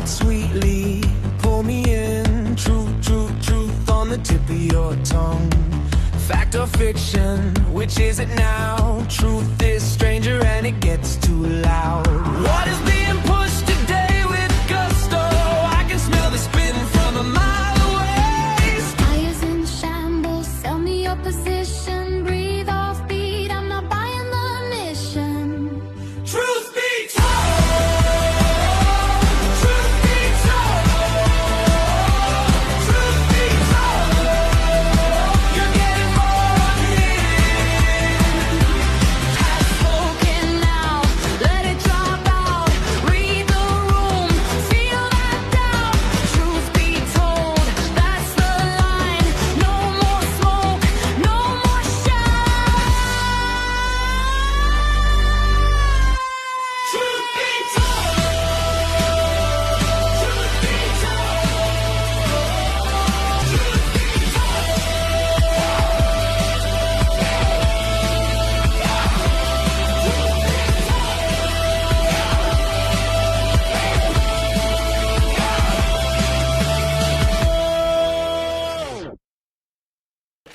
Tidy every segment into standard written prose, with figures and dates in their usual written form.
heart sweetly, pull me in. Truth on the tip of your tongue. Fact or fiction, which is it now? Truth is stranger and it gets too loud. What is being pushed today with gusto? I can smell the spin from a mile away. Fires in shambles, sell me your position. Breathe off beat, I'm not buying the mission. Truth be told, truth be told, truth be told, you're getting more in. Have spoken now, let it drop out. Read the room, feel that doubt. Truth be told, that's the line. No more smoke, no more shine. Truth be told, truth be told, truth be told.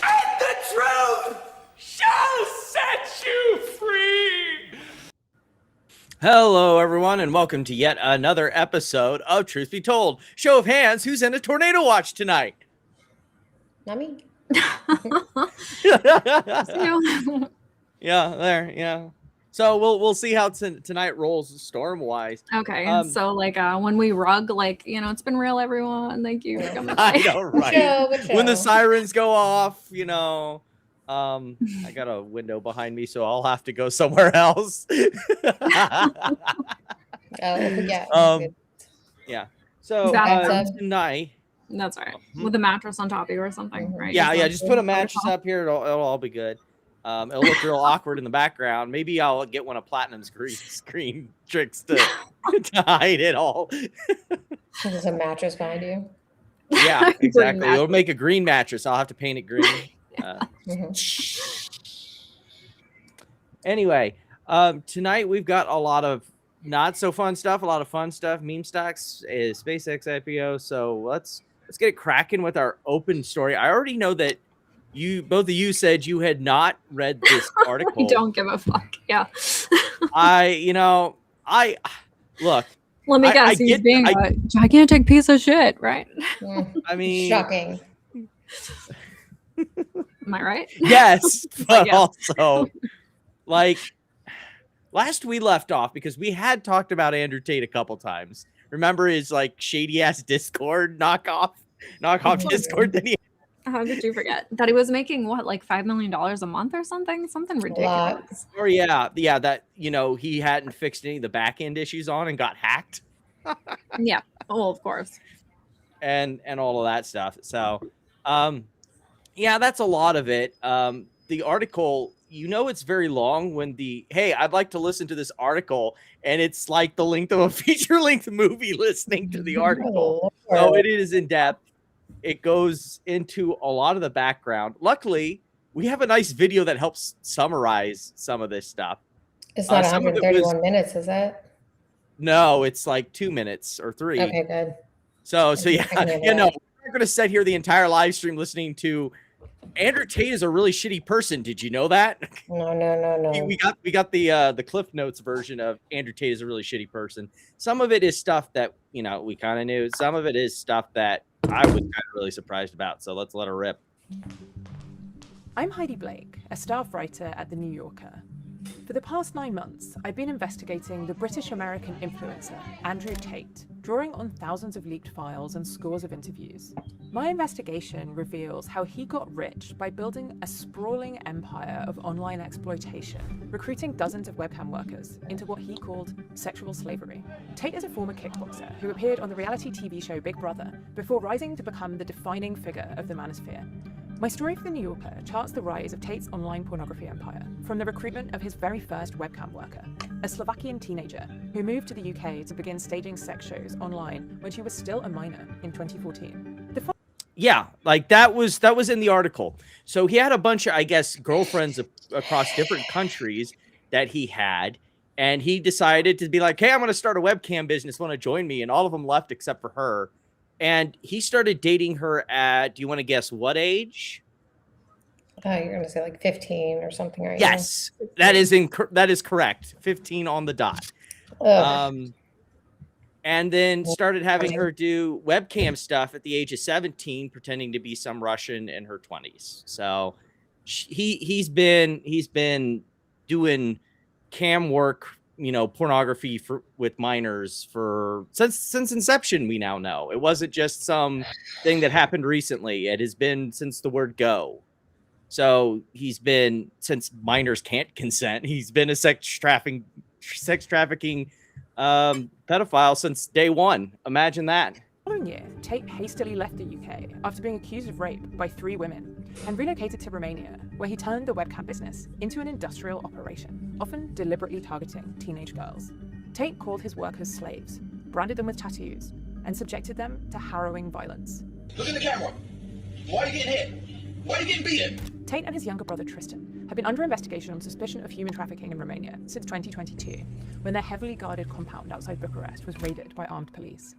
And the truth shall set you free. Hello, everyone, and welcome to yet another episode of Truth Be Told. Show of hands, who's in a tornado watch tonight? Not me. Yeah. So we'll see how tonight rolls storm wise. Okay, so like when we rug, like, you know, it's been real, everyone. Thank you for coming. I know, right? Good show. When the sirens go off, you know, I got a window behind me, so I'll have to go somewhere else. Yeah. Yeah. So That's tonight. That's all right. With a mattress on top of you or something, right? Yeah. Just put a mattress up here. It'll all be good. It'll look real awkward in the background. Maybe I'll get one of Platinum's screen tricks to hide it all. There's a mattress behind you. Yeah, exactly. mattress. It'll make a green mattress. I'll have to paint it green. Anyway, tonight we've got a lot of not so fun stuff, a lot of fun stuff. Meme stocks is SpaceX IPO. So let's get it cracking with our open story. I already know that both of you said you had not read this article. I don't give a fuck. Yeah. Look. Let me guess. He's being a gigantic piece of shit, right? I mean, Shocking. Am I right? Yes, but Yes. also, like, last we left off, because we had talked about Andrew Tate a couple times. Remember his like shady ass Discord knockoff Discord that he. How did you forget that he was making what, like $5 million a month or something ridiculous? Or yeah, that, you know, he hadn't fixed any of the back end issues on and got hacked. Yeah. Oh, of course. And all of that stuff. So, yeah, that's a lot of it. The article, you know, it's very long when hey, I'd like to listen to this article, and it's like the length of a feature-length movie listening to the article. So it is in depth. It goes into a lot of the background. Luckily, we have a nice video that helps summarize some of this stuff. It's not 131 minutes, is it? No, it's like 2 minutes or 3. Okay, good. So yeah, you know, we're not going to sit here the entire live stream listening to Andrew Tate is a really shitty person. Did you know that? No. We got the Cliff Notes version of Andrew Tate is a really shitty person. Some of it is stuff that, you know, we kind of knew. Some of it is stuff that I was kind of really surprised about. So let's let her rip. I'm Heidi Blake, a staff writer at The New Yorker. For the past 9 months, I've been investigating the British-American influencer, Andrew Tate, drawing on thousands of leaked files and scores of interviews. My investigation reveals how he got rich by building a sprawling empire of online exploitation, recruiting dozens of webcam workers into what he called sexual slavery. Tate is a former kickboxer who appeared on the reality TV show Big Brother before rising to become the defining figure of the manosphere. My story for The New Yorker charts the rise of Tate's online pornography empire, from the recruitment of his very first webcam worker, a Slovakian teenager who moved to the UK to begin staging sex shows online when she was still a minor in 2014. Yeah, like that was in the article. So he had a bunch of, I guess, girlfriends across different countries that he had, And he decided to be like, hey, I'm going to start a webcam business. Want to join me? And all of them left except for her. And he started dating her at, do you want to guess what age? You're going to say like 15 or something, right? Yes, that is correct. 15 on the dot. And then started having her do webcam stuff at the age of 17, pretending to be some Russian in her 20s. So he's been doing cam work, pornography with minors since inception. We now know it wasn't just some thing that happened recently. It has been since the word go. So he's been, since minors can't consent, he's been a sex trafficking pedophile since day one. Imagine that. The following year, Tate hastily left the UK after being accused of rape by 3 women and relocated to Romania, where he turned the webcam business into an industrial operation, often deliberately targeting teenage girls. Tate called his workers slaves, branded them with tattoos, and subjected them to harrowing violence. Look in the camera. Why are you getting hit? Why are you getting beaten? Tate and his younger brother Tristan have been under investigation on suspicion of human trafficking in Romania since 2022, when their heavily guarded compound outside Bucharest was raided by armed police.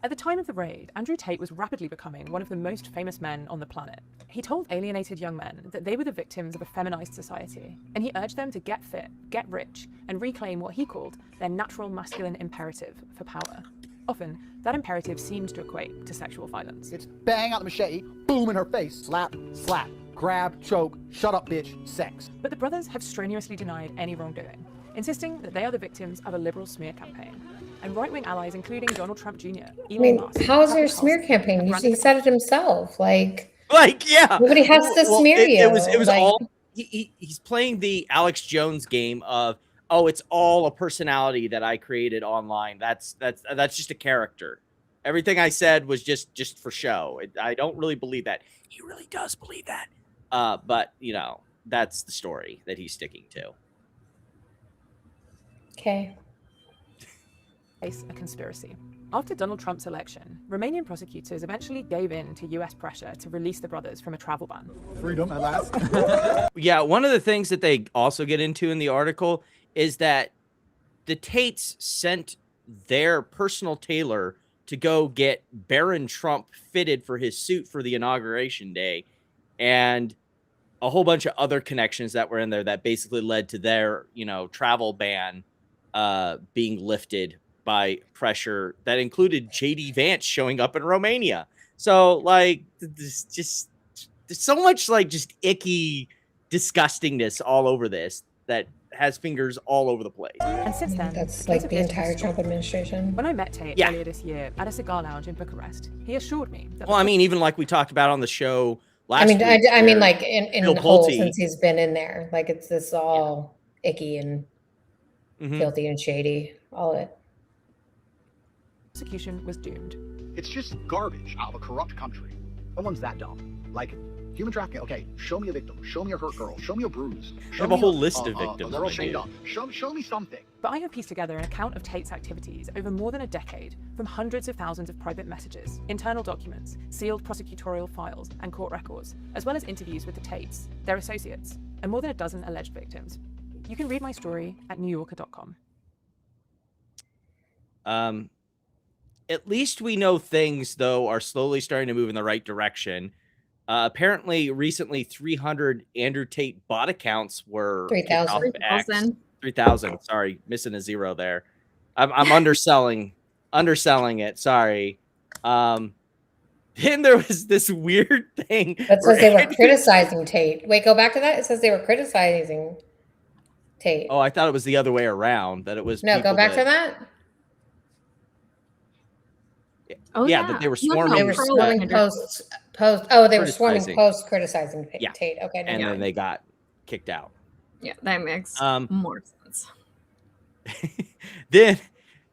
At the time of the raid, Andrew Tate was rapidly becoming one of the most famous men on the planet. He told alienated young men that they were the victims of a feminized society, and he urged them to get fit, get rich, and reclaim what he called their natural masculine imperative for power. Often, that imperative seemed to equate to sexual violence. It's bang out the machete, boom in her face, slap, slap, grab, choke, shut up bitch, sex. But the brothers have strenuously denied any wrongdoing, insisting that they are the victims of a liberal smear campaign. And right-wing allies, including Donald Trump Jr., Elon Musk, how is there a smear campaign? He said it himself. Yeah. Nobody has to smear you. It was all, he's playing the Alex Jones game of, oh, it's all a personality that I created online. That's just a character. Everything I said was just for show. I don't really believe that. He really does believe that. But that's the story that he's sticking to. Okay. A conspiracy. After Donald Trump's election, Romanian prosecutors eventually gave in to US pressure to release the brothers from a travel ban. Freedom at last. Yeah, one of the things that they also get into in the article is that the Tates sent their personal tailor to go get Baron Trump fitted for his suit for the inauguration day, and a whole bunch of other connections that were in there that basically led to their, travel ban being lifted by pressure that included JD Vance showing up in Romania. So there's so much just icky disgustingness all over this that has fingers all over the place. And since then, That's like the entire Trump administration. when I met Tate earlier this year at a cigar lounge in Bucharest, he assured me that Well, I mean, even like we talked about on the show last I mean, week. I mean, where like in Bill the whole Pulte- since he's been in there, it's this all icky and Mhm. filthy and shady, all of it. prosecution was doomed. It's just garbage out of a corrupt country. No one's that dumb. Human trafficking, okay, show me a victim. Show me a hurt girl. Show me a bruise. Show have a me whole list of a victims girl on my chained dude. up. Show me something. But I have pieced together an account of Tate's activities over more than a decade from hundreds of thousands of private messages, internal documents, sealed prosecutorial files, and court records, as well as interviews with the Tates, their associates, and more than a dozen alleged victims. You can read my story at newyorker.com. At least we know things, though, are slowly starting to move in the right direction. Apparently, recently, 300 Andrew Tate bot accounts were 3,000. 3,000. Sorry, missing a zero there. I'm underselling it. Sorry. Then there was this weird thing. That says they were criticizing Tate. Wait, go back to that. It says they were criticizing Tate. Oh, I thought it was the other way around. That it was No, go people back to that. Oh, Yeah, that they were swarming. They were Pro swarming Andrew. post. Oh, they were swarming Criticizing. post criticizing Yeah. Tate. Okay, and never then mind. they got kicked out. Yeah, that makes more sense. Then,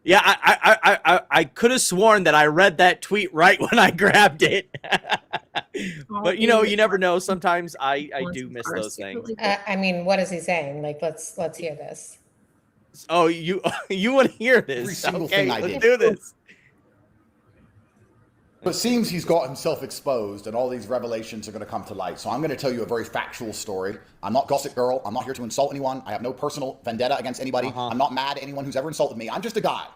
yeah, I could have sworn that I read that tweet right when I grabbed it. But you never know. Sometimes I do miss those things. I mean, what is he saying? Let's hear this. Oh, you want to hear this? Every single Okay, thing I let's did. do this. But it seems he's got himself exposed and all these revelations are going to come to light. So I'm going to tell you a very factual story. I'm not Gossip Girl. I'm not here to insult anyone. I have no personal vendetta against anybody. I'm not mad at anyone who's ever insulted me. I'm just a guy.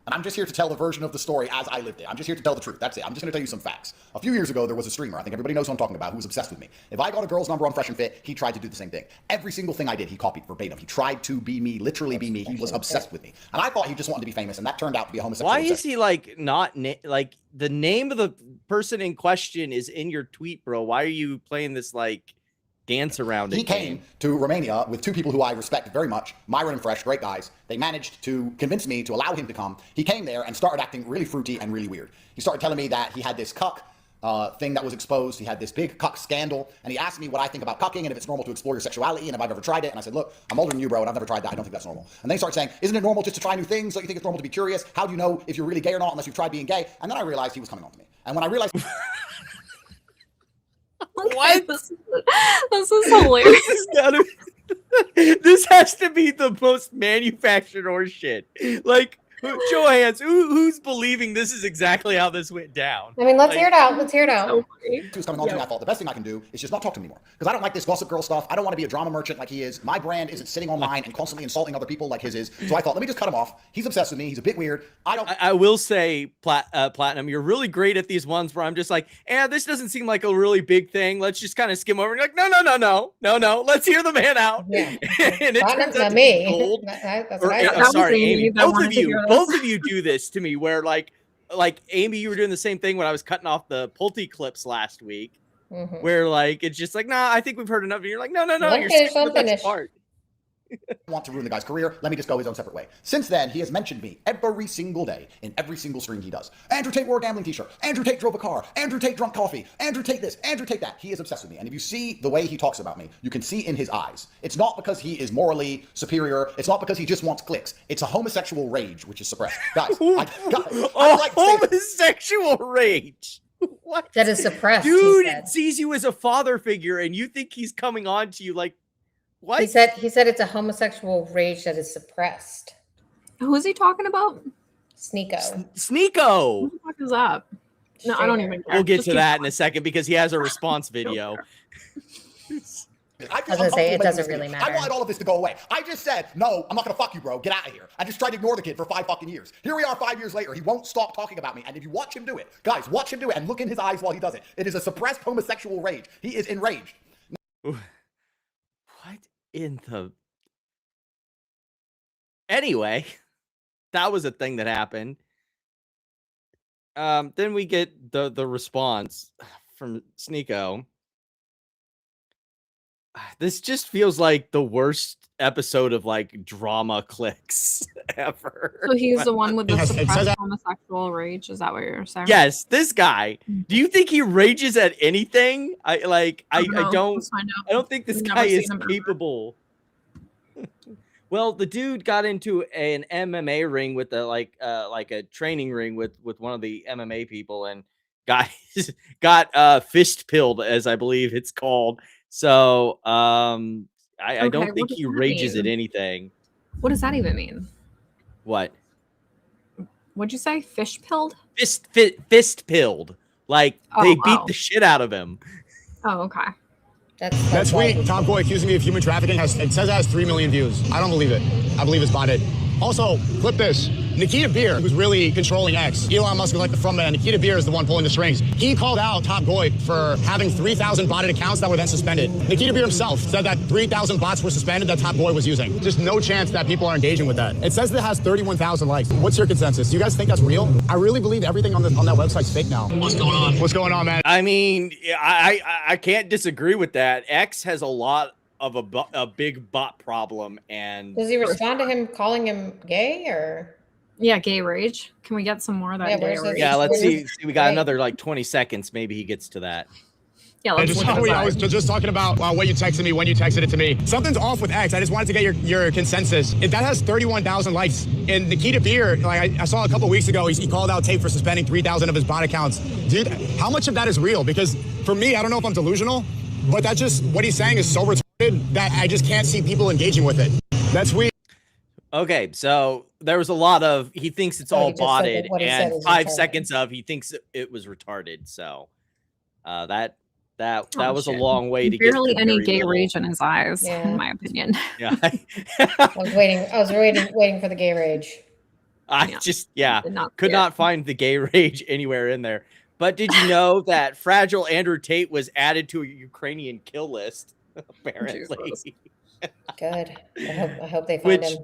And I'm just here to tell the version of the story as I lived it. I'm just here to tell the truth. That's it. I'm just going to tell you some facts. A few years ago, there was a streamer. I think everybody knows who I'm talking about, who was obsessed with me. If I got a girl's number on Fresh and Fit, he tried to do the same thing. Every single thing I did, he copied verbatim. He tried to be me, literally be me. He was obsessed with me. And I thought he just wanted to be famous, and that turned out to be a homosexual Why obsession. is he like not like the name of the person in question is in your tweet, bro? Why are you playing this like dance around it? He came to Romania with two people who I respect very much, Myron and Fresh, great guys. They managed to convince me to allow him to come. He came there and started acting really fruity and really weird. He started telling me that he had this cuck thing that was exposed. He had this big cuck scandal, and he asked me what I think about cucking and if it's normal to explore your sexuality and if I've ever tried it. And I said, look, I'm older than you, bro, and I've never tried that. I don't think that's normal. And then he started saying, isn't it normal just to try new things? Don't you think it's normal to be curious? How do you know if you're really gay or not unless you've tried being gay? And then I realized he was coming on to me. And when I realized... What? This is hilarious. This has to be the most manufactured horse shit. Like, show of hands, who's believing this is exactly how this went down? I mean, let's hear it out. Let's hear it out. He was coming on to me. I thought the best thing I can do is just not talk to him anymore. Because I don't like this Gossip Girl stuff. I don't want to be a drama merchant like he is. My brand isn't sitting online and constantly insulting other people like his is. So I thought, let me just cut him off. He's obsessed with me. He's a bit weird. I will say, Platinum, you're really great at these ones where I'm just like, this doesn't seem like a really big thing. Let's just kind of skim over. And you're like, no. Let's hear the man out. Yeah. And it Platinum's turns out not to me. be gold. That's Or, what I I'm thought. sorry, Amy. that wanted to hear Both of you do this to me where like Amy, you were doing the same thing when I was cutting off the Pulte clips last week, where like it's just like, nah, I think we've heard enough. And you're like, no, you're skipping the best part. want to ruin the guy's career. Let me just go his own separate way. Since then, he has mentioned me every single day in every single stream he does. Andrew Tate wore a gambling t-shirt. Andrew Tate drove a car. Andrew Tate drunk coffee. Andrew Tate this. Andrew Tate that. He is obsessed with me. And if you see the way he talks about me, you can see in his eyes. It's not because he is morally superior. It's not because he just wants clicks. It's a homosexual rage, which is suppressed. Guys, homosexual rage. What? That is suppressed. Dude sees you as a father figure and you think he's coming on to you like, what? He said it's a homosexual rage that is suppressed. Who is he talking about? Sneeko. Sneeko. Who the fuck is that? No, I don't even care. We'll get Just to keep that going. in a second because he has a response video. I was gonna say, it doesn't really matter. I wanted all of this to go away. I just said, no, I'm not gonna fuck you, bro. Get out of here. I just tried to ignore the kid for 5 fucking years. Here we are 5 years later. He won't stop talking about me. And if you watch him do it, guys, watch him do it and look in his eyes while he does it. It is a suppressed homosexual rage. He is enraged. What in the... Anyway, that was a thing that happened. Then we get the response from Sneeko. This just feels like the worst episode of like drama clicks ever. So he's the one with the suppressed homosexual rage. Is that what you're saying? Yes, this guy. Do you think he rages at anything? I don't think this guy is capable. Well, the dude got into an MMA ring with like a training ring with one of the MMA people and got fist pilled, as I believe it's called. So I don't think he rages at anything. What does that even mean? What? What'd you say? Fish pilled? Fist pilled. Like they beat the shit out of him. Oh, okay. That tweet, Top Boy accusing me of human trafficking, it says it has 3 million views. I don't believe it. I believe it's botted. Also, clip this. Nikita Beer, who's really controlling X. Elon Musk is like the front man. Nikita Beer is the one pulling the strings. He called out Top Goy for having 3,000 botted accounts that were then suspended. Nikita Beer himself said that 3,000 bots were suspended that Top Goy was using. Just no chance that people are engaging with that. It says that it has 31,000 likes. What's your consensus? Do you guys think that's real? I really believe everything on that website's fake now. What's going on? What's going on, man? I mean, I can't disagree with that. X has a lot of a big bot problem. And does he respond to him calling him gay or? Yeah, gay rage. Can we get some more of that? Yeah, let's see. We got another like 20 seconds. Maybe he gets to that. Yeah, I was just talking about what you texted me when you texted it to me. Something's off with X. I just wanted to get your consensus. If that has 31,000 likes, and Nikita Beer, like I saw a couple weeks ago, he called out Tate for suspending 3,000 of his bot accounts. Dude, how much of that is real? Because for me, I don't know if I'm delusional, but that's just what he's saying is so retarded that I just can't see people engaging with it. That's weird. Okay, so there was a lot of he thinks it's So all he just said that botted, what he and said is 5 retarded. seconds of he thinks it was retarded. So that Oh, was a shit. long way to get Barely to any very gay little. rage in his eyes, Yeah. in my opinion. Yeah, I was waiting for the gay rage. I Yeah. just Did not could see it. not find the gay rage anywhere in there. But did you know that fragile Andrew Tate was added to a Ukrainian kill list? Apparently, Jesus. Good. I hope they find Which- him.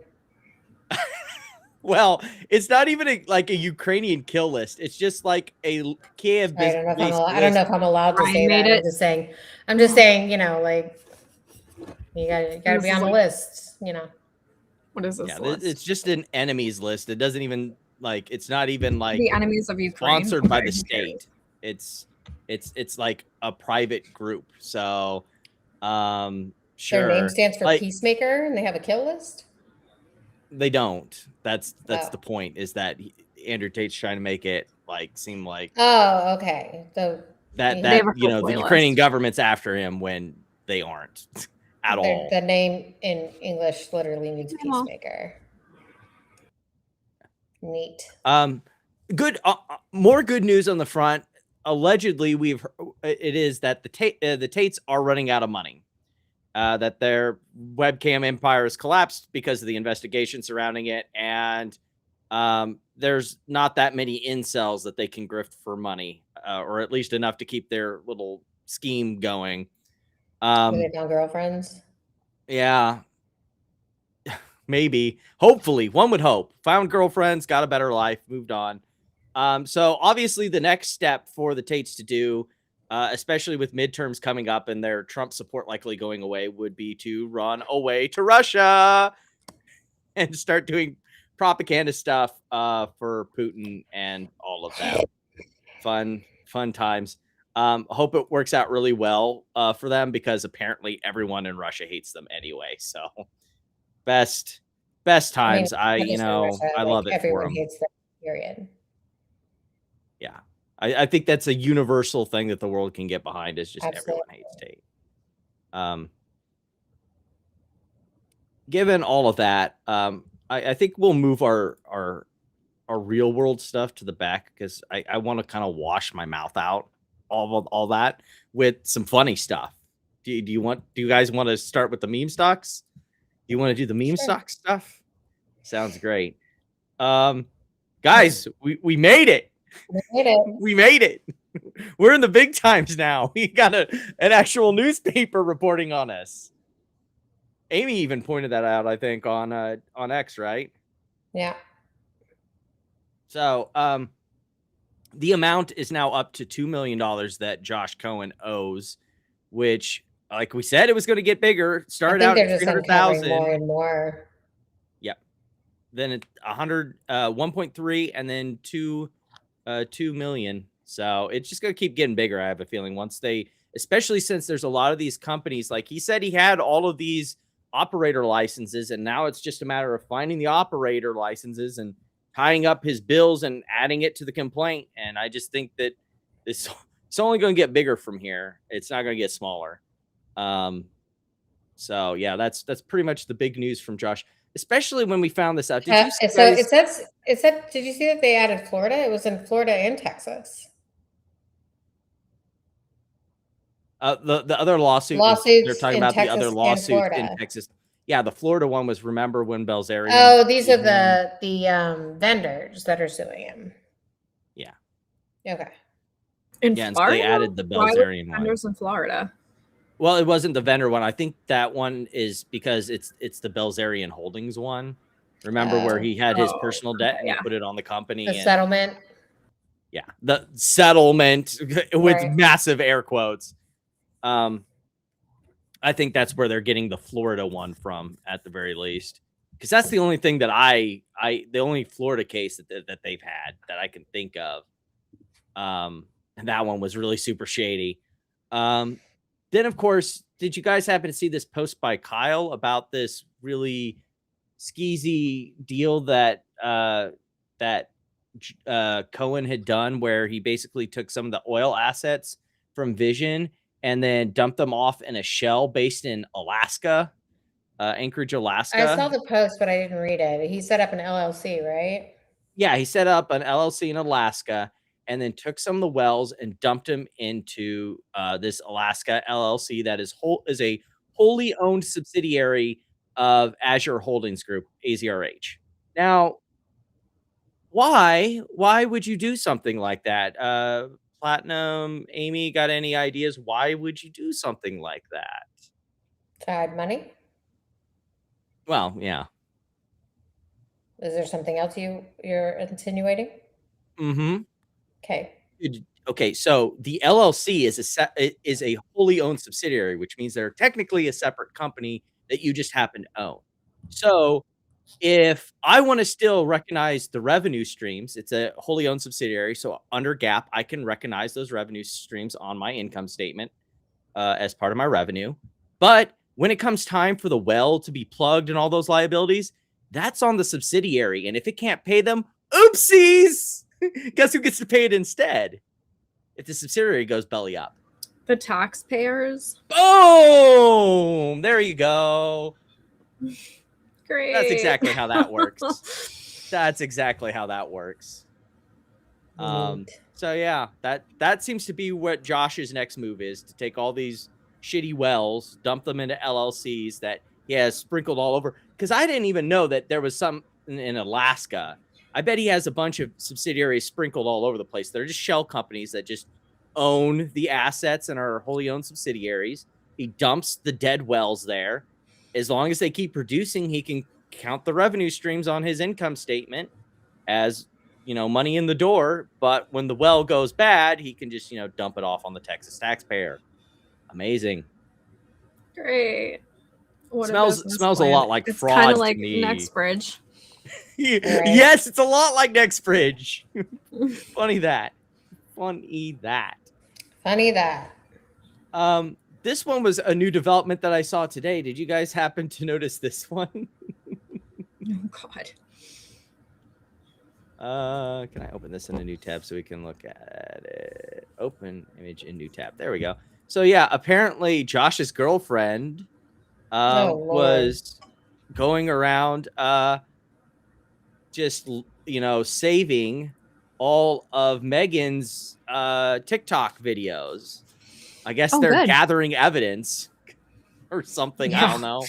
well, it's not even like a Ukrainian kill list. It's just like a Kiev. I don't know if I'm allowed to Ryan say made that. it. I'm just saying, you know, like you gotta This be is on the like- list, you know. What is this Yeah, list? it's just an enemies list. It doesn't even like it's not even like The enemies of Ukraine. sponsored by Okay, the who cares? state. It's like a private group. So Their name sure. stands for Like, Peacemaker, and they have a kill list. they don't. That's Oh. the point, is that Andrew Tate's trying to make it like seem like Oh, okay. So that They have a you know, full the playlist. Ukrainian government's after him when they aren't at all. the name in English literally means Yeah, well. peacemaker. Neat. Good. More good news on the front. Allegedly, it is that the Tates are running out of money. That their webcam empire has collapsed because of the investigation surrounding it, and there's not that many incels that they can grift for money, or at least enough to keep their little scheme going. They found girlfriends. Yeah. Maybe. Hopefully. One would hope. Found girlfriends, got a better life, moved on. So obviously the next step for the Tates to do, especially with midterms coming up and their Trump support likely going away, would be to run away to Russia and start doing propaganda stuff for Putin and all of that. Fun times. Hope it works out really well for them, because apparently everyone in Russia hates them anyway. So best times. Not just in Russia, I like, love it for everyone them. hates them, period. Yeah. I think that's a universal thing that the world can get behind, is just everyone hates Tate. Given all of that, I think we'll move our real world stuff to the back, because I want to kind of wash my mouth out all that with some funny stuff. Do you guys want to start with the meme stocks? Do you want to do the meme stock stuff? Sounds great. Guys, we made it. We made it. We're in the big times now. We got an actual newspaper reporting on us. Amy even pointed that out, I think, on X, right? Yeah. So, the amount is now up to $2 million that Josh Cohen owes, which, like we said, it was going to get bigger. Started out at 300,000. More and more. Yep. Then it 1.3, and then 2 million. So it's just going to keep getting bigger, I have a feeling, once they, especially since there's a lot of these companies, like he said, he had all of these operator licenses, and now it's just a matter of finding the operator licenses and tying up his bills and adding it to the complaint. And I just think that it's only going to get bigger from here. It's not going to get smaller. So yeah, that's pretty much the big news from Josh, especially when we found this out. Did you see it said, did you see that they added Florida? It was in Florida and Texas. The other lawsuits they're talking about Texas, the other lawsuits in Texas. Yeah, the Florida one was, remember when Belzerian? Oh, these are the vendors that are suing him. Yeah. Okay. In yeah, Florida? so they added the Belzerian one. Vendors in Florida. Well, it wasn't the vendor one. I think that one is because it's the Belzerian Holdings one. Remember where he had his personal debt and he put it on the company? The settlement. Yeah, the settlement with Right. massive air quotes. I think that's where they're getting the Florida one from, at the very least, because that's the only thing that the only Florida case that they've had that I can think of. And that one was really super shady. Then, of course, did you guys happen to see this post by Kyle about this really skeezy deal that Cohen had done, where he basically took some of the oil assets from Vision and then dumped them off in a shell based in Alaska, Anchorage, Alaska. I saw the post, but I didn't read it. He set up an LLC, right? Yeah, he set up an LLC in Alaska and then took some of the wells and dumped them into this Alaska LLC that is a wholly owned subsidiary of Azure Holdings Group, AZRH. Now, why would you do something like that? Platinum, Amy, got any ideas? Why would you do something like that? To hide money? Well, yeah. Is there something else you're insinuating? Mm-hmm. Okay. Okay, so the LLC is a wholly owned subsidiary, which means they're technically a separate company that you just happen to own. So if I want to still recognize the revenue streams, it's a wholly owned subsidiary. So under GAAP, I can recognize those revenue streams on my income statement as part of my revenue. But when it comes time for the well to be plugged and all those liabilities, that's on the subsidiary. And if it can't pay them, oopsies! Guess who gets to pay it instead? If the subsidiary goes belly up. The taxpayers. Boom! There you go. Great. That's exactly how that works. That's exactly how that works. So yeah, that seems to be what Josh's next move is, to take all these shitty wells, dump them into LLCs that he has sprinkled all over. Because I didn't even know that there was some in Alaska. I bet he has a bunch of subsidiaries sprinkled all over the place. They're just shell companies that just own the assets and are wholly owned subsidiaries. He dumps the dead wells there. As long as they keep producing, he can count the revenue streams on his income statement as, money in the door. But when the well goes bad, he can just, dump it off on the Texas taxpayer. Amazing. Great. What smells a lot like it's fraud kind of to like me. NextBridge. Yes, it's a lot like NextBridge. Funny that. This one was a new development that I saw today. Did you guys happen to notice this one? Oh God. Can I open this in a new tab so we can look at it? Open image in new tab. There we go. So yeah, apparently Josh's girlfriend was going around just saving all of Megan's TikTok videos. I guess they're good. gathering evidence or something. Yeah. I don't know.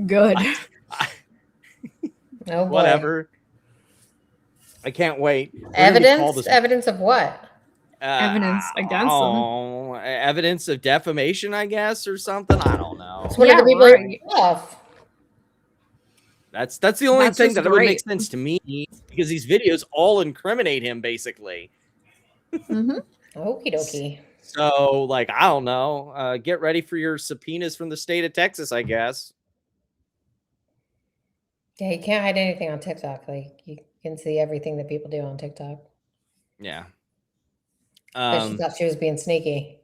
Good. Oh boy. Whatever. I can't wait. Evidence? Evidence of what? Evidence against them. Evidence of defamation, I guess, or something. I don't know. It's one of the people who off. That's the only That's thing just that would make great. sense to me, because these videos all incriminate him, basically. Mm-hmm. Okie dokie. So, I don't know. Get ready for your subpoenas from the state of Texas, I guess. Yeah, you can't hide anything on TikTok. You can see everything that people do on TikTok. Yeah. But she thought she was being sneaky.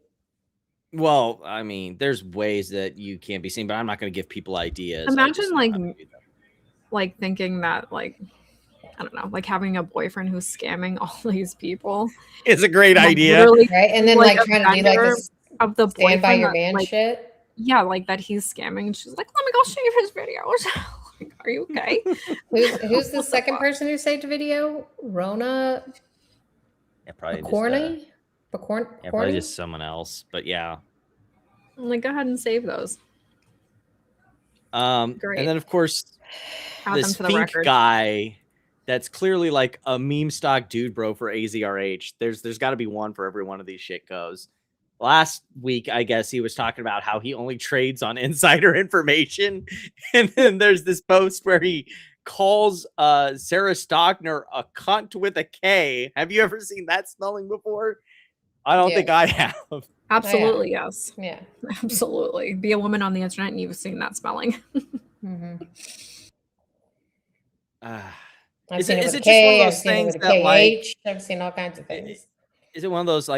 Well, I mean, there's ways that you can't be seen, but I'm not going to give people ideas. Imagine thinking that I don't know, having a boyfriend who's scamming all these people. It's a great idea. Right? And then trying to do this of the stand by your boyfriend man shit. Yeah, that he's scamming. And she's like, let me go save his videos. Are you okay? Who's the second person who saved a video? Rona? Yeah, probably Bacorny? Probably just someone else. But yeah. I'm like, go ahead and save those. Great. And then of course, Add this them to the Fink record. guy that's clearly a meme stock dude bro for AZRH. There's got to be one for every one of these shit goes. Last week, I guess he was talking about how he only trades on insider information. And then there's this post where he calls Sarah Stockner a cunt with a K. Have you ever seen that spelling before? I don't think I have. Absolutely, yes. Yeah. Absolutely. Be a woman on the internet and you've seen that spelling. Mm-hmm. Is it just one of those things that I've seen all kinds of things. Is it one of those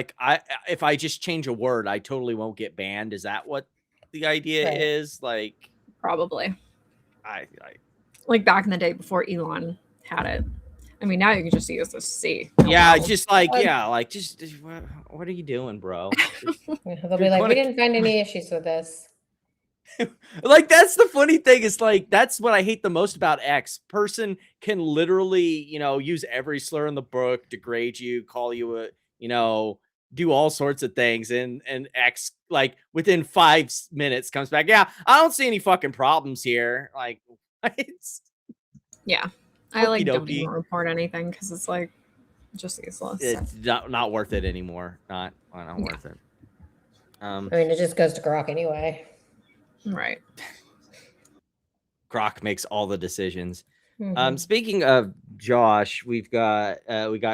if I just change a word, I totally won't get banned? Is that what the idea is? Probably. I back in the day before Elon had it. I mean, now you can just use the C. Yeah, just what are you doing, bro? They'll be like, we didn't find any issues with this. Like, that's the funny thing is, like, that's what I hate the most about X. Person can literally, you know, use every slur in the book, degrade you, call you a, you know, do all sorts of things, and X, like, within 5 minutes comes back. Yeah, I don't see any fucking problems here. Like, it's Yeah. I like don't okey-dokey. even report anything because it's like just useless. It's not worth it anymore. Not worth it. I mean, it just goes to Grok anyway. Right. Grok makes all the decisions. Mhm. Speaking of Josh, we got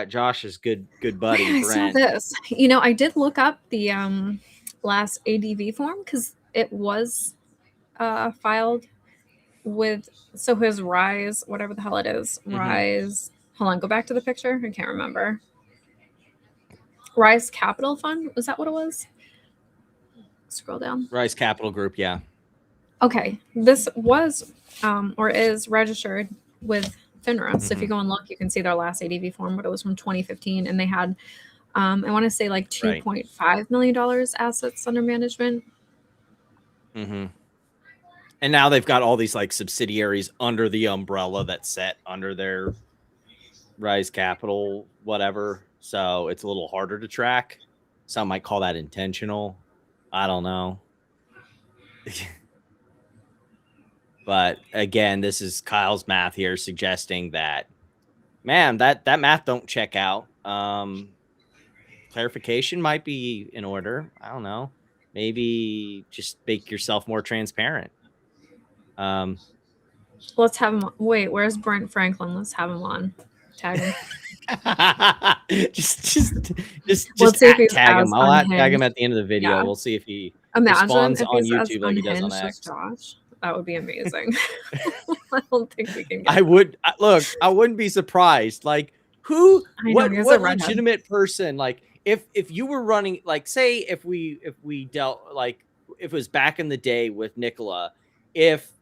Josh's good buddy I saw Brent. this. You know, I did look up the last ADV form because it was filed with his Rise, whatever the hell it is, Rise. Hold on, go back to the picture. I can't remember. Rise Capital Fund, was that what it was? Scroll down. Rise Capital Group, yeah. Okay, this was or is registered with FINRA. So if you go and look, you can see their last ADV form, but it was from 2015, and they had I want to say like $2.5 million assets under management. And now they've got all these like subsidiaries under the umbrella that's set under their Rise Capital, whatever. So it's a little harder to track. Some might call that intentional. I don't know. But again, this is Kyle's math here suggesting that, man, that math don't check out. Clarification might be in order. I don't know. Maybe just make yourself more transparent. Let's have him. Wait, where's Brent Franklin? Let's have him on. Tag him. just Let's see if he's tag him. I'll unhinged. tag him at the end of the video. Yeah. We'll see if he Imagine responds if on he's as YouTube like he does on unhinged as X. Josh. That would be amazing. I don't think we can get I would look. I wouldn't be surprised. Like, who? I know, What he has a redhead. legitimate person? Like, if you were running, like, say if we dealt, like, if it was back in the day with Nicola, if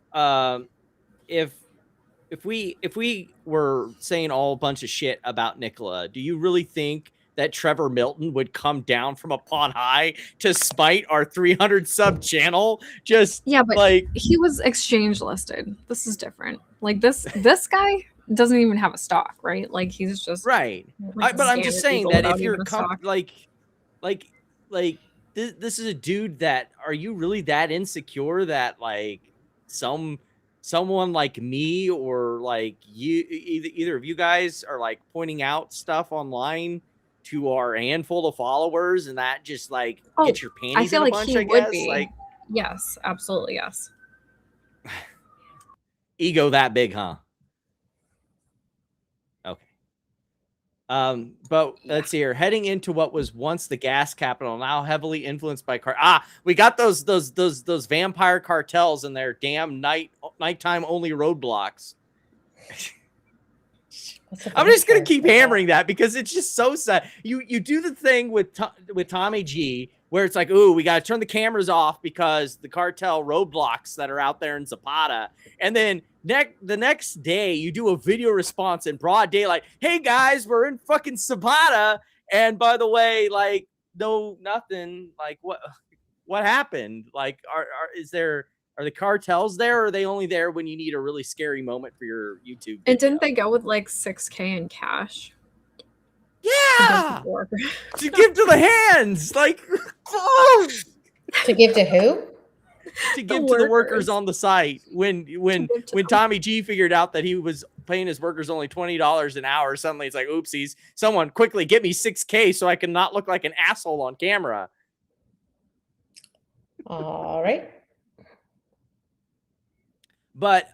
we were saying all a bunch of shit about Nicola, do you really think that Trevor Milton would come down from upon high to spite our 300 sub channel? Just but like, he was exchange listed. This is different. Like this guy doesn't even have a stock, right? Like he's just right. like, But I'm just scamming saying people that without if you're even a stock. like this is a dude that, are you really that insecure that like someone like me or like you, either of you guys are like pointing out stuff online to our handful of followers, and that just like gets your panties I feel in a like bunch, he I would guess? be. Like, Yes, absolutely, yes. ego that big, huh? Okay. But let's see here. Heading into what was once the gas capital, now heavily influenced by we got those vampire cartels and their damn nighttime only roadblocks. I'm just gonna keep hammering that because it's just so sad. You do the thing with Tommy G where it's like, ooh, we gotta turn the cameras off because the cartel roadblocks that are out there in Zapata, and then the next day you do a video response in broad daylight. Hey guys, we're in fucking Zapata, and by the way, like, no, nothing. Like, what happened? Like, are the cartels there, or are they only there when you need a really scary moment for your YouTube video? And didn't they go with like $6K in cash? Yeah, to give to the hands, like to give to who? To give to the workers on the site. When Tommy G figured out that he was paying his workers only $20 an hour, suddenly it's like, oopsies! Someone quickly get me $6K so I can not look like an asshole on camera. All right. But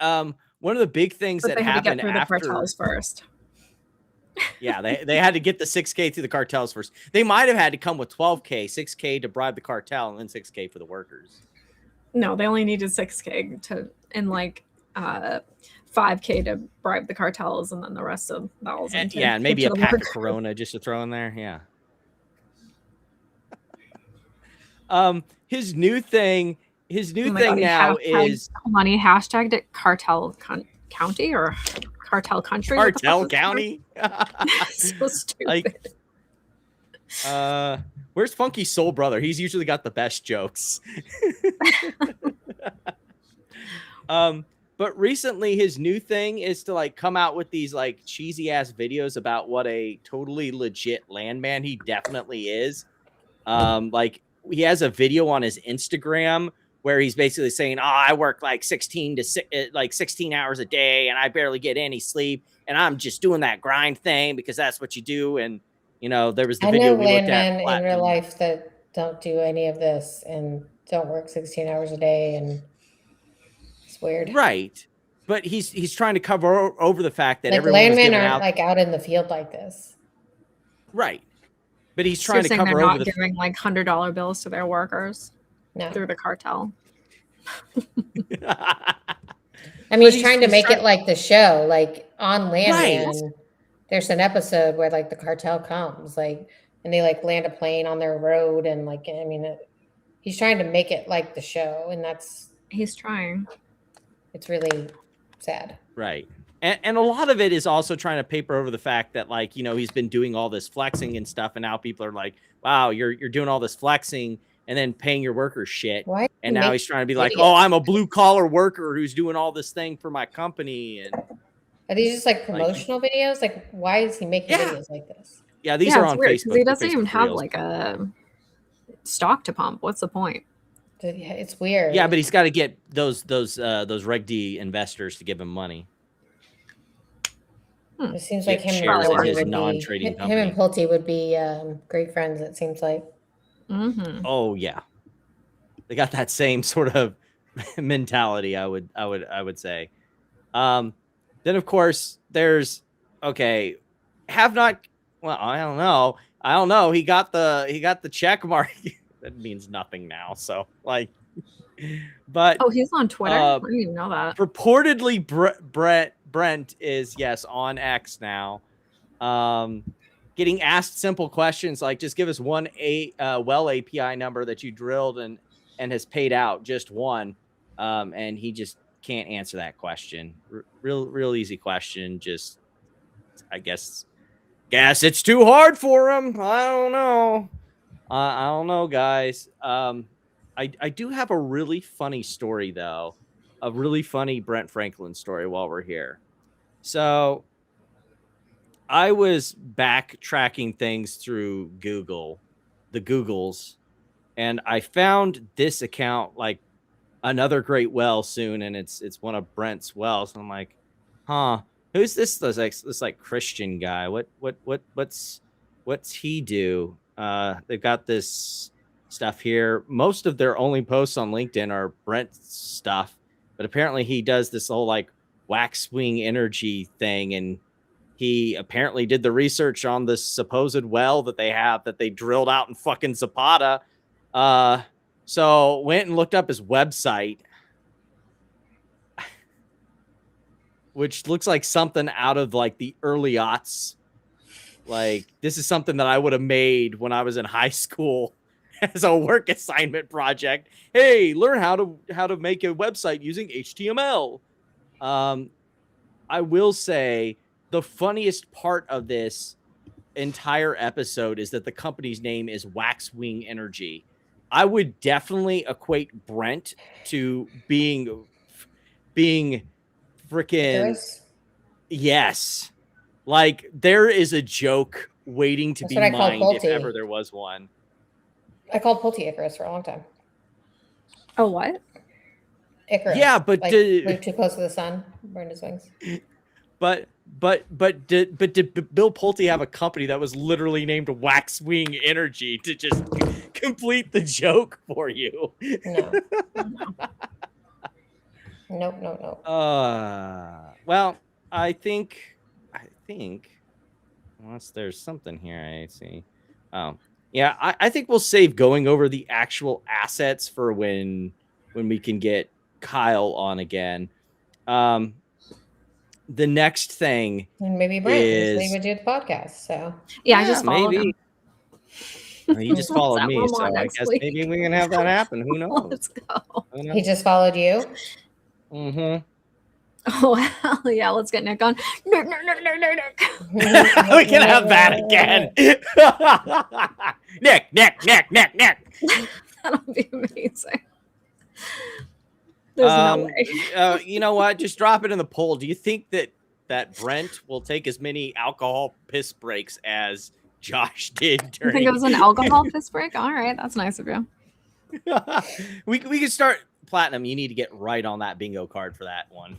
one of the big things that happened after the after cartels first. Yeah, they had to get the 6K through the cartels first. They might have had to come with 12K, 6K to bribe the cartel, and then 6K for the workers. No, they only needed 6K and like 5K to bribe the cartels, and then the rest of that. Yeah, and maybe a pack of Corona just to throw in there. Yeah. His new thing now is money hashtagged it cartel county or cartel country. Cartel county. So stupid. Like, where's Funky Soul Brother? He's usually got the best jokes. But recently his new thing is to like come out with these like cheesy ass videos about what a totally legit landman he definitely is. Like he has a video on his Instagram where he's basically saying, "Oh, I work like 16 hours a day and I barely get any sleep and I'm just doing that grind thing because that's what you do." And you know, there was the I video know we looked at. landmen in real life that don't do any of this and don't work 16 hours a day, and it's weird. Right. But he's trying to cover over the fact that Like everyone was landmen giving aren't out. like out in the field like this. Right. But he's So trying you're to saying cover they're over not the giving like $100 bills to their workers No. through the cartel. I mean, he's trying to make trying- it like the show, like on Landman. Right. There's an episode where like the cartel comes, like, and they like land a plane on their road, and like, I mean, he's trying to make it like the show, and He's trying. it's really sad. Right. And a lot of it is also trying to paper over the fact that, like, you know, he's been doing all this flexing and stuff, and now people are like, wow, you're doing all this flexing and then paying your workers shit. Why? And now he's trying to be like, videos? oh, I'm a blue collar worker who's doing all this thing for my company. And Are these just like promotional videos? Like, why is he making Yeah. videos like this? yeah, these are it's on weird, 'cause Facebook. He the doesn't even Facebook have Reels. like a stock to pump. What's the point? It's weird. Yeah, but he's got to get those Reg D investors to give him money. It seems Get like him and shares in Pulte his would non-trading be, him and Pulte would be great friends. It seems like. Mm-hmm. Oh yeah, they got that same sort of mentality. I would say. Then of course there's have not. Well, I don't know. He got the check mark. That means nothing now. So like, but Oh, he's on Twitter. I didn't even know that. purportedly Brent is on X now. Getting asked simple questions like, just give us one well API number that you drilled and has paid out, just one. And he just can't answer that question. Real easy question. Just, I guess it's too hard for him. I don't know. I don't know, guys. I do have a really funny story, though. A really funny Brent Franklin story while we're here. So I was backtracking things through Google, the Googles, and I found this account, like another great well soon, and it's one of Brent's wells. And I'm like, who's this? This like Christian guy. What's he do? They've got this stuff here. Most of their only posts on LinkedIn are Brent's stuff, but apparently he does this whole like wax wing energy thing, and he apparently did the research on this supposed well that they drilled out in fucking Zapata. So went and looked up his website, which looks like something out of like the early aughts. Like, this is something that I would have made when I was in high school as a work assignment project. Hey, learn how to make a website using HTML. I will say the funniest part of this entire episode is that the company's name is Waxwing Energy. I would definitely equate Brent to being freaking yes. Like, there is a joke waiting to That's be what I call mined if Pulte. ever there was one. I called Pulte Icarus for a long time. Oh, what? Icarus. Yeah, but like, did- flew too close to the sun, burned his wings. But did Bill Pulte have a company that was literally named Waxwing Energy to just complete the joke for you? No. Nope. Well, I think unless there's something here I see. Oh, yeah, I think we'll save going over the actual assets for when we can get Kyle on again. The next thing, And maybe Brent is he would do the podcast. So Yeah, I just followed maybe. him. Well, he just followed That me, one so more I next guess week. maybe we can have that happen. Who knows? Let's go. Who knows? he just followed you. Mm-hmm. Oh, hell yeah. Let's get Nick on. Nick. We can have that again. Nick. That'll be amazing. There's no way. You know what? Just drop it in the poll. Do you think that Brent will take as many alcohol piss breaks as Josh did You during? think it was an alcohol piss break? All right, that's nice of you. we can start Platinum. You need to get right on that bingo card for that one.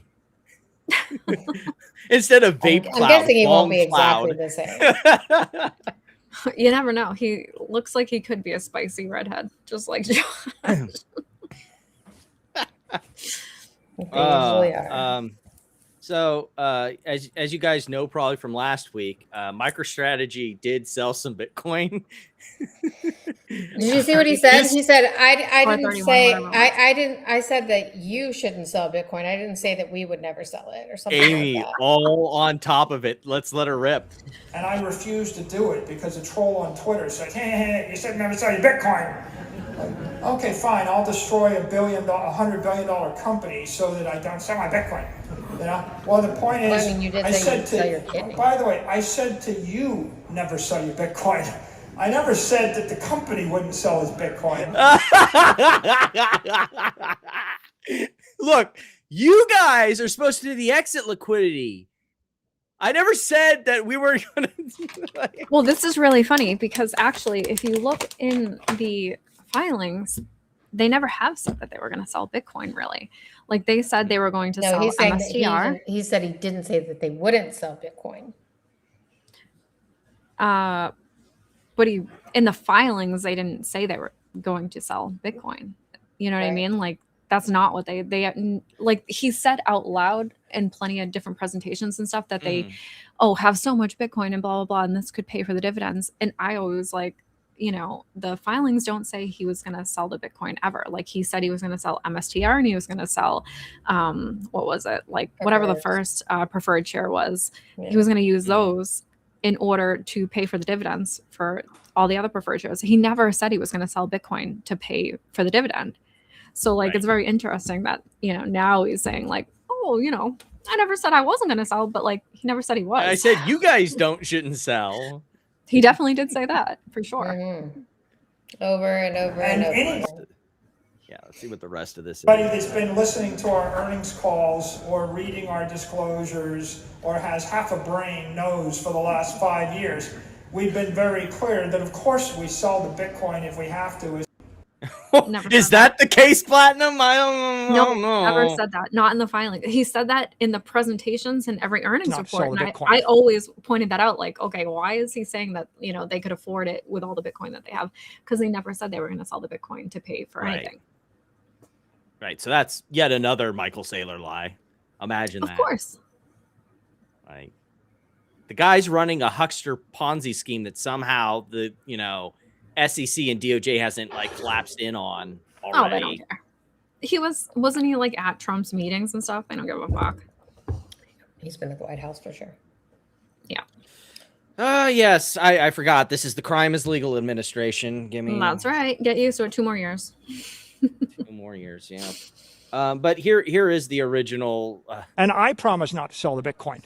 Instead of vape cloud, I'm guessing he won't be cloud. exactly the same. You never know. He looks like he could be a spicy redhead, just like Josh. They usually are. So as you guys know, probably from last week, MicroStrategy did sell some Bitcoin. Did you see what he said? He said, I didn't 431, say, whatever it was. I said that you shouldn't sell Bitcoin. I didn't say that we would never sell it or something Amy, like that. all on top of it. Let's let her rip. And I refuse to do it because a troll on Twitter says, hey, you said never sell your Bitcoin. Like, okay, fine, I'll destroy $100 billion company so that I don't sell my Bitcoin. You know? Well, the point is, Well, I mean, you did say you'd sell your kidney. by the way, I said to you, never sell your Bitcoin. I never said that the company wouldn't sell his Bitcoin. Look, you guys are supposed to do the exit liquidity. I never said that we were going to. Well, this is really funny because actually, if you look in the filings, they never have said that they were going to sell Bitcoin, really. Like they said they were going to No, sell he's saying MSTR. that he said he didn't say that they wouldn't sell Bitcoin. But in the filings, they didn't say they were going to sell Bitcoin. You know what I Right. mean? Like that's not what they like he said out loud in plenty of different presentations and stuff that they have so much Bitcoin and blah blah blah and this could pay for the dividends. And I always like, you know, the filings don't say he was going to sell the Bitcoin ever. Like he said he was going to sell MSTR and he was going to sell what was it? Like whatever the first preferred share was. Yeah. He was going to use those in order to pay for the dividends for all the other preferred shares. He never said he was going to sell Bitcoin to pay for the dividend. So like, it's very interesting that, you know, now he's saying like, oh, you know, I never said I wasn't going to sell, but like, he never said he was. I said, you guys shouldn't sell. He definitely did say that for sure. Mhm. Over and over and over. Yeah, let's see what the rest of this is. Anybody that's been listening to our earnings calls or reading our disclosures or has half a brain knows for the last 5 years, we've been very clear that of course we sell the Bitcoin if we have to. Is that the case, Platinum? I don't know. Never said that. Not in the filing. He said that in the presentations and every earnings Not report. sell And Bitcoin. I always pointed that out. Like, okay, why is he saying that, you know, they could afford it with all the Bitcoin that they have? Because they never said they were going to sell the Bitcoin to pay for anything. Right. So that's yet another Michael Saylor lie. Imagine that. Of course. Like the guy's running a huckster Ponzi scheme that somehow the, you know, SEC and DOJ hasn't like collapsed in on already. Oh, they don't care. He wasn't he like at Trump's meetings and stuff? I don't give a fuck. He's been at the White House for sure. Yeah. Yes, I forgot. This is the Crime is Legal Administration. Give me That's right. Get used to it. 2 more years. 2 more years, yeah. But here is the original. And I promise not to sell the Bitcoin.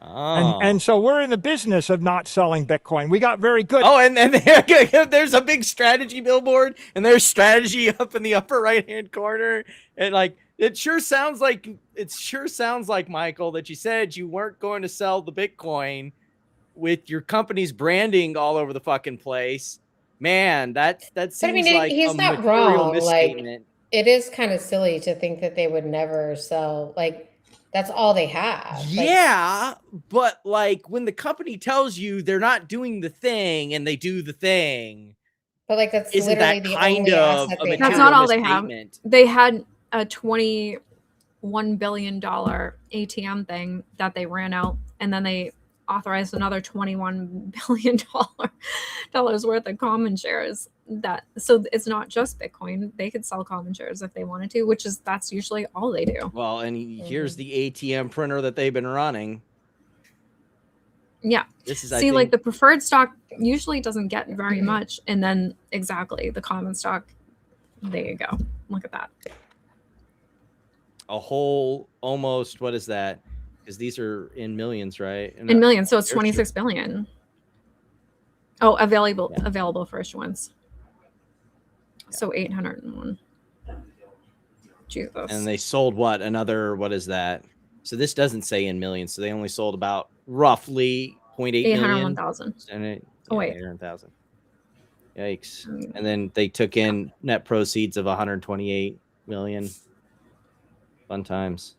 Oh. And so we're in the business of not selling Bitcoin. We got very good. Oh, and there's a big strategy billboard, and there's strategy up in the upper right-hand corner, and like it sure sounds like Michael that you said you weren't going to sell the Bitcoin with your company's branding all over the fucking place. Man, that seems But I mean, like he's a not material wrong. Like, misstatement. it is kind of silly to think that they would never sell. Like, that's all they have. Like, Yeah, but like when the company tells you they're not doing the thing and they do the thing, but like that's isn't literally that the kind only of asset a they material That's not all they have. misstatement? They had a $21 billion ATM thing that they ran out, and then they authorized another $21 billion worth of common shares. So it's not just Bitcoin. They could sell common shares if they wanted to, that's usually all they do. Well, and here's the ATM printer that they've been running. Yeah. This is See, like the preferred stock usually doesn't get very much, and then exactly the common stock. There you go. Look at that. a whole almost, what is that? Because these are in millions, right? In millions, so it's 26 billion. Oh, available for issuance. So 801. Jesus. And they sold what? What is that? So this doesn't say in millions. So they only sold about roughly 0.8 million. 801,000. Oh, wait. 800,000. Yikes. And then they took in net proceeds of 128 million. Fun times.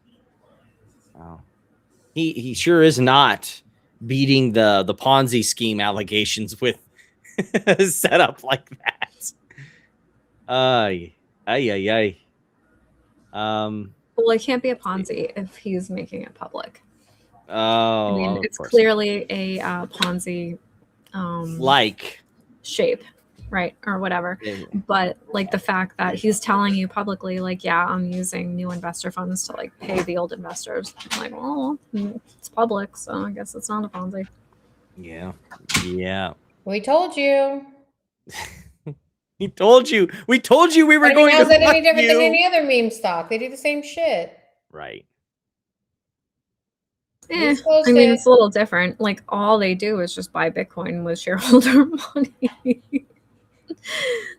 Wow. He sure is not beating the Ponzi scheme allegations with set up like that. Ay. Well, it can't be a Ponzi if he's making it public. Oh, I mean, of it's course. clearly a Ponzi like shape, right, or whatever. Yeah. But like the fact that he's telling you publicly, like, yeah, I'm using new investor funds to like pay the old investors. I'm like, well, it's public, so I guess it's not a Ponzi. Yeah. We told you. He told you. We told you we were I mean, going how's to that any fuck different than you. any other meme stock? They do the same shit. Right. I mean, it's a little different. Like, all they do is just buy Bitcoin with shareholder money.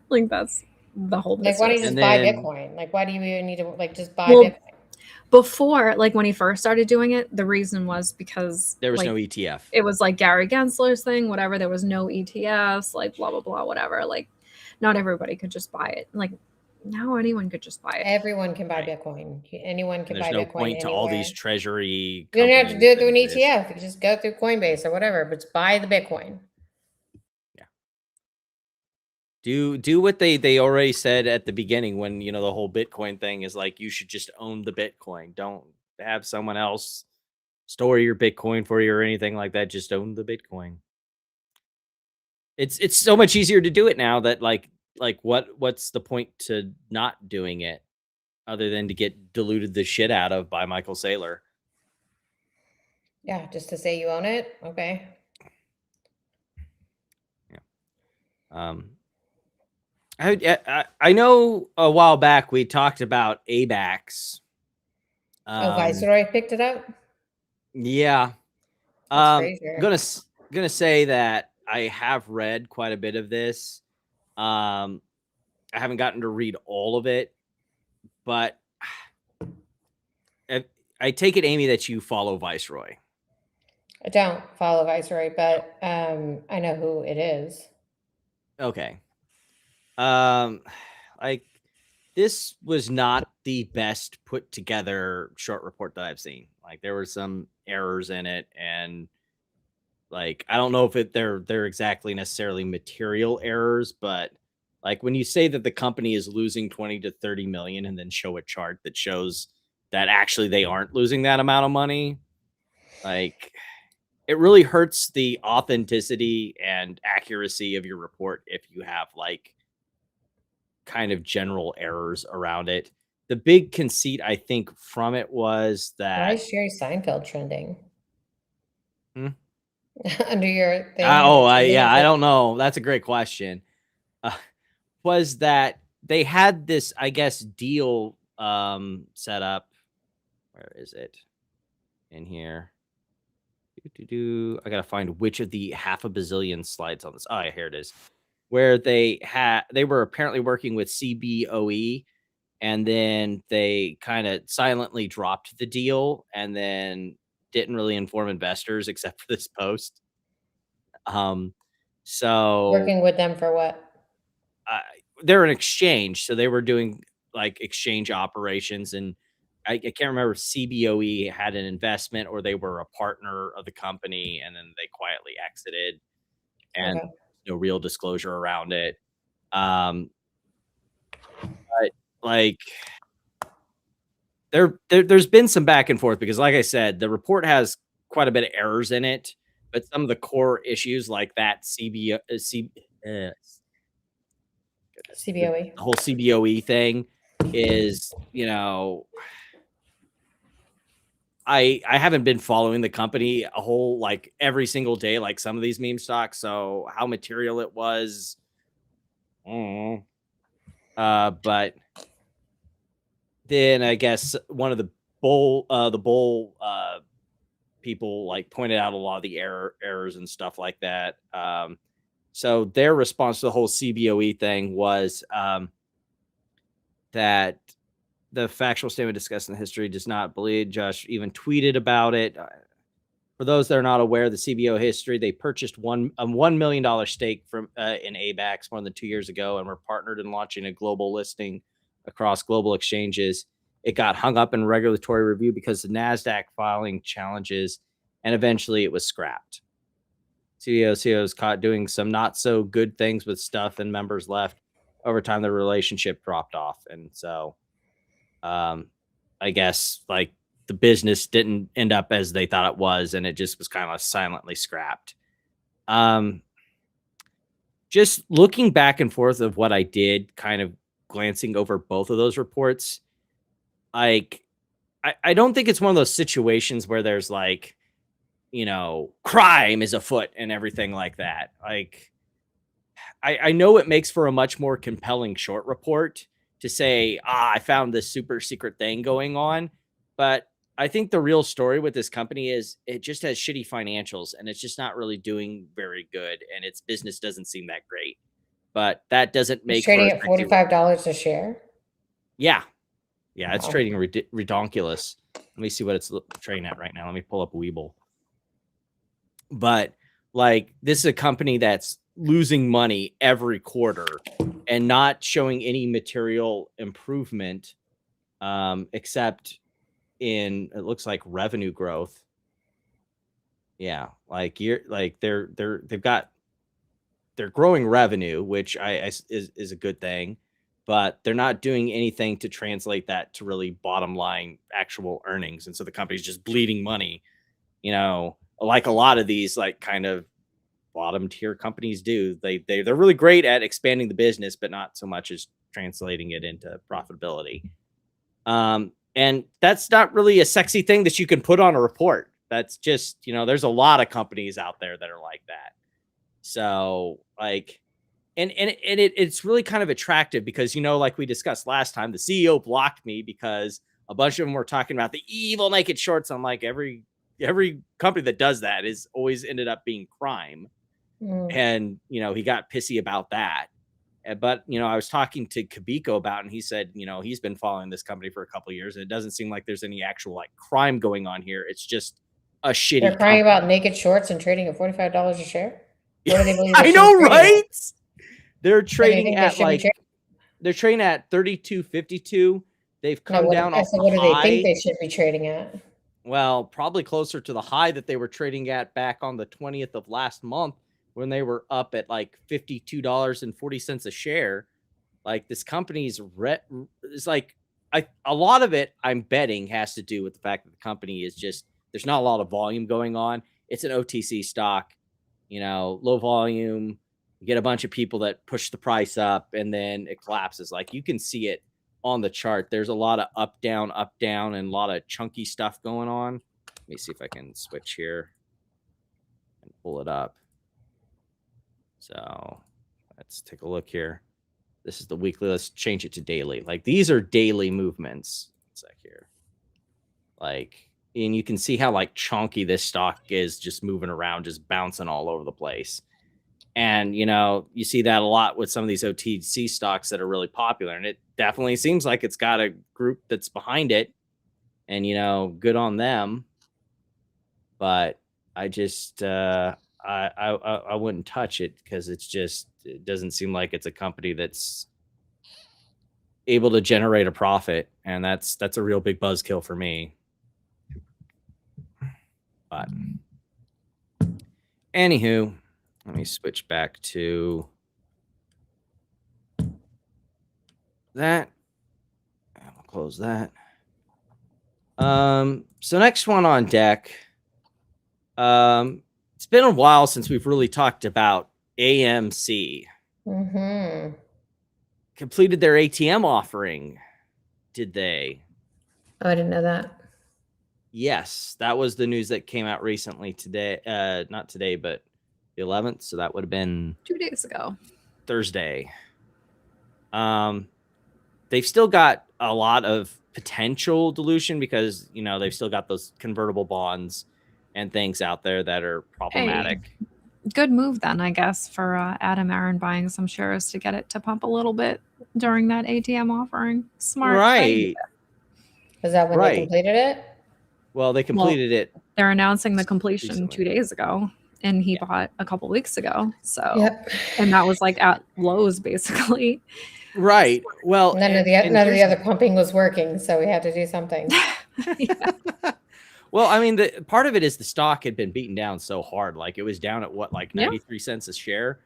Like, that's the whole business. Like, why don't you just buy Bitcoin? Like, why do you even need to like just buy Well, Bitcoin? Before, like when he first started doing it, the reason was because there was like, no ETF. It was like Gary Gensler's thing, whatever. There was no ETFs, like blah blah blah, whatever. Like, not everybody could just buy it. Like, now anyone could just buy it. Everyone can buy Bitcoin. Anyone can buy There's no Bitcoin point to anywhere. all these treasury. You don't have to do it through an companies that ETF. You can just go through Coinbase or whatever, but just buy the Bitcoin. Do what they already said at the beginning when the whole Bitcoin thing is like you should just own the Bitcoin. Don't have someone else store your Bitcoin for you or anything like that. Just own the Bitcoin. It's so much easier to do it now that like what's the point to not doing it other than to get diluted the shit out of by Michael Saylor? Yeah, just to say you own it. Okay. Yeah. I know a while back we talked about Abaxx. Viceroy picked it up. Yeah. That's crazy. I'm gonna say that I have read quite a bit of this. I haven't gotten to read all of it, but I take it, Amy, that you follow Viceroy. I don't follow Viceroy, but I know who it is. Okay. Like this was not the best put together short report that I've seen. Like there were some errors in it, and like I don't know if they're exactly necessarily material errors, but like when you say that the company is losing 20 to 30 million and then show a chart that shows that actually they aren't losing that amount of money, like it really hurts the authenticity and accuracy of your report if you have like kind of general errors around it. The big conceit, I think, from it was that Why is Jerry Seinfeld trending? Under your thing. I don't know. That's a great question. Was that they had this, I guess, deal set up. Where is it? In here. I gotta find which of the half a bazillion slides on this. Oh, yeah, here it is. Where they were apparently working with CBOE, and then they kind of silently dropped the deal and then didn't really inform investors except for this post. So working with them for what? They're an exchange, so they were doing like exchange operations, and I can't remember if CBOE had an investment or they were a partner of the company, and then they quietly exited, and no real disclosure around it. But like there's been some back and forth because, like I said, the report has quite a bit of errors in it, but some of the core issues like that CBOE, the whole CBOE thing is, I haven't been following the company a whole like every single day like some of these meme stocks, so how material it was, but then I guess one of the bull people like pointed out a lot of the errors and stuff like that. So their response to the whole CBOE thing was that the factual statement discussed in the history does not believe. Josh even tweeted about it. For those that are not aware, the CBO history, they purchased a $1 million stake from in ABAXX more than 2 years ago, and were partnered in launching a global listing across global exchanges. It got hung up in regulatory review because of NASDAQ filing challenges, and eventually it was scrapped. CEO was caught doing some not so good things with stuff, and members left. Over time, the relationship dropped off, and so I guess like the business didn't end up as they thought it was, and it just was kind of silently scrapped. Just looking back and forth of what I did, kind of glancing over both of those reports, like I don't think it's one of those situations where there's like, you know, crime is afoot and everything like that. Like I know it makes for a much more compelling short report to say, I found this super secret thing going on. But I think the real story with this company is it just has shitty financials, and it's just not really doing very good, and its business doesn't seem that great. But that doesn't make It's trading at $45 a share. Yeah. Yeah, it's Wow. trading redonkulous. Let me see what it's trading at right now. Let me pull up Webull. But like, this is a company that's losing money every quarter and not showing any material improvement, except in, it looks like, revenue growth. Yeah, like they're growing revenue, which is a good thing, but they're not doing anything to translate that to really bottom line actual earnings, and so the company's just bleeding money, you know, like a lot of these like kind of bottom tier companies do. They're really great at expanding the business, but not so much as translating it into profitability. And that's not really a sexy thing that you can put on a report. That's just, you know, there's a lot of companies out there that are like that. So like, and it's really kind of attractive because, you know, like we discussed last time, the CEO blocked me because a bunch of them were talking about the evil naked shorts. I'm like, every company that does that is always ended up being crime. And, you know, he got pissy about that. But, you know, I was talking to Kabiko about it, and he said, you know, he's been following this company for a couple of years, and it doesn't seem like there's any actual like crime going on here. It's just a shitty. They're crying about naked shorts and trading at $45 a share. What do they believe? I know, right? They're trading at like they're trading at 32.52. They've come down off the what do they high. think they should be trading at? Well, probably closer to the high that they were trading at back on the 20th of last month, when they were up at like $52.40 a share. Like, this company's is like, a lot of it, I'm betting, has to do with the fact that the company is just, there's not a lot of volume going on. It's an OTC stock, you know, low volume. You get a bunch of people that push the price up, and then it collapses. Like, you can see it on the chart. There's a lot of up, down, and a lot of chunky stuff going on. Let me see if I can switch here and pull it up. So let's take a look here. This is the weekly. Let's change it to daily. Like, these are daily movements. One sec here. Like, and you can see how like chunky this stock is, just moving around, just bouncing all over the place. And, you know, you see that a lot with some of these OTC stocks that are really popular. And it definitely seems like it's got a group that's behind it. And, you know, good on them. But I just, I wouldn't touch it, because it's just, it doesn't seem like it's a company that's able to generate a profit. And that's a real big buzzkill for me. But anywho, let me switch back to that. I'll close that. So next one on deck. It's been a while since we've really talked about AMC. Completed their ATM offering. Did they? Oh, I didn't know that. Yes, that was the news that came out recently today. Not today, but the 11th. So that would have been 2 days ago. Thursday. They've still got a lot of potential dilution because, you know, they've still got those convertible bonds and things out there that are problematic. Hey, good move then, I guess, for Adam Aaron buying some shares to get it to pump a little bit during that ATM offering. Smart. Right. Is that when they Right. completed it? Well, they completed it. They're announcing the completion recently. 2 days ago, and he bought a couple weeks ago. So, Yep. and that was like at lows basically. Right. Well, None of the other pumping was working, so we had to do something. Well, I mean, the part of it is the stock had been beaten down so hard. Like it was down at what, like 93 cents a share.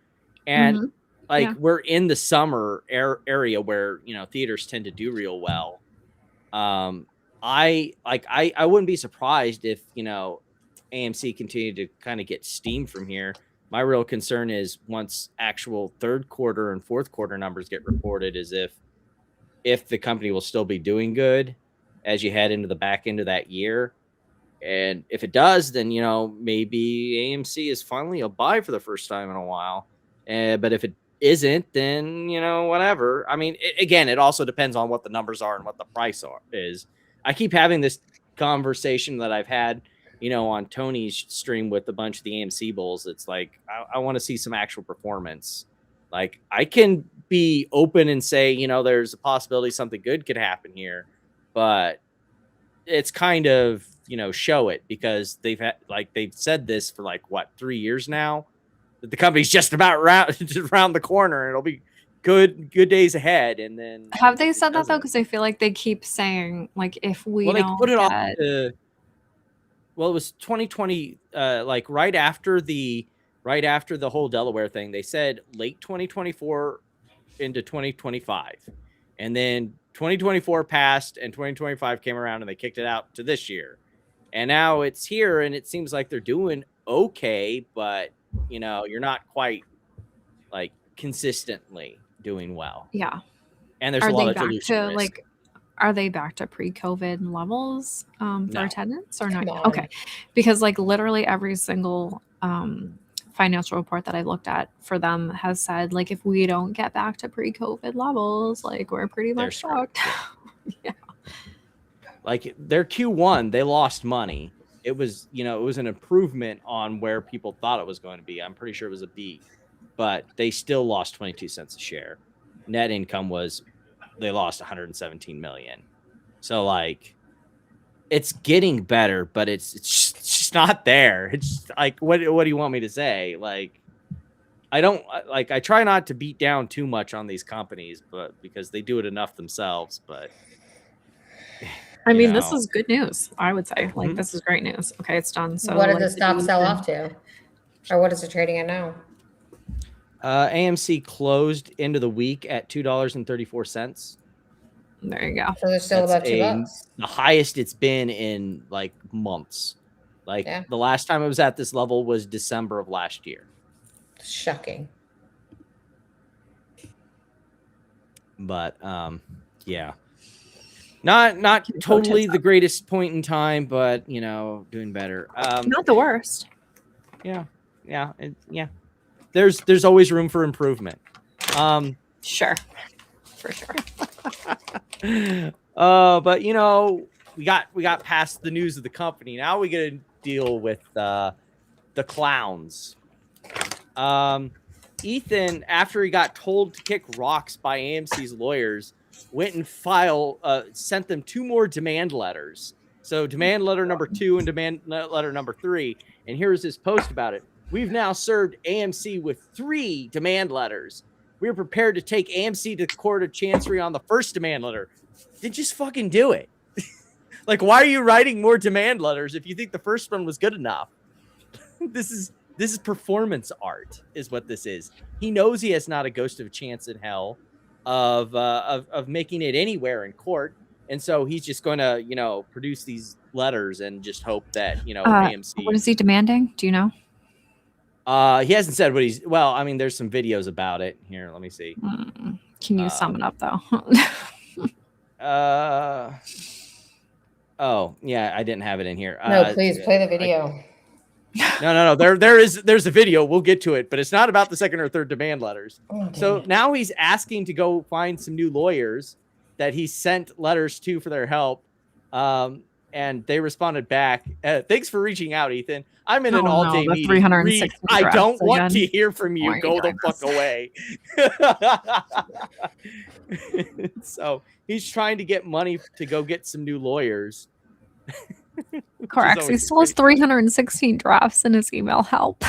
And like we're in the summer area where, you know, theaters tend to do real well. I wouldn't be surprised if, you know, AMC continued to kind of get steam from here. My real concern is once actual third quarter and fourth quarter numbers get reported, is if the company will still be doing good as you head into the back end of that year. And if it does, then, you know, maybe AMC is finally a buy for the first time in a while. But if it isn't, then, you know, whatever. I mean, again, it also depends on what the numbers are and what the price is. I keep having this conversation that I've had, you know, on Tony's stream with a bunch of the AMC bulls. It's like, I want to see some actual performance. Like I can be open and say, you know, there's a possibility something good could happen here, but it's kind of, you know, show it, because they've said this for like what, 3 years now, that the company's just about around the corner and it'll be good days ahead. And then Have they said that though? Because I feel like they keep saying like if we they don't put it off get... to, well, it was 2020, like right after the whole Delaware thing. They said late 2024 into 2025, and then 2024 passed and 2025 came around and they kicked it out to this year. And now it's here and it seems like they're doing okay, but you know, you're not quite like consistently doing well. Yeah. And there's a lot of back dilution to risk. like, are they back to pre-COVID levels for attendance or not? Come on. Okay. Because like literally every single financial report that I looked at for them has said like if we don't get back to pre-COVID levels, like we're pretty much fucked. Yeah. Like their Q1, they lost money. It was, you know, it was an improvement on where people thought it was going to be. I'm pretty sure it was a beat, but they still lost 22 cents a share. Net income was, they lost 117 million. So like, it's getting better, but it's just not there. It's like, what do you want me to say? Like, I try not to beat down too much on these companies, but because they do it enough themselves, but I mean, this is good news, I would say. Like, this is great news. Okay, it's done. So what did like, the stock sell off to? Or what is it trading at now? AMC closed into the week at $2.34. There you go. So there's still about $2. The highest it's been in like months. Like the last time it was at this level was December of last year. Shocking. But yeah. Not totally the greatest point in time, but you know, doing better. Not the worst. Yeah. There's always room for improvement. Sure. For sure. But you know, we got past the news of the company. Now we get to deal with the clowns. Ethan, after he got told to kick rocks by AMC's lawyers, went and sent them 2 more demand letters. So demand letter number 2 and demand letter number 3. And here's his post about it. We've now served AMC with 3 demand letters. We're prepared to take AMC to the court of chancery on the first demand letter. Then just fucking do it. Like, why are you writing more demand letters if you think the first one was good enough? This is performance art, is what this is. He knows he has not a ghost of a chance in hell of making it anywhere in court, and so he's just going to, you know, produce these letters and just hope that, you know, AMC. What is he demanding? Do you know? He hasn't said what he's. Well, I mean, there's some videos about it here. Let me see. Can you sum it up though? Oh yeah, I didn't have it in here. No, please play the video. No. There's a video. We'll get to it, but it's not about the second or third demand letters. So now he's asking to go find some new lawyers that he sent letters to for their help. and they responded back, "Thanks for reaching out, Ethan. I'm in an Oh, no, all-day the meeting. 360 Read, I don't drafts want to again. hear from you. Why are you Go the doing fuck this? away." So he's trying to get money to go get some new lawyers. Correct. He still has 316 drafts in his email help.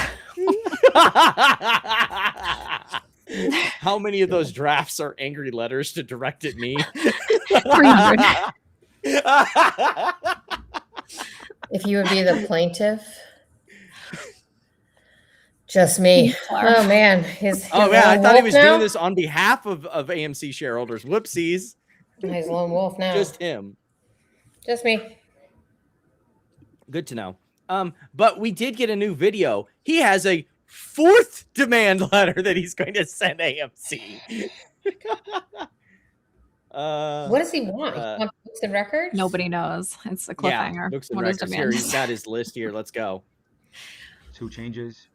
How many of those drafts are angry letters to direct at me? 300. If you would be the plaintiff. Just me. Oh man, oh man, I thought he was doing this on behalf of AMC shareholders. Whoopsies. He's a lone wolf now. Just him. Just me. Good to know. But we did get a new video. He has a 4th demand letter that he's going to send AMC. What does he want? He wants books and records? Nobody knows. It's a cliffhanger. Yeah, books and What is records. demand? Here, he's got his list here. Let's go. 2 changes.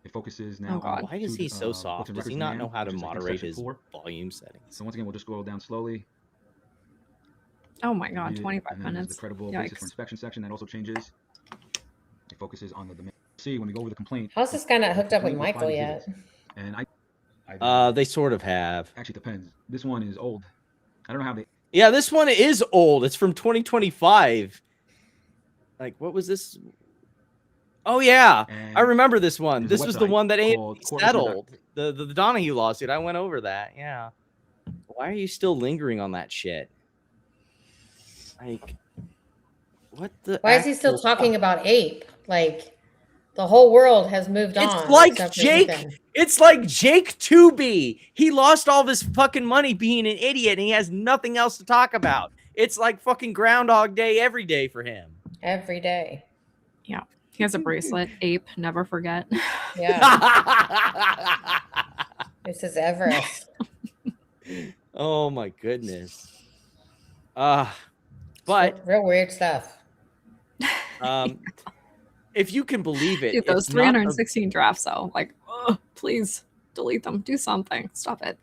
It focuses now. Oh God. Why is he so soft? Does he not know how to moderate his volume settings? So once again, we'll just scroll down slowly. Oh my God, 25 and then there's minutes. the credible Yikes. basis for inspection section that also changes. It focuses on the demand. See, when we go over the complaint. How's this guy not hooked up with complaint Michael applied yet? visits. And They sort of have. Actually, depends. This one is old. I don't know how they. Yeah, this one is old. It's from 2025. Like, what was this? Oh yeah, And I remember this one. there's a This was the website one that called AMC Court settled. The Donahue lawsuit. I went over that. Yeah. Why are you still lingering on that shit? Like, what the? Why is he still actual talking fuck? about ape? Like, the whole world has moved on. It's like except for Jake. Ethan. It's like Jake 2B. He lost all of his fucking money being an idiot, and he has nothing else to talk about. It's like fucking Groundhog Day every day for him. Every day. Yeah. He has a bracelet. Ape, never forget. Yeah. This is Everest. Oh my goodness. But real weird stuff. If you can believe it, Dude, those it's not a- 316 drafts, though. Like, please delete them. Do something. Stop it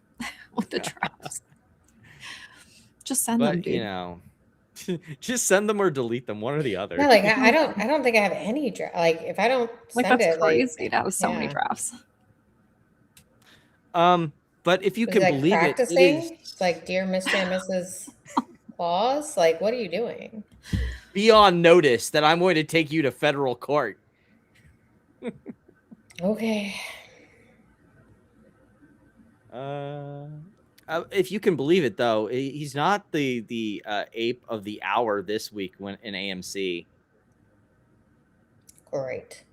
with the drafts. Just send them, but dude. you know, just send them or delete them, one or the other. Yeah, like I don't think I have any draft. Like if I don't Like, send that's it, crazy like, to have so many yeah. drafts. But if you Was can he, like, believe it, it practicing? is It's like, dear Mr. and Mrs. Claus, like, what are you doing? beyond notice that I'm going to take you to federal court. Okay. If you can believe it, though, he's not the ape of the hour this week when in AMC. Great.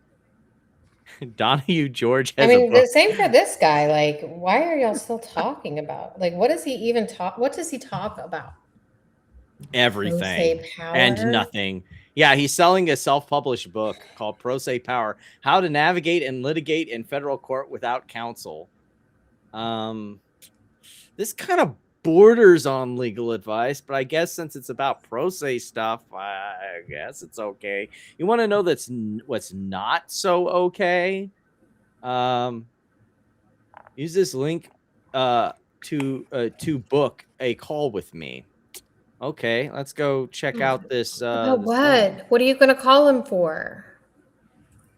Donahue George has I mean, a book. the same for this guy. Like, why are y'all still talking about? Like, what does he even talk? What does he talk about? Everything Pro Se and Power? nothing. Yeah, he's selling a self-published book called Pro Se Power: How to Navigate and Litigate in Federal Court Without Counsel. This kind of borders on legal advice, but I guess since it's about pro se stuff, I guess it's okay. You want to know what's not so okay? Use this link to book a call with me. Okay, let's go check out this. About this what? link. What are you going to call him for?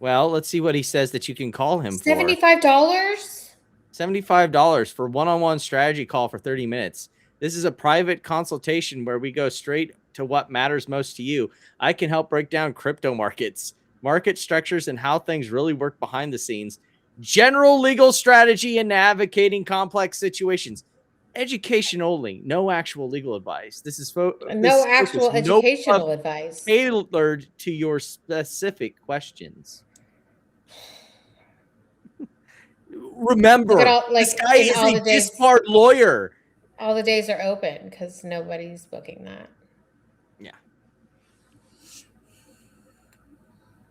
Well, let's see what he says that you can call him for. $75? $75 for one-on-one strategy call for 30 minutes. This is a private consultation where we go straight to what matters most to you. I can help break down crypto markets, market structures, and how things really work behind the scenes. General legal strategy and navigating complex situations. Education only, no actual legal advice. This is No actual educational advice. Tailored to your specific questions. Remember, Look at all, like, this guy in is all a the days- disbarred lawyer. All the days are open because nobody's booking that. Yeah.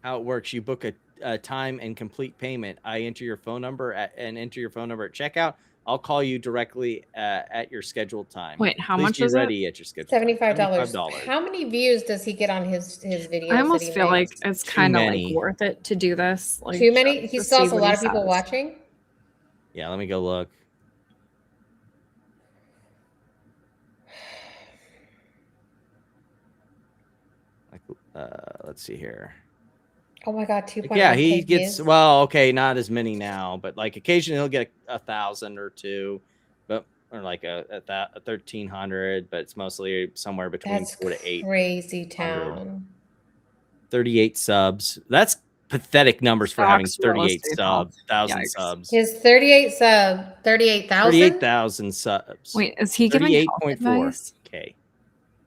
How it works, you book a time and complete payment. I enter your phone number at checkout. I'll call you directly at your scheduled time. Wait, how Please much be is it? ready at your scheduled $75. $75. How many views does he get on his videos? I almost that he feel like makes? it's kind of like many. worth it to do this. Like, Too many. He just still to has see a what lot he of people says. watching. Yeah, let me go look. let's see here. Oh my God, 2.1. Yeah, he gets views. well. Okay, not as many now, but like occasionally he'll get 1,000 or 2, but or like a 1,300. But it's mostly somewhere between That's 4 to 8. crazy town. 38 subs. That's pathetic numbers for having Sucks real 38 estate health. 1,000 Yikes. subs. His 38,000. 38,000 subs. Wait, is he giving health 38.4 advice? K.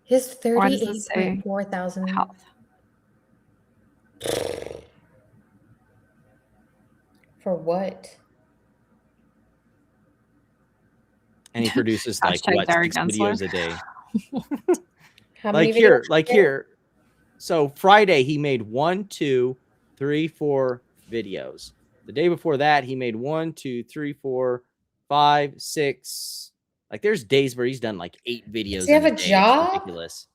His Why does it say 38.4 thousand. health? For what? And he produces like Hashtag what, Derek 6 Gensler. videos a day. How many Like here, videos like a day? here. So Friday he made 1, 2, 3, 4 videos. The day before that he made 1, 2, 3, 4, 5, 6. Like there's days where he's done like 8 videos. Does he have in a day. It's job? ridiculous.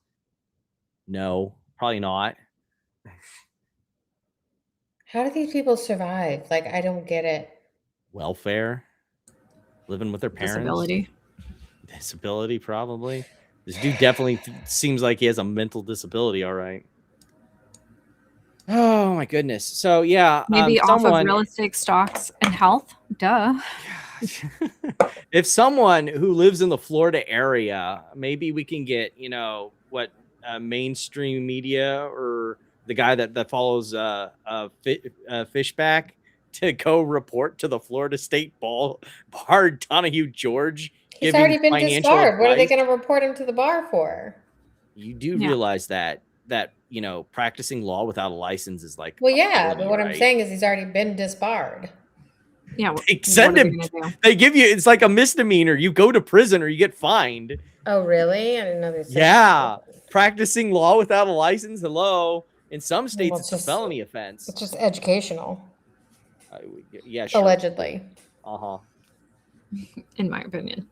No, probably not. How do these people survive? Like, I don't get it. Welfare, living with their parents. Disability, probably. This dude definitely seems like he has a mental disability. All right. Oh my goodness. So yeah, Maybe off of real estate, stocks, and health. Duh. If someone who lives in the Florida area, maybe we can get, you know, what mainstream media or the guy that follows Fishback to go report to the Florida State Bar Donahue George. He's already been disbarred. What are they going to report him to the bar for? You do realize that you know, practicing law without a license is like, well, yeah, but what I'm saying is he's already been disbarred. Yeah, they send him. They give you. It's like a misdemeanor. You go to prison or you get fined. Oh, really? I didn't know this. Yeah, practicing law without a license. Hello. In some states, Well, it's a felony offense. It's just educational. Yeah, sure. Allegedly. In my opinion.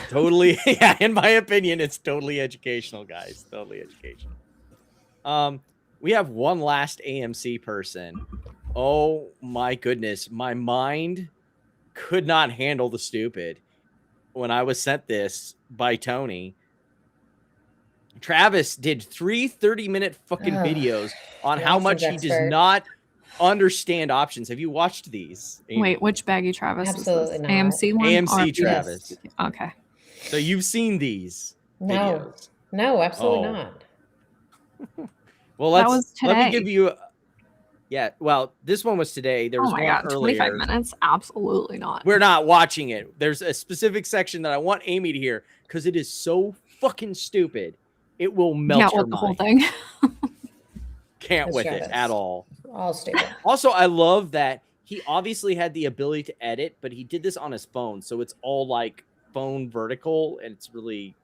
Totally. Yeah, in my opinion, it's totally educational, guys. Totally educational. We have one last AMC person. Oh my goodness. My mind could not handle the stupid when I was sent this by Tony. Travis did 3 30-minute fucking videos on how much he does not understand options. Have you watched these? Amy? Wait, which baggy Travis? Absolutely not. AMC one? AMC or Travis. Okay. So you've seen these videos. No, absolutely not. Well, let me give you. Yeah, well, this one was today. There was oh my one God, earlier. 25 minutes? Absolutely not. We're not watching it. There's a specific section that I want Amy to hear because it is so fucking stupid. It will melt her the mind. whole thing. Can't with it at all. All stupid. Also, I love that he obviously had the ability to edit, but he did this on his phone, so it's all like phone vertical, and it's really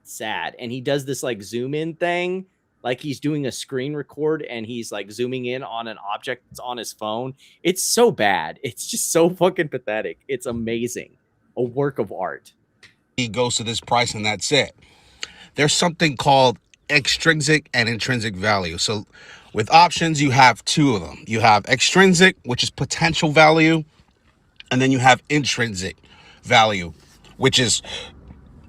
sad. And he does this like zoom in thing. Like he's doing a screen record and he's like zooming in on an object that's on his phone. It's so bad. It's just so fucking pathetic. It's amazing. A work of art. He goes to this price and that's it. There's something called extrinsic and intrinsic value. So with options, you have 2 of them. You have extrinsic, which is potential value. And then you have intrinsic value, which is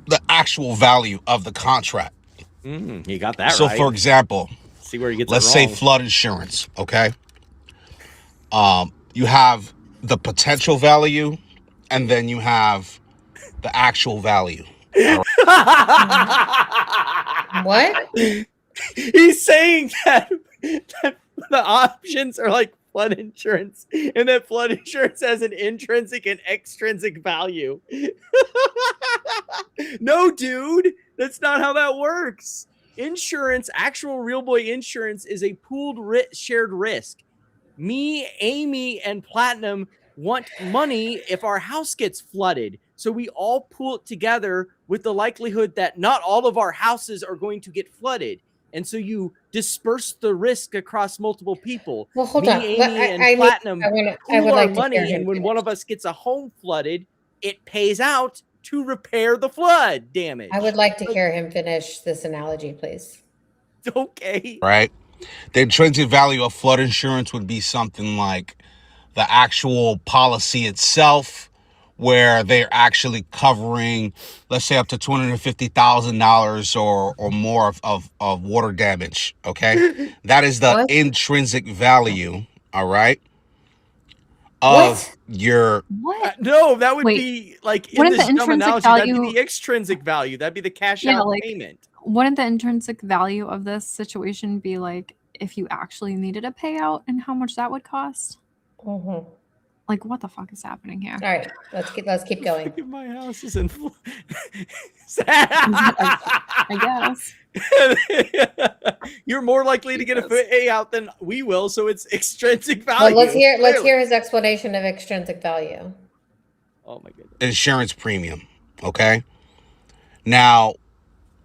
the actual value of the contract. You got that so right. For example, see where he gets let's it say wrong. flood insurance. Okay. You have the potential value and then you have the actual value. What? He's saying that the options are like flood insurance and that flood insurance has an intrinsic and extrinsic value. No, dude, that's not how that works. Insurance, actual real boy insurance, is a pooled shared risk. Me, Amy, and Platinum want money if our house gets flooded. So we all pool it together with the likelihood that not all of our houses are going to get flooded. And so you disperse the risk across multiple people. Well, hold Me, on. Amy, and Platinum I would like to money, hear him and when finish. one of us gets a home flooded, it pays out to repair the flood damage. I would like to hear him finish this analogy, please. Okay. Right. The intrinsic value of flood insurance would be something like the actual policy itself, where they're actually covering, let's say, up to $250,000 or more of water damage. Okay, that is the What? intrinsic value. All right, of What? your What? No, that would Wait, be like in wouldn't the this dumb intrinsic analogy, that'd be value? the extrinsic value. That'd be the cash Yeah, out like payment. wouldn't the intrinsic value of this situation be like if you actually needed a payout and how much that would cost? Mm-hmm. Like, what the fuck is happening here? All right, let's keep going. Look at my house is in. I guess. You're more likely to get a payout than we will, so it's extrinsic Well, value. let's clearly. hear his explanation of extrinsic value. Oh my goodness. insurance premium. Okay. Now,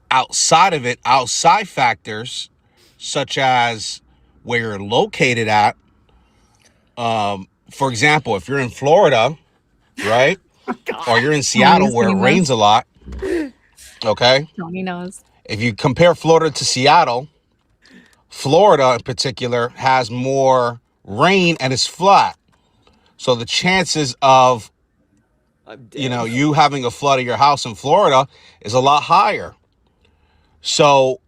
outside of it, outside factors such as where you're located at. For example, if you're in Florida, right, or you're in Seattle where it rains a lot. Okay. Tony knows. If you compare Florida to Seattle, Florida in particular has more rain and it's flat. So the chances of, you having a flood of your house in Florida is a lot higher. So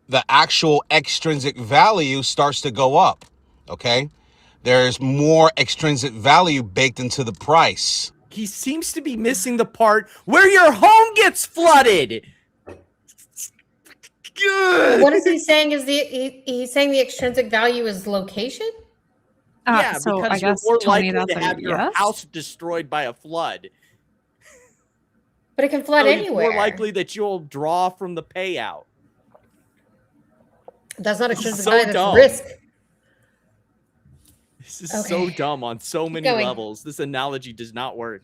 the actual extrinsic value starts to go up. Okay. There's more extrinsic value baked into the price. He seems to be missing the part where your home gets flooded. Good. What is he saying? He's saying the extrinsic value is location? Yeah, so because I guess, you're more Tony, likely that's to a have your yes? house destroyed by a flood. But it can flood So it's anywhere. more likely that you'll draw from the payout. That's not extrinsic So value, that's dumb. risk. This is so dumb on so many going. levels. This analogy does not work.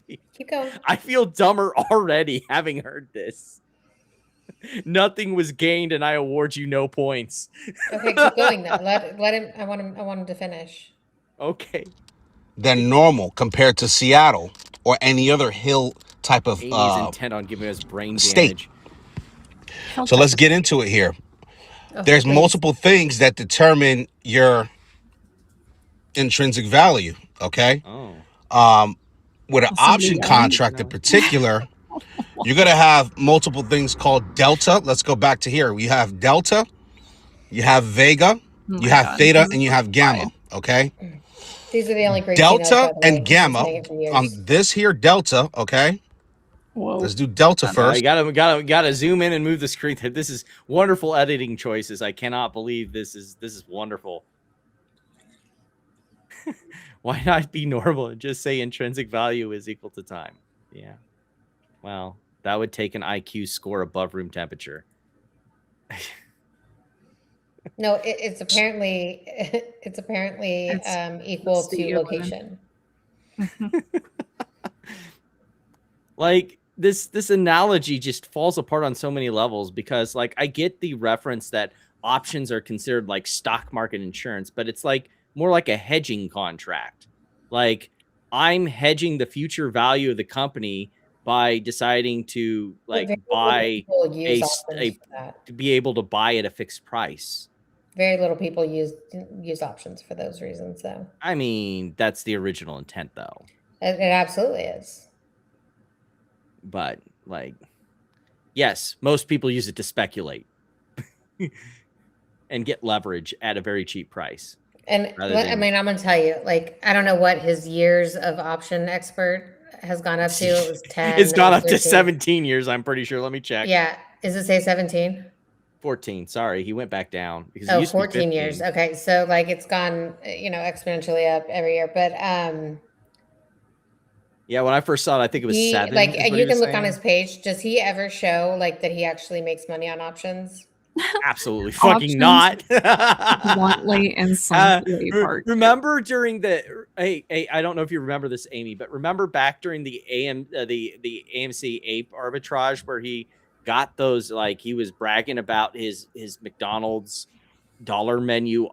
Keep going. I feel dumber already having heard this. Nothing was gained, and I award you no points. Okay, keep going then. Let him. I want him to finish. Okay. Than normal compared to Seattle or any other hill type of Amy's intent on giving us brain state. damage. So let's get into it here. Okay, There's please. multiple things that determine your intrinsic value. Okay. Oh. With an option contract in particular, you're going to have multiple things called delta. Let's go back to here. You have delta, you have vega, you have theta, and you have gamma. Okay. These are the only great Delta and gamma on this here delta. Okay. Whoa. Let's do delta first. You gotta zoom in and move the screen. This is wonderful editing choices. I cannot believe this is wonderful. Why not be normal and just say intrinsic value is equal to time? Yeah. Well, that would take an IQ score above room temperature. No, it's apparently equal to location. Like this analogy just falls apart on so many levels because like I get the reference that options are considered like stock market insurance, but it's like more like a hedging contract. Like I'm hedging the future value of the company by deciding to like buy to be able to buy at a fixed price. Very little people use options for those reasons, though. I mean, that's the original intent, though. It absolutely is. But like, yes, most people use it to speculate and get leverage at a very cheap price. And I mean, I'm gonna tell you, like, I don't know what his years of option expert has gone up to. It was 10. It's gone up to 17 years, I'm pretty sure. Let me check. Yeah. Does it say 17? 14. Sorry, he went back down because it used 14 to be years. Okay. So like it's gone, exponentially up every year. But yeah, when I first saw it, I think it was 7. Like you can look on his page. Does he ever show like that he actually makes money on options? Absolutely fucking not. Bluntly and simply remember during the hey, I don't know if you remember this, Amy, but remember back during the the AMC ape arbitrage where he got those, like he was bragging about his McDonald's dollar menu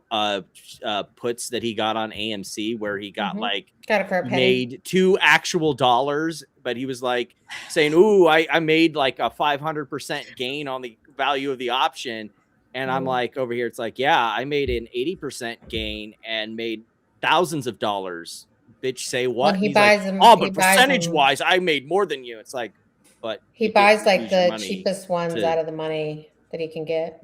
puts that he got on AMC where he got got it for a penny. Made $2 but he was like saying, ooh, I made like a 500% gain on the value of the option. And I'm like, over here, it's like, yeah, I made an 80% gain and made thousands of dollars bitch say what? When he He's buys like, them, oh, he but buys them. percentage wise, I made more than you. It's like, but He you didn't buys like use your the money cheapest ones to- out of the money that he can get.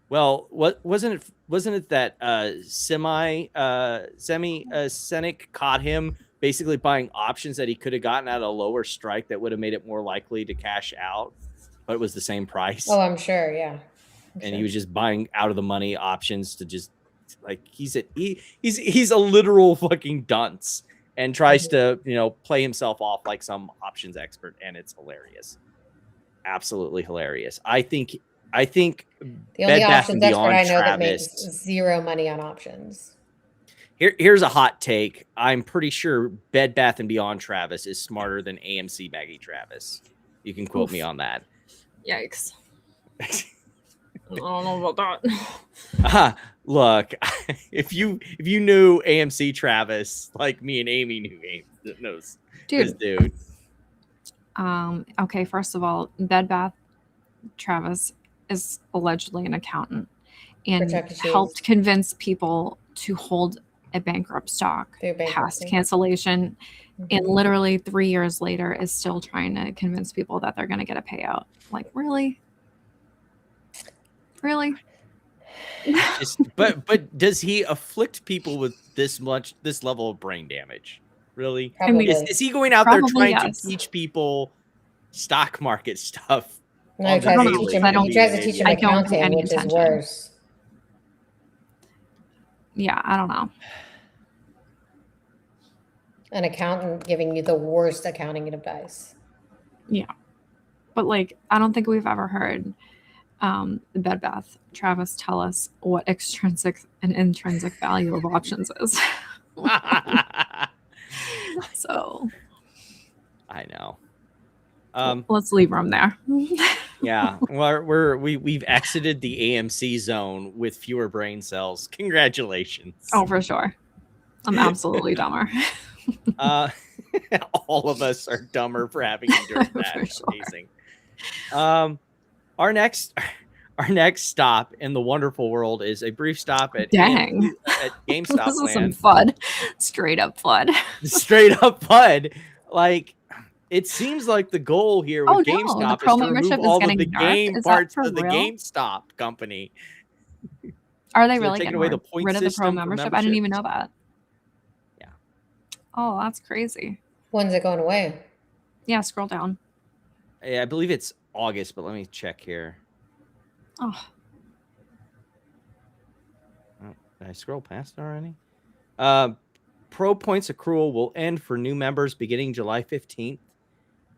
Well, what wasn't it that Semi Senek caught him basically buying options that he could have gotten at a lower strike that would have made it more likely to cash out, but it was the same price. Oh, I'm sure, yeah. He was just buying out of the money options to just like he's a literal fucking dunce and tries to play himself off like some options expert, and it's hilarious, absolutely hilarious. I think the only Bed Bath options and expert Beyond I know that Travis, makes zero money on options. Here's a hot take. I'm pretty sure Bed Bath and Beyond Travis is smarter than AMC Baggy Travis. You can quote me on that. Yikes. I don't know about that. Look, if you knew AMC Travis like me and Amy knows this dude. Okay, first of all, Bed Bath Travis is allegedly an accountant and helped convince people to hold a bankrupt stock past cancellation, and literally 3 years later is still trying to convince people that they're going to get a payout. Like, really? But does he afflict people with this level of brain damage? Really? Is he going out there trying to teach people stock market stuff? No, he tries to teach him accounting, which is worse. Yeah, I don't know. An accountant giving you the worst accounting advice. Yeah. But like, I don't think we've ever heard Bed Bath Travis tell us what extrinsic and intrinsic value of options is. So I know. Let's leave room there. Yeah, well, we've exited the AMC zone with fewer brain cells. Congratulations. Oh, for sure. I'm absolutely dumber. All of us are dumber for having endured that. Sure. Amazing. Our next stop in the wonderful world is a brief stop at GameStop. This is some FUD. Straight up FUD. Straight up FUD. Like, it seems like the goal here with GameStop is to remove all of the game parts of the GameStop company. Are they really getting rid of the pro membership? I didn't even know that. Yeah. Oh, that's crazy. When's it going away? Yeah, scroll down. Yeah, I believe it's August, but let me check here. Oh. Did I scroll past it already? Pro points accrual will end for new members beginning July 15th.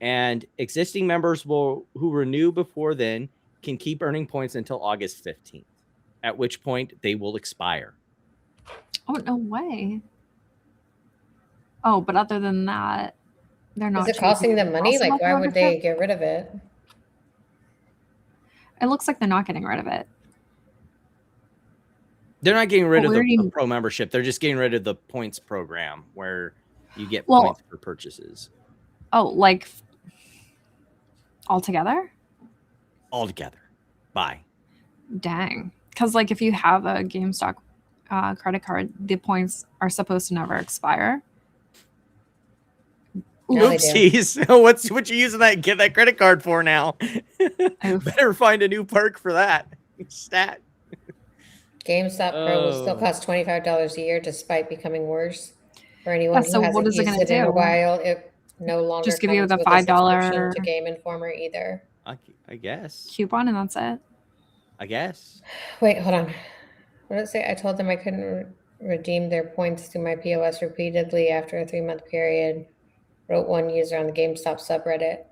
And existing members who renew before then can keep earning points until August 15th, at which point they will expire. Oh, no way. Oh, but other than that, they're not. Is it costing them money? Like, why would they get rid of it? It looks like they're not getting rid of it. They're not getting rid of the pro membership. They're just getting rid of the points program where you get points for purchases. Oh, like altogether? Altogether. Bye. Dang. Because like if you have a GameStop credit card, the points are supposed to never expire. Oopsies. What you using that credit card for now? Better find a new perk for that. Stat. GameStop Pro will still cost $25 a year despite becoming worse. For anyone who hasn't used it in a while, it no longer just give you the $5 to Game Informer either. I guess. Coupon and that's it. I guess. Wait, hold on. What did it say? I told them I couldn't redeem their points through my POS repeatedly after a 3-month period. Wrote one user on the GameStop subreddit.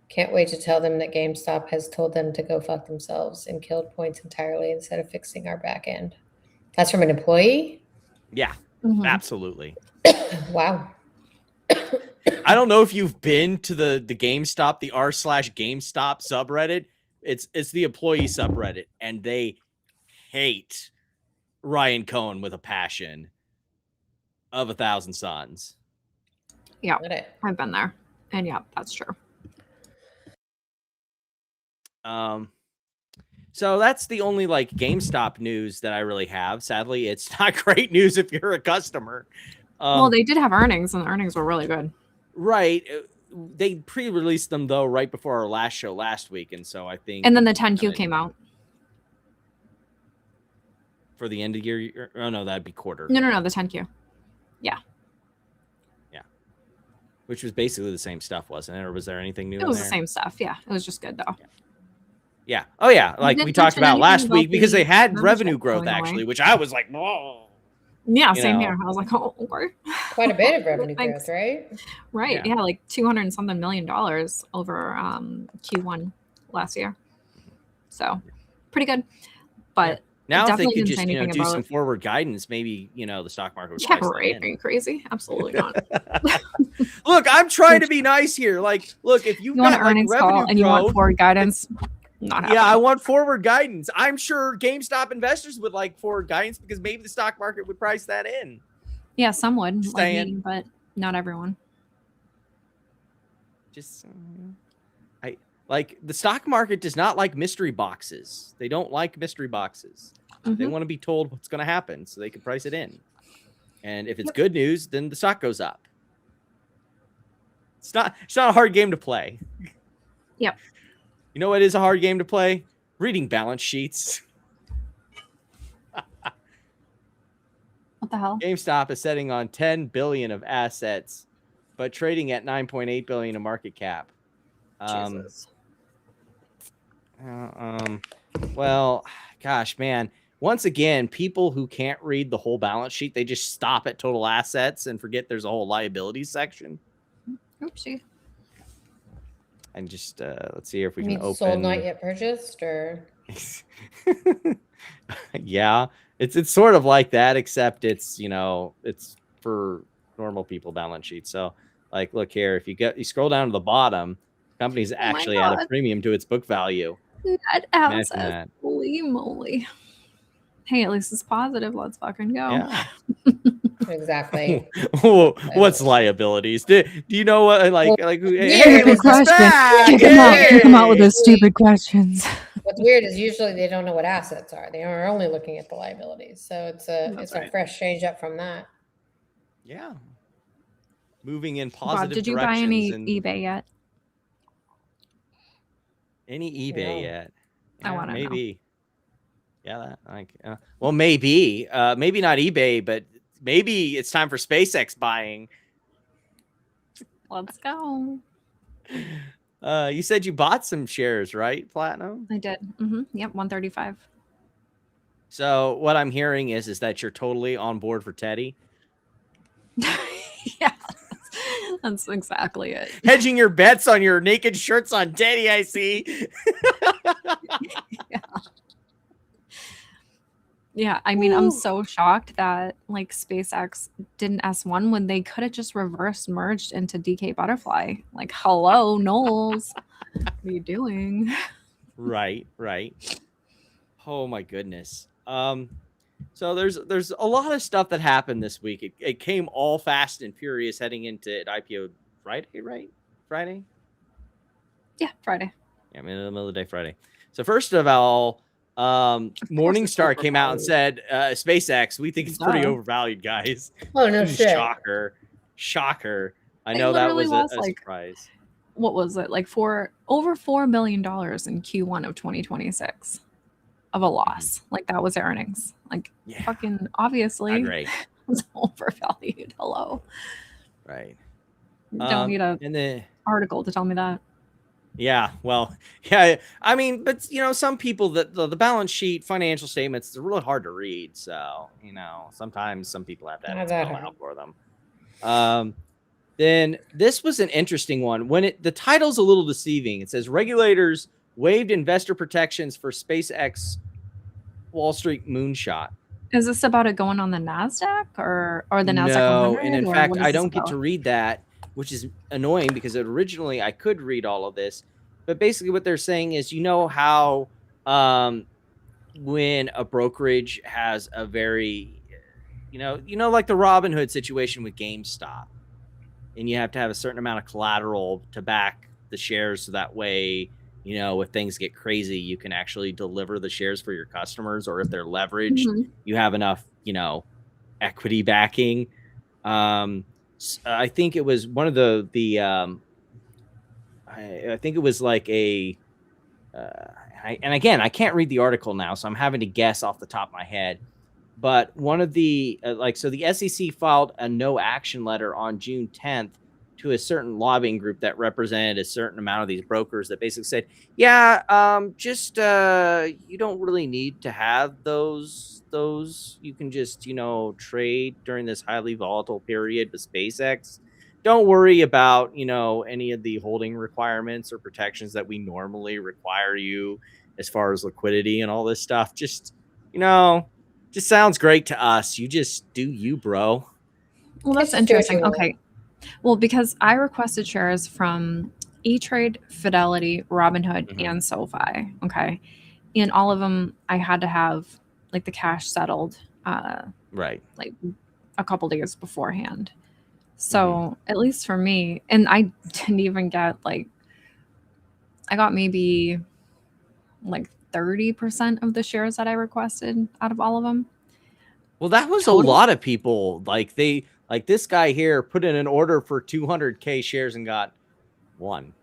Can't wait to tell them that GameStop has told them to go fuck themselves and killed points entirely instead of fixing our back end. That's from an employee? Yeah, absolutely. Wow. I don't know if you've been to the GameStop, the r/GameStop subreddit. It's the employee subreddit, and they hate Ryan Cohen with a passion of 1,000 suns. Yeah, I've been there, and yeah, that's true. So that's the only like GameStop news that I really have. Sadly, it's not great news if you're a customer. Well, they did have earnings, and the earnings were really good. Right. They pre-released them though right before our last show last week, and so I think. And then the 10Q came out for the end of year. Oh no, that'd be quarter. No, the 10Q. Yeah. Which was basically the same stuff, wasn't it? Or was there anything new? It was the same stuff. Yeah, it was just good though. Yeah. Oh yeah, like we talked about last week, because they had revenue growth going actually, away. which I was like, whoa. Yeah, You same know. here. I was like, oh, okay. Quite a bit of revenue Thanks. growth, right? Right. Yeah, like $200 and something million over Q1 last year. So pretty good. But Now if they definitely could didn't just say anything do about some it. forward guidance, maybe the stock market would Yeah, price that right. in. Are you crazy? Absolutely not. Look, I'm trying to be nice here. Like, look, if you've You want got an like earnings revenue call and you want growth, forward guidance? Not happening. yeah, I want forward guidance. I'm sure GameStop investors would like forward guidance because maybe the stock market would price that in. Yeah, some would, Just like saying. me, but not everyone. Just I like the stock market does not like mystery boxes. They don't like mystery boxes. They want to be told what's going to happen so they can price it in. And if it's good news, then the stock goes up. It's not a hard game to play. Yep. You know what is a hard game to play? Reading balance sheets. What the hell? GameStop is sitting on 10 billion of assets, but trading at 9.8 billion of market cap. Jesus. Well, gosh, man. Once again, people who can't read the whole balance sheet, they just stop at total assets and forget there's a whole liabilities section. Oopsie. And just let's see if we You can mean open. sold not yet purchased, or Yeah, it's sort of like that, except it's it's for normal people balance sheet. So like, look here, if you scroll down to the bottom, company's actually at a God. premium to its book value. Net Imagine assets. that. Holy moly. Hey, at least it's positive. Let's fucking go. Yeah. exactly? What's liabilities? Do you know what hey, Stupid look, question. Fishback! Kick him out. Kick him out with Hey! his stupid questions. What's weird is usually they don't know what assets are. They are only looking at the liabilities. So it's a fresh change up from that. Yeah. Moving in Bob, positive did you buy directions any and eBay yet? any eBay No. yet? I wanna know. maybe. Yeah, well, maybe not eBay, but maybe it's time for SpaceX buying. Let's go. You said you bought some shares, right, Platinum? I did. Yep, 135. So what I'm hearing is that you're totally on board for Teddy. Yeah, that's exactly it. Hedging your bets on your naked shirts on Teddy, I see. Yeah, I mean, I'm so shocked that like SpaceX didn't S1 when they could have just reverse merged into DK Butterfly. Like, hello, Knowles. What are you doing? Right. Oh my goodness. So there's a lot of stuff that happened this week. It came all fast and furious heading into IPO Friday, right? Friday? Yeah, Friday. Yeah, middle of the day Friday. So first of all, Morningstar came out and said, SpaceX, we think it's pretty overvalued, guys. Oh, no shit. Shocker. I They know that literally was lost, a like, surprise. What was it? Like over $4 million in Q1 of 2026 of a loss. Like that was earnings. Like fucking obviously Not great. it was overvalued. Hello. Right. Don't need a and the article to tell me that. Yeah, well, yeah, I mean, but some people that the balance sheet, financial statements, it's really hard to read. So, sometimes some people have that spell out for them. Then this was an interesting one. When the title's a little deceiving. It says regulators waived investor protections for SpaceX Wall Street moonshot. Is this about it going on the NASDAQ or the NASDAQ 100? No, and in or fact, what is I this don't get about? to read that, which is annoying because originally I could read all of this. But basically what they're saying is, how when a brokerage has a very, like the Robin Hood situation with GameStop, and you have to have a certain amount of collateral to back the shares so that way, if things get crazy, you can actually deliver the shares for your customers, or if they're leveraged, you have enough, equity backing. I think it was one of I think it was like a and again, I can't read the article now, so I'm having to guess off the top of my head. But one of the so the SEC filed a no action letter on June 10th to a certain lobbying group that represented a certain amount of these brokers that basically said, yeah, just you don't really need to have those. You can just, trade during this highly volatile period with SpaceX. Don't worry about, any of the holding requirements or protections that we normally require you as far as liquidity and all this stuff. Just, just sounds great to us. You just do you, bro. Well, that's interesting. Okay. Well, because I requested shares from E-Trade, Fidelity, Robinhood, and SoFi. Okay. And all of them, I had to have like the cash settled, right, like a couple days beforehand. So at least for me, and I didn't even get I got maybe like 30% of the shares that I requested out of all of them. Well, that was a lot of people. Like this guy here put in an order for 200K shares and got one.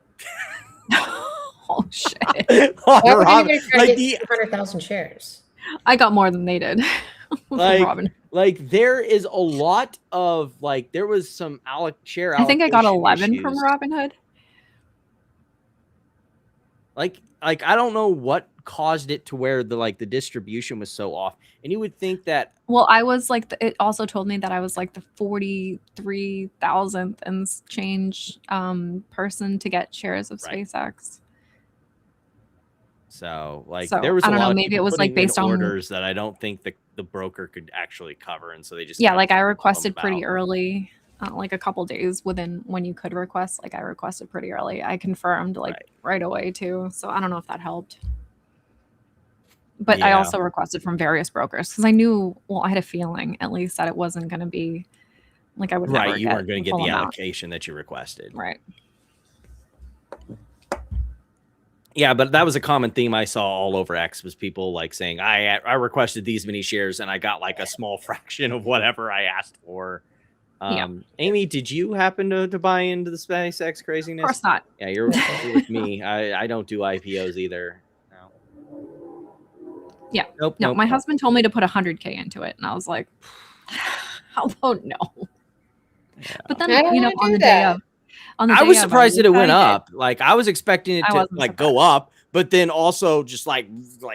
Oh shit! Why would anybody try to get 200,000 shares? I got more than they did. There is a lot of there was some share allocation. I think I got 11 from Robinhood. I don't know what caused it to where the distribution was so off, and you would think that. Well, I was it also told me that I was the 43,000th and change person to get shares of SpaceX. So there was I don't a lot know, of maybe it was based on orders that I don't think the broker could actually cover, and so they just I requested pretty early, a couple days within when you could request. I requested pretty early. I confirmed right away too. So I don't know if that helped. But I also requested from various brokers because I knew, I had a feeling at least that it wasn't going to be I would never you get weren't going to get the amount. allocation that you requested. Right. Yeah, but that was a common theme I saw all over X was people saying, I requested these many shares and I got a small fraction of whatever I asked for. Amy, did you happen to buy into the SpaceX craziness? Of course not. Yeah, you're with me. I don't do IPOs either. No. Yeah. Nope. My husband told me to put 100K into it, and I was like, how about no? Yeah. But then, on the day of. I was surprised that it went up. I was expecting it to go up, but then also just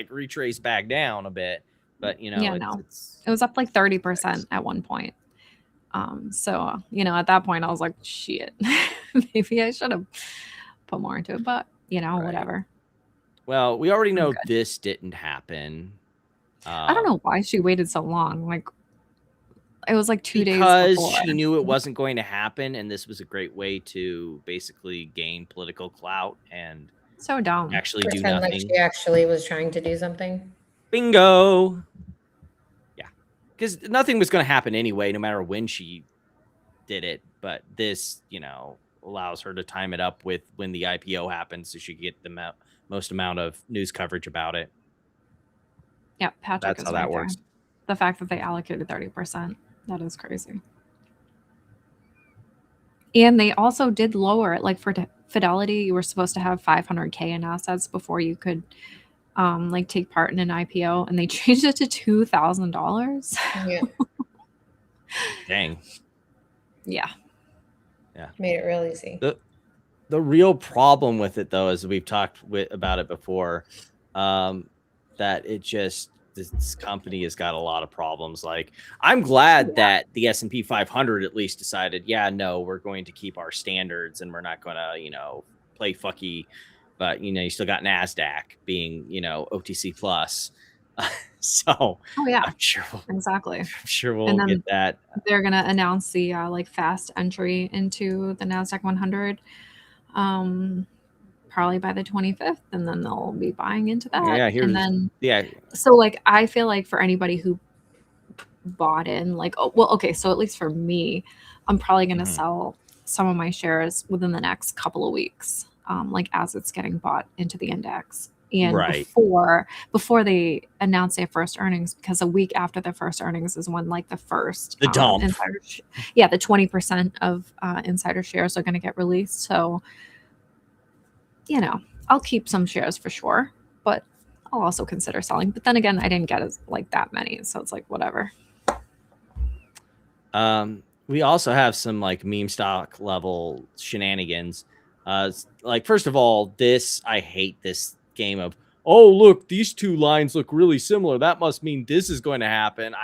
retrace back down a bit. But it was up 30% at one point. So at that point I was like, shit, maybe I should have put more into it, but whatever. Well, we already know this didn't happen. I don't know why she waited so long. It was 2 days because before. She knew it wasn't going to happen, and this was a great way to basically gain political clout and so dumb. Actually Pretend do nothing. she actually was trying to do something. Bingo. Yeah, because nothing was going to happen anyway, no matter when she did it. But this, allows her to time it up with when the IPO happens, so she could get the most amount of news coverage about it. Yeah, Patrick. That's how that works. The fact that they allocated 30%. That is crazy. And they also did lower it. For Fidelity, you were supposed to have 500K in assets before you could take part in an IPO, and they changed it to $2,000. Yeah. Dang. Yeah. Made it real easy. The real problem with it, though, as we've talked about it before, that it just this company has got a lot of problems. I'm glad that the S&P 500 at least decided, we're going to keep our standards and we're not going to, play fucky. But, you still got NASDAQ being, OTC plus. So, I'm sure we'll get that. They're going to announce the fast entry into the NASDAQ 100. Probably by the 25th, and then they'll be buying into that. So I feel for anybody who bought in, so at least for me, I'm probably going to sell some of my shares within the next couple of weeks, as it's getting bought into the index. and Right. before they announce their first earnings, because a week after their first earnings is when like the first The dump. the 20% of insider shares are going to get released. So, you know, I'll keep some shares for sure, but I'll also consider selling. But then again, I didn't get like that many, so it's like whatever. We also have some like meme stock level shenanigans. Like first of all, I hate this game of, oh look, these two lines look really similar. That must mean this is going to happen.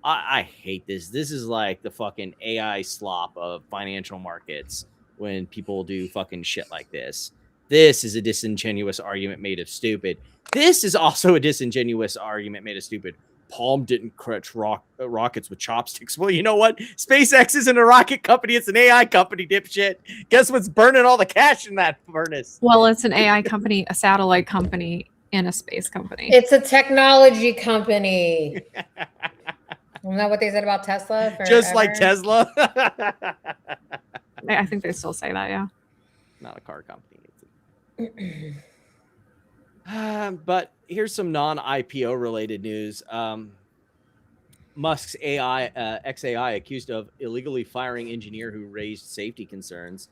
I hate this. This is like the fucking AI slop of financial markets when people do fucking shit like this. This is a disingenuous argument made of stupid. This is also a disingenuous argument made of stupid. Palm didn't catch rockets with chopsticks. Well, you know what? SpaceX isn't a rocket company. It's an AI company, dipshit. Guess what's burning all the cash in that furnace? Well, it's an AI company, a satellite company, and a space company. It's a technology company. Isn't that what they said about Tesla? Forever? Just like Tesla. I think they still say that, yeah. Not a car company. But here's some non-IPO related news. Musk's XAI accused of illegally firing engineer who raised safety concerns.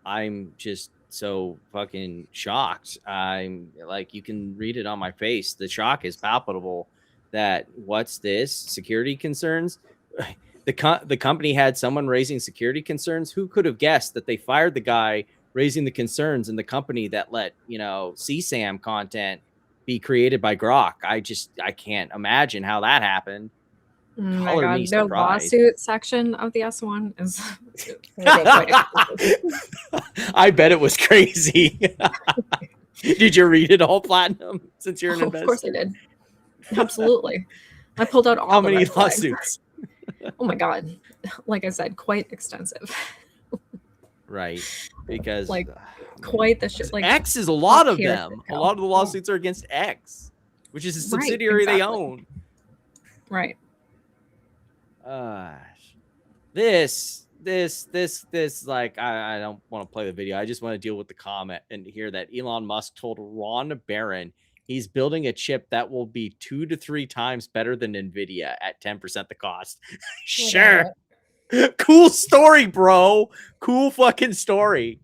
I'm just so fucking shocked. I'm like, you can read it on my face. The shock is palpable that what's this? Security concerns? The company had someone raising security concerns. Who could have guessed that they fired the guy raising the concerns in the company that let, CSAM content be created by Grok? I can't imagine how that happened. Oh my God, their lawsuit section of the S1 is I bet it was crazy. Did you read it all, Platinum, since you're an investor? Of course I did. Absolutely. I pulled out all How the many red flags. lawsuits? Oh my God. Like I said, quite extensive. Right. Because like quite the shit. Like X is a lot of here. them. A lot of the lawsuits are against X, which is a subsidiary they own. Right. This like, I don't want to play the video. I just want to deal with the comment and hear that Elon Musk told Ron Barron he's building a chip that will be 2 to 3 times better than NVIDIA at 10% the cost. Sure. Cool story, bro. Cool fucking story.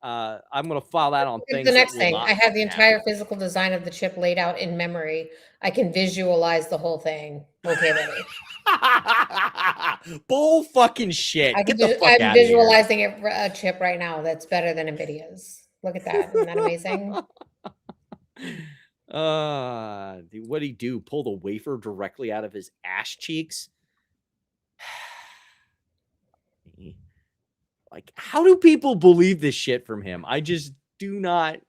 I'm gonna file that on things. The next thing, I have the entire physical design of the chip laid out in memory. I can visualize the whole thing. Okay, ready. Bull fucking shit. I'm visualizing a chip right now that's better than NVIDIA's. Look at that. Isn't that amazing? What'd he do? Pull the wafer directly out of his ass cheeks? Like, how do people believe this shit from him? I just do not.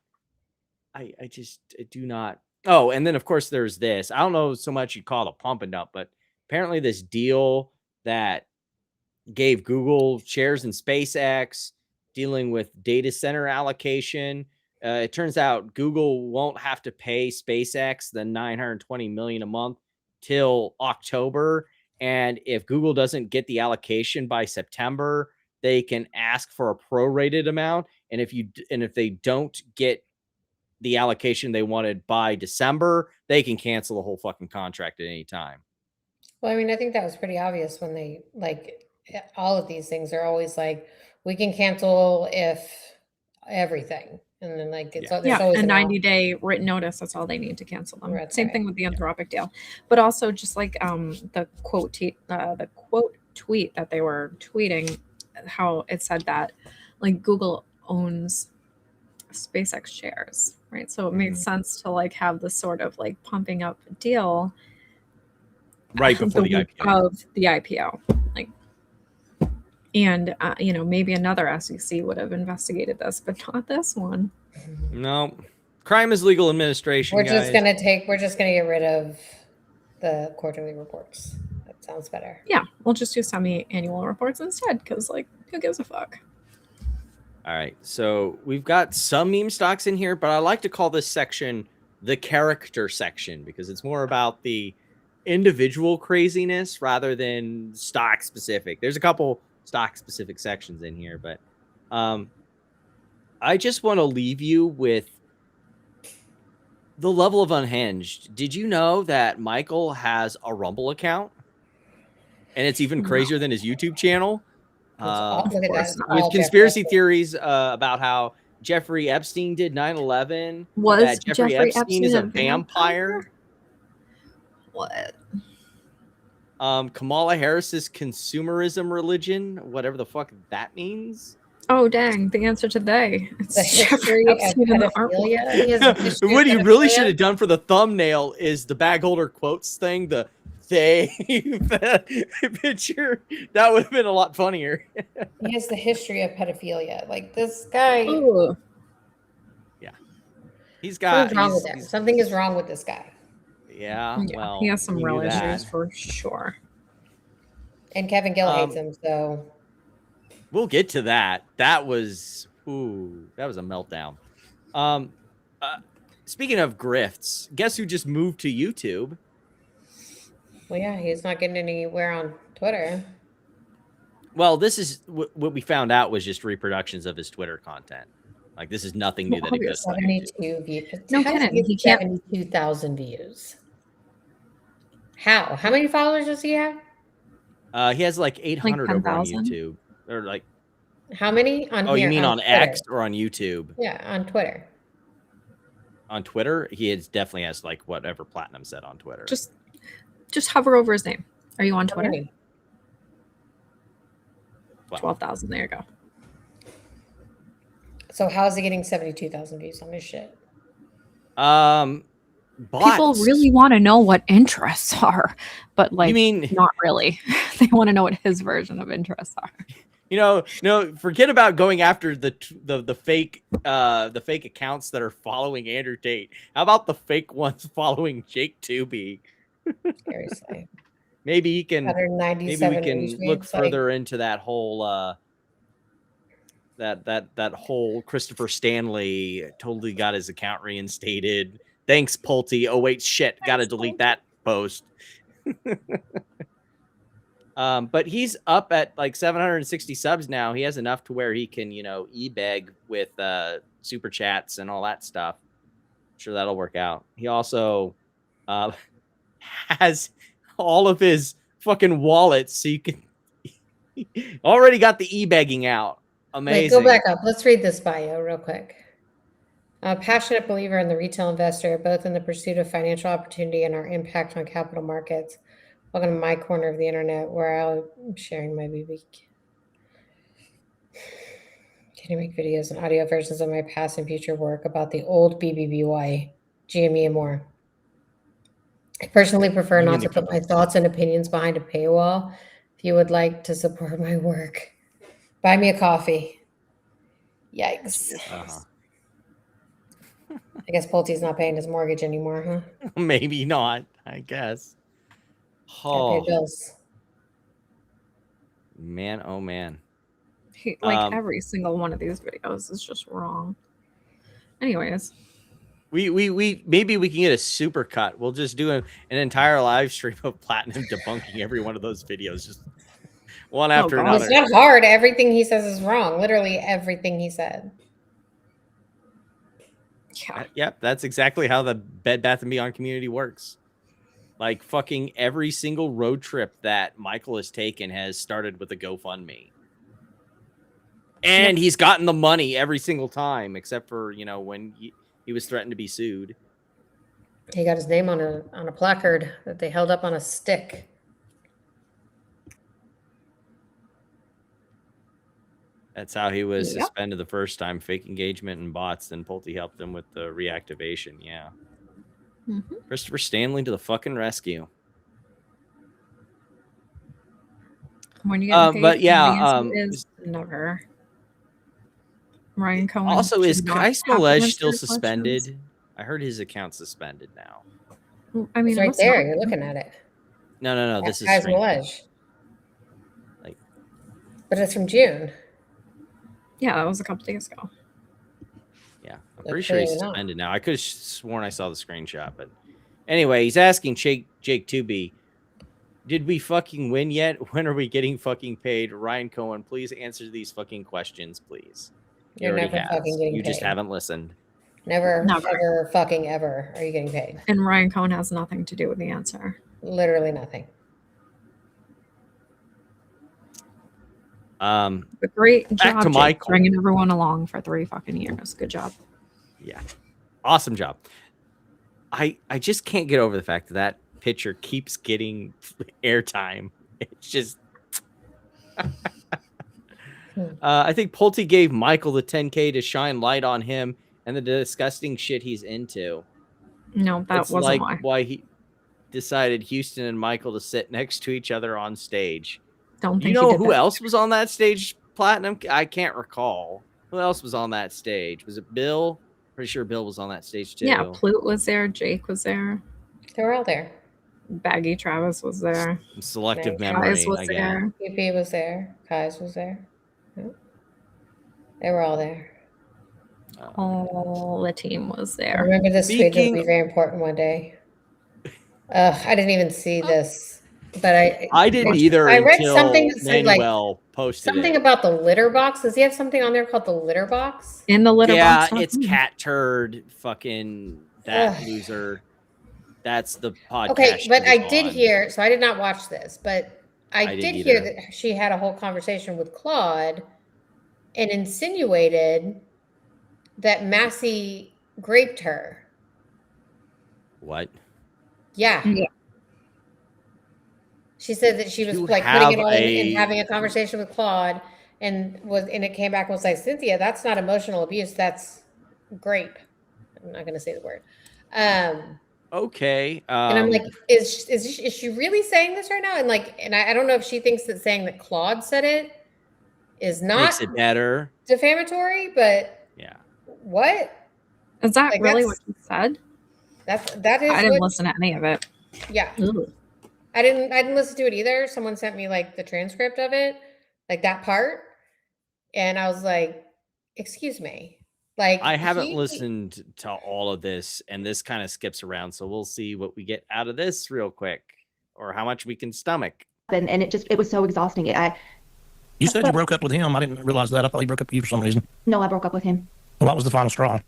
I just do not. Oh, and then of course there's this. I don't know so much you call it a pump and dump, but apparently this deal that gave Google shares in SpaceX, dealing with data center allocation. It turns out Google won't have to pay SpaceX the $920 million a month till October. And if Google doesn't get the allocation by September, they can ask for a prorated amount. And if they don't get the allocation they wanted by December, they can cancel the whole fucking contract at any time. Well, I mean, I think that was pretty obvious when they, like, all of these things are always like, we can cancel if everything. And then like, it's always a 90-day written notice. That's all they need to cancel them. Right, Same thing with the Anthropic deal, but also just like the quote tweet that they were tweeting, how it said that like Google owns SpaceX shares, right? So it makes sense to like have this sort of like pumping up deal right before the IPO. Of the IPO, like. And, maybe another SEC would have investigated this, but not this one. No. Crime is legal administration, We're just going to get rid of the quarterly reports. That sounds better. Yeah. We'll just do semi-annual reports instead, because, like, who gives a fuck? All right. So we've got some meme stocks in here, but I like to call this section the character section because it's more about the individual craziness rather than stock specific. There's a couple stock specific sections in here, but I just want to leave you with the level of unhinged. Did you know that Michael has a Rumble account? And it's even crazier than his YouTube channel. Look at that. course It's not. With all conspiracy Jeffrey. theories about how Jeffrey Epstein did 9/11. Was That Jeffrey Jeffrey Epstein is Epstein a a vampire. What? Kamala Harris's consumerism religion, whatever the fuck that means. Oh dang! The answer today. It's The history of Epstein in the art world. pedophilia. He has a history What of he really pedophilia. should have done for the thumbnail is the bag holder quotes thing. The they picture that would have been a lot funnier. He has the history of pedophilia. Like this guy. Ooh. He's got Something's wrong with that. Something is wrong with this guy. Yeah, Yeah, well, he has some we real knew that. issues for sure. And Kevin Gill hates him, so We'll get to that. That was a meltdown. Speaking of grifts, guess who just moved to YouTube? well, yeah, he's not getting anywhere on Twitter. Well, this is what we found out was just reproductions of his Twitter content. Like this is nothing new that exists on YouTube. 72 views. No How does kidding. he He get can't- 72,000 views. How? How many followers does he have? He has like 800 over on 10,000? YouTube, or like. How many on Oh, here? you mean on Twitter? X or on YouTube? Yeah, on Twitter. On Twitter, definitely has like whatever Platinum said on Twitter. Just hover over his name. Are you on How Twitter? many? 12,000. There you go. So how is he getting 72,000 views on his shit? Bots. People really want to know what interests are, but like, You mean- not really. They want to know what his version of interests are. No, forget about going after the fake accounts that are following Andrew Tate. How about the fake ones following Jake Tubey? Seriously. Maybe we can $197 look retweets, further into that whole that whole Christopher Stanley totally got his account reinstated. Thanks, Pulte. Oh wait, shit, gotta delete that post. But he's up at like 760 subs now. He has enough to where he can, e-beg with super chats and all that stuff. I'm sure that'll work out. He also has all of his fucking wallets, so you can already got the e-begging out. Amazing. Wait, go back up. Let's read this bio real quick. A passionate believer in the retail investor, both in the pursuit of financial opportunity and our impact on capital markets. Welcome to my corner of the internet where I'm sharing my BB. Can you make videos and audio versions of my past and future work about the old BBBY, GME, and more? I personally prefer not to put my thoughts and opinions behind a paywall. If you would like to support my work, buy me a coffee. Yikes. I guess Pulte's not paying his mortgage anymore, huh? Maybe not, I guess. Gotta pay bills. Man, oh man. Every single one of these videos is just wrong. Anyways. We maybe we can get a super cut. We'll just do an entire live stream of Platinum debunking every one of those videos, just one after another. It's not hard. Everything he says is wrong. Literally everything he said. Yeah. Yep, that's exactly how the Bed Bath & Beyond community works. Like fucking every single road trip that Michael has taken has started with a GoFundMe. And he's gotten the money every single time, except for, when he was threatened to be sued. He got his name on a placard that they held up on a stick. That's how he was suspended the first time. Fake engagement and bots. Then Pulte helped him with the reactivation. Yeah. Mm-hmm. Christopher Stanley to the fucking rescue. When you get paid, but yeah, the answer is never. Ryan Cohen. Also, is should not Kai have to Smollett answer still questions. suspended? I heard his account's suspended now. I mean, It's right what's there. not- You're looking at it. No. This is Guys strange. Millage. Like, But it's from June. Yeah, that was a couple days ago. yeah, I'm They're pretty sure he's clearly not. suspended now. I could have sworn I saw the screenshot, but anyway, he's asking Jake Tubey, did we fucking win yet? When are we getting fucking paid? Ryan Cohen, please answer these fucking questions, please. He You're already never has. fucking getting You just paid. haven't listened. Never, Never. ever, fucking ever are you getting paid. And Ryan Cohn has nothing to do with the answer. Literally nothing. Um, A great Back job, to Jake, Michael. bringing everyone along for 3 fucking years. Good job. Yeah, awesome job. I just can't get over the fact that that picture keeps getting airtime. It's just. I think Pulte gave Michael the 10K to shine light on him and the disgusting shit he's into. No, that It's wasn't like why he decided Houston and Michael to sit next to each other on stage. Don't You think he know did who that. else was on that stage, Platinum? I can't recall. Who else was on that stage? Was it Bill? Pretty sure Bill was on that stage too. Yeah, Plute was there. Jake was there. They were all there. Baggy Travis was there. Selective Baggy memory Kais was again. there. PP was there. Kais was there. Yep. They were all there. All the team was I there. remember this tweet that'll Speaking- be very important one day. I didn't even see this, but I didn't either I read until something that said like Manuel posted something it. about the litter box. Does he have something on there called the litter box? In the litter Yeah, box. it's cat turd. Fucking that Ugh. loser. That's the podcast. Okay, but she I was did on. hear. So I did not watch this, but I I did didn't hear either. that she had a whole conversation with Claude and insinuated that Massey raped her. What? Yeah. Yeah. She said that she was You like putting it have all in and a- having a conversation with Claude, and it came back and was like, Cynthia, that's not emotional abuse, that's grape. I'm not gonna say the word. Okay. And I'm like, is she really saying this right now? And I don't know if she thinks that saying that Claude said it is not makes it better. defamatory, but Yeah. what? Is that Like, really that's- what you said? That is I didn't what, listen to any of it. yeah. Ugh. I didn't listen to it either. Someone sent me like the transcript of it, like that part, and I was like, "Excuse me." Like I haven't he- listened to all of this, and this kind of skips around, so we'll see what we get out of this real quick, or how much we can stomach. And it was so exhausting. You said you broke up with him. I didn't realize that. I thought you broke up with you for some reason. No, I broke up with him. What was the final straw?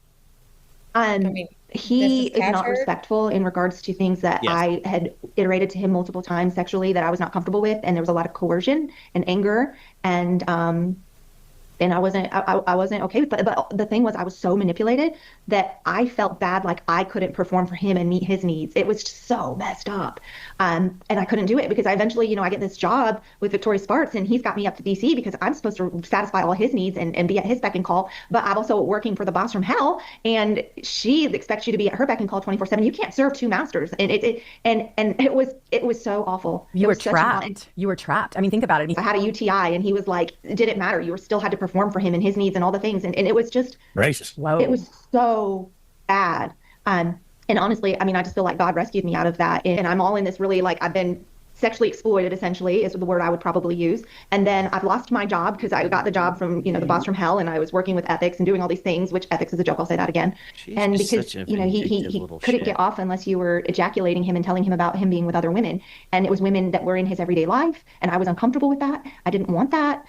I mean, He this is is not Catcher? respectful in regards to things that Yes. I had iterated to him multiple times sexually that I was not comfortable with, and there was a lot of coercion and anger, and I wasn't okay with. But the thing was, I was so manipulated that I felt bad, like I couldn't perform for him and meet his needs. It was just so messed up, and I couldn't do it because I eventually, I get this job with Victoria Sparks, and he's got me up to DC because I'm supposed to satisfy all his needs and be at his beck and call. But I'm also working for the boss from hell, and she expects you to be at her beck and call 24/7. You can't serve two masters, and it was so awful. You It were was such an- trapped. You were trapped. I mean, think about it. I had a UTI, and he was like, it didn't matter. You still had to perform for him and his needs and all the things. And it was just Racist. Whoa. It was so bad. And honestly, I mean, I just feel like God rescued me out of that. And I'm all in this really, like, I've been sexually exploited, essentially, is the word I would probably use. And then I've lost my job because I got the job from, the boss from hell, and I was working with ethics and doing all these things, which ethics is a joke. I'll say that again. She's and just because, such a he vindictive little couldn't shit. get off unless you were ejaculating him and telling him about him being with other women. And it was women that were in his everyday life. And I was uncomfortable with that. I didn't want that.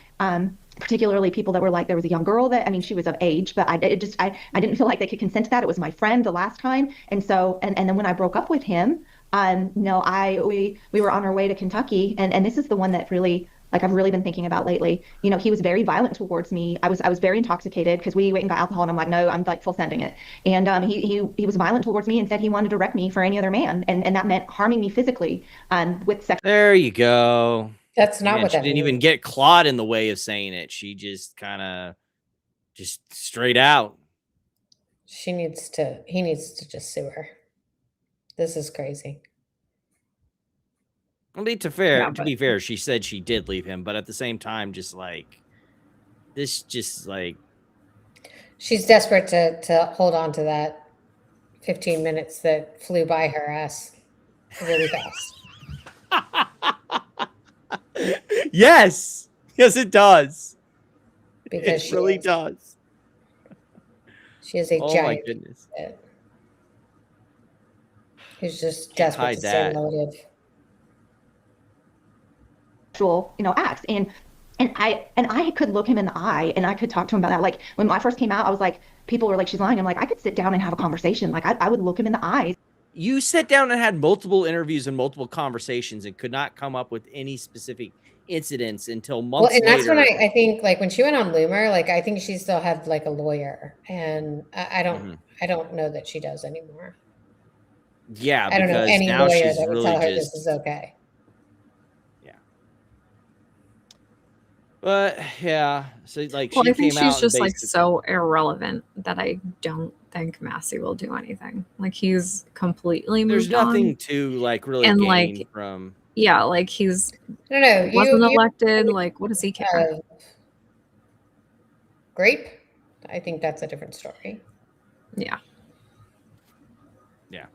Particularly people that were like, there was a young girl that, I mean, she was of age, but I didn't feel like they could consent to that. It was my friend the last time. And so, and then when I broke up with him, we were on our way to Kentucky, and this is the one that really, like, I've really been thinking about lately. He was very violent towards me. I was very intoxicated because we went and got alcohol, and I'm like, no, I'm like full sending it. And he was violent towards me and said he wanted to wreck me for any other man, and that meant harming me physically, with sex. There you go. That's not Again, what she that didn't means. even get Claude in the way of saying it. She just kind of just straight out. He needs to just sue her. This is crazy. I mean, to be fair, she said she did leave him, but at the same time, just like She's desperate to hold on to that 15 minutes that flew by her ass really fast. yes, it does. Because it she really is. does. She is a Oh my giant goodness. shit. Who's just Can't desperate hide to stay that. motive. Acts. And And I could look him in the eye and I could talk to him about that. Like when I first came out, I was like, people were like, she's lying. I'm like, I could sit down and have a conversation. Like I would look him in the eyes. You sat down and had multiple interviews and multiple conversations and could not come up with any specific incidents until months Well, and that's later. when I think like when she went on Loomer, like I think she still had like a lawyer, and I don't know that she does anymore. Yeah, I don't know because any now lawyer she's that would really tell her just, this is okay. but yeah, so like Well, she I think came out she's just like basically, so irrelevant that I don't think Massey will do anything. Like he's completely there's moved on. nothing to like really And, gain like, from. Yeah, like he's No, no, wasn't elected. Like, what does he care? Grape, I think that's a different story. Yeah. Yeah,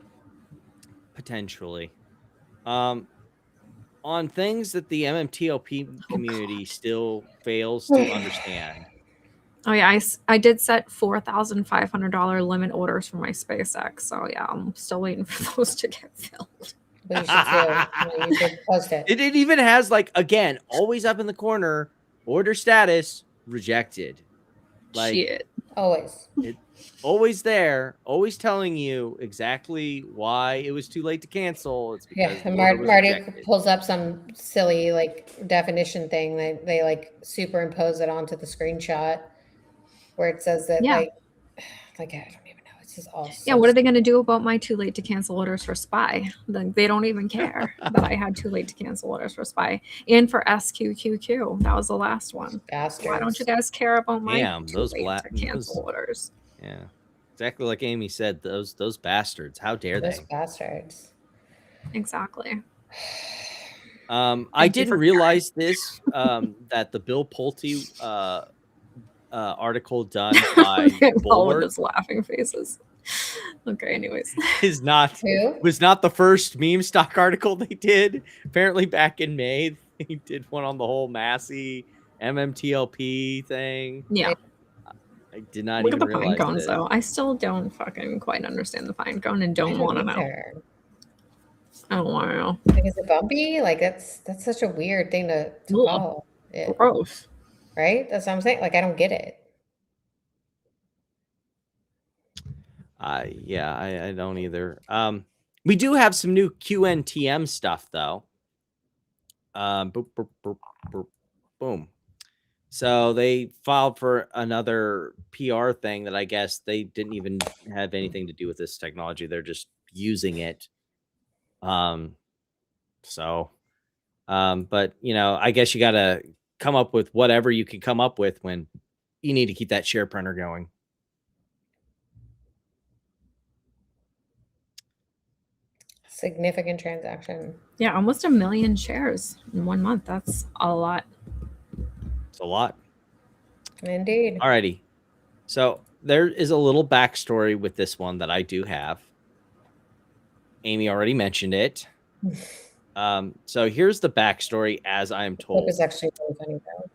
potentially. On things that the MMTLP community still fails to understand. Oh yeah, I did set $4,500 limit orders for my SpaceX. So yeah, I'm still waiting for those to get filled. You should post it. It even has like, again, always up in the corner, order status rejected. Like Shit. Always. Always there, always telling you exactly why it was too late to cancel. It's because Yeah, and the order was Marty rejected. pulls up some silly like definition thing. They like superimpose it onto the screenshot where it says that like I don't even know. It's just all Yeah, what are they going to do about my too late to cancel orders for Spy? Like, they don't even care that I had too late to cancel orders for Spy and for SQQQ. That was the last one. Bastards. Why don't you guys care about my Damn, too those late to cancel orders? Yeah, exactly like Amy said. Those bastards. How dare Those they? bastards. Exactly. I didn't realize this that the Bill Pulte article done by All Bulwark with his laughing faces. Okay, anyways. was not the first meme stock article they did. Apparently back in May, they did one on the whole Massey MMTLP thing. Yeah. I did not Look even at the pine realize cones, this. though. I still don't fucking quite understand the pine cone and don't want to know. I don't want to know. Like, is it bumpy? Like that's such a weird thing to call it. Gross. Right? That's what I'm saying. Like I don't get it. Yeah, I don't either. We do have some new QNTM stuff though. Boom. So they filed for another PR thing that I guess they didn't even have anything to do with this technology. They're just using it. But you know, I guess you got to come up with whatever you can come up with when you need to keep that share printer going. Significant transaction. Yeah, almost 1 million shares in 1 month. That's a lot. It's a lot. Indeed. Alrighty. So there is a little backstory with this one that I do have. Amy already mentioned it. So here's the backstory as I am told. It was actually really funny though.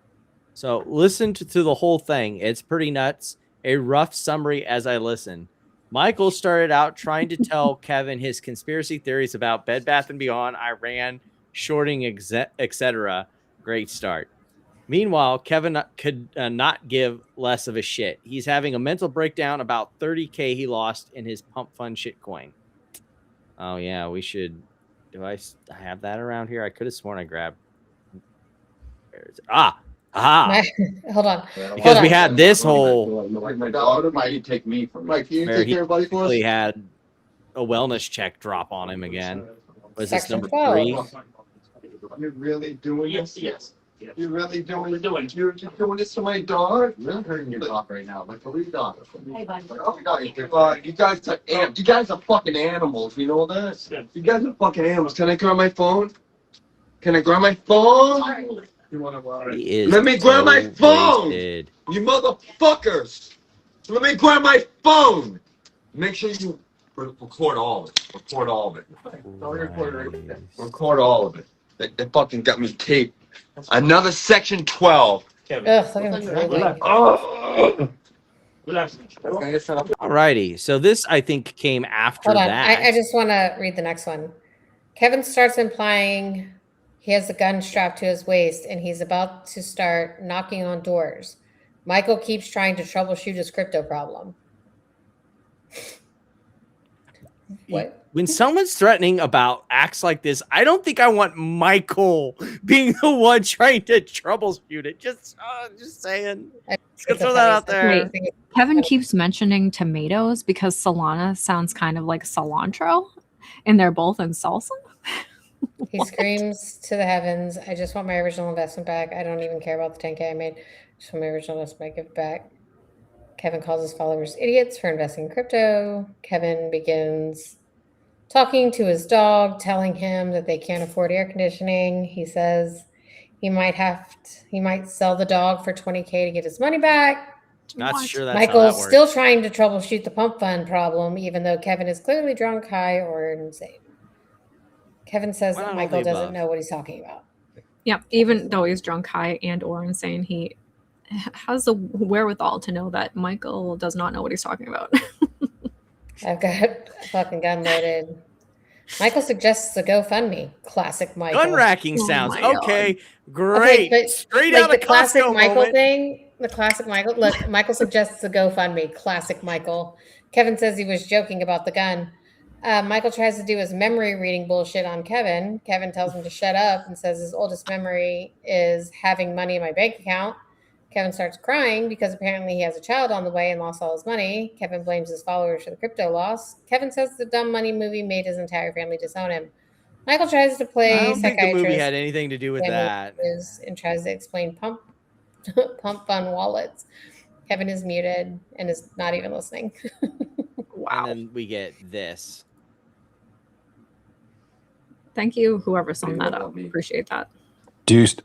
So listen to the whole thing. It's pretty nuts. A rough summary as I listen. Michael started out trying to tell Kevin his conspiracy theories about Bed Bath & Beyond, Iran, shorting, etc. Great start. Meanwhile, Kevin could not give less of a shit. He's having a mental breakdown about $30K he lost in his pumpfun shitcoin. Oh, yeah, we should. Do I have that around here? I could have sworn I grabbed. Where is it? Aha. Hold on. Because we had this whole. My daughter might take me from Where he actually had a wellness check drop on him again. Was this Section number 12. 3? You're really doing this? Yes. You're really doing You're doing this to my dog? You're hurting your dog right now. Like, believe dog. Hey, bud. You guys are fucking animals. You know that? You guys are fucking animals. Can I grab my phone? Can I grab my phone? He is Let me grab my so phone! wasted. You motherfuckers! Let me grab my phone! Make sure you record all of it. Record all of it. Record all of it. They fucking got me taped. Another section 12. Ugh, look at him drooling. Oh! Alrighty. So this, I think, came after Hold on. that. I just want to read the next one. Kevin starts implying He has a gun strapped to his waist, and he's about to start knocking on doors. Michael keeps trying to troubleshoot his crypto problem. What? When someone's threatening about acts like this, I don't think I want Michael being the one trying to troubleshoot it. Just saying. Just gonna throw that out there. Wait, Kevin keeps mentioning tomatoes because Solana sounds kind of like cilantro, and they're both in salsa. He screams to the heavens, I just want my original investment back. I don't even care about the 10K I made. I just want my original investment back. Give it back. Kevin calls his followers idiots for investing in crypto. Kevin begins talking to his dog, telling him that they can't afford air conditioning. He says he might sell the dog for 20K to get his money back. Not sure that's Michael's how that still works. trying to troubleshoot the pump fund problem, even though Kevin is clearly drunk, high, or insane. Kevin says that Michael doesn't know what he's talking about. Yeah, even though he's drunk, high, and or insane, he has the wherewithal to know that Michael does not know what he's talking about. I've got a fucking gun loaded. Michael suggests a GoFundMe. Classic Michael. Gun racking sounds okay. Great. Okay, but Straight like out the of classic Costco Michael moment. thing. The classic Michael. Look, Michael suggests a GoFundMe. Classic Michael. Kevin says he was joking about the gun. Michael tries to do his memory reading bullshit on Kevin. Kevin tells him to shut up and says his oldest memory is having money in my bank account. Kevin starts crying because apparently he has a child on the way and lost all his money. Kevin blames his followers for the crypto loss. Kevin says the Dumb Money movie made his entire family disown him. Michael tries to play I don't think the psychiatrist. movie had anything to do with that. And tries to explain pump fun wallets. Kevin is muted and is not even listening. Wow. And then we get this. Thank you, whoever summed that up. Appreciate that.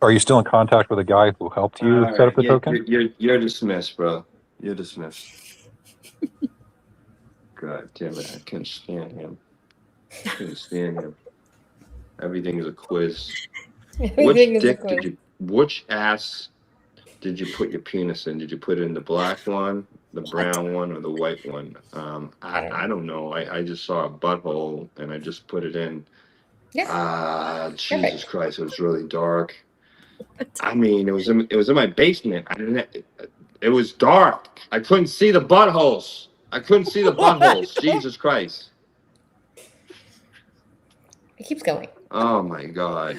Are you still in contact with a guy who helped you set up the token? You're dismissed, bro. You're dismissed. God damn it! I can't stand him. I can't stand him. Everything is a quiz. Which ass did you put your penis in? Did you put it in the black one, the brown one, or the white one? I don't know. I just saw a butthole and I just put it in. Yeah. Jesus Christ! It was really dark. I mean, it was in my basement. It was dark. I couldn't see the buttholes. Jesus Christ! It keeps going. Oh my God!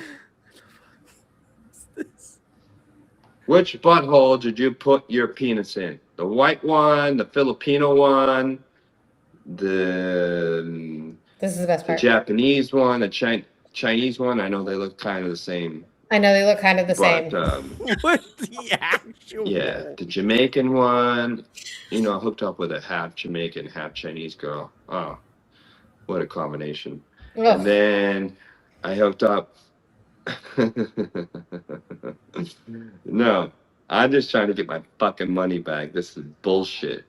Which butthole did you put your penis in? The white one, the Filipino one, This is the best the part. Japanese one, the Chinese one. I know they look kind of the same. I know they look kind of the same. What's the actual? Yeah, the Jamaican one. You know, I hooked up with a half Jamaican, half Chinese girl. Oh, what a combination. Ugh. And then I hooked up. No, I'm just trying to get my fucking money back. This is bullshit.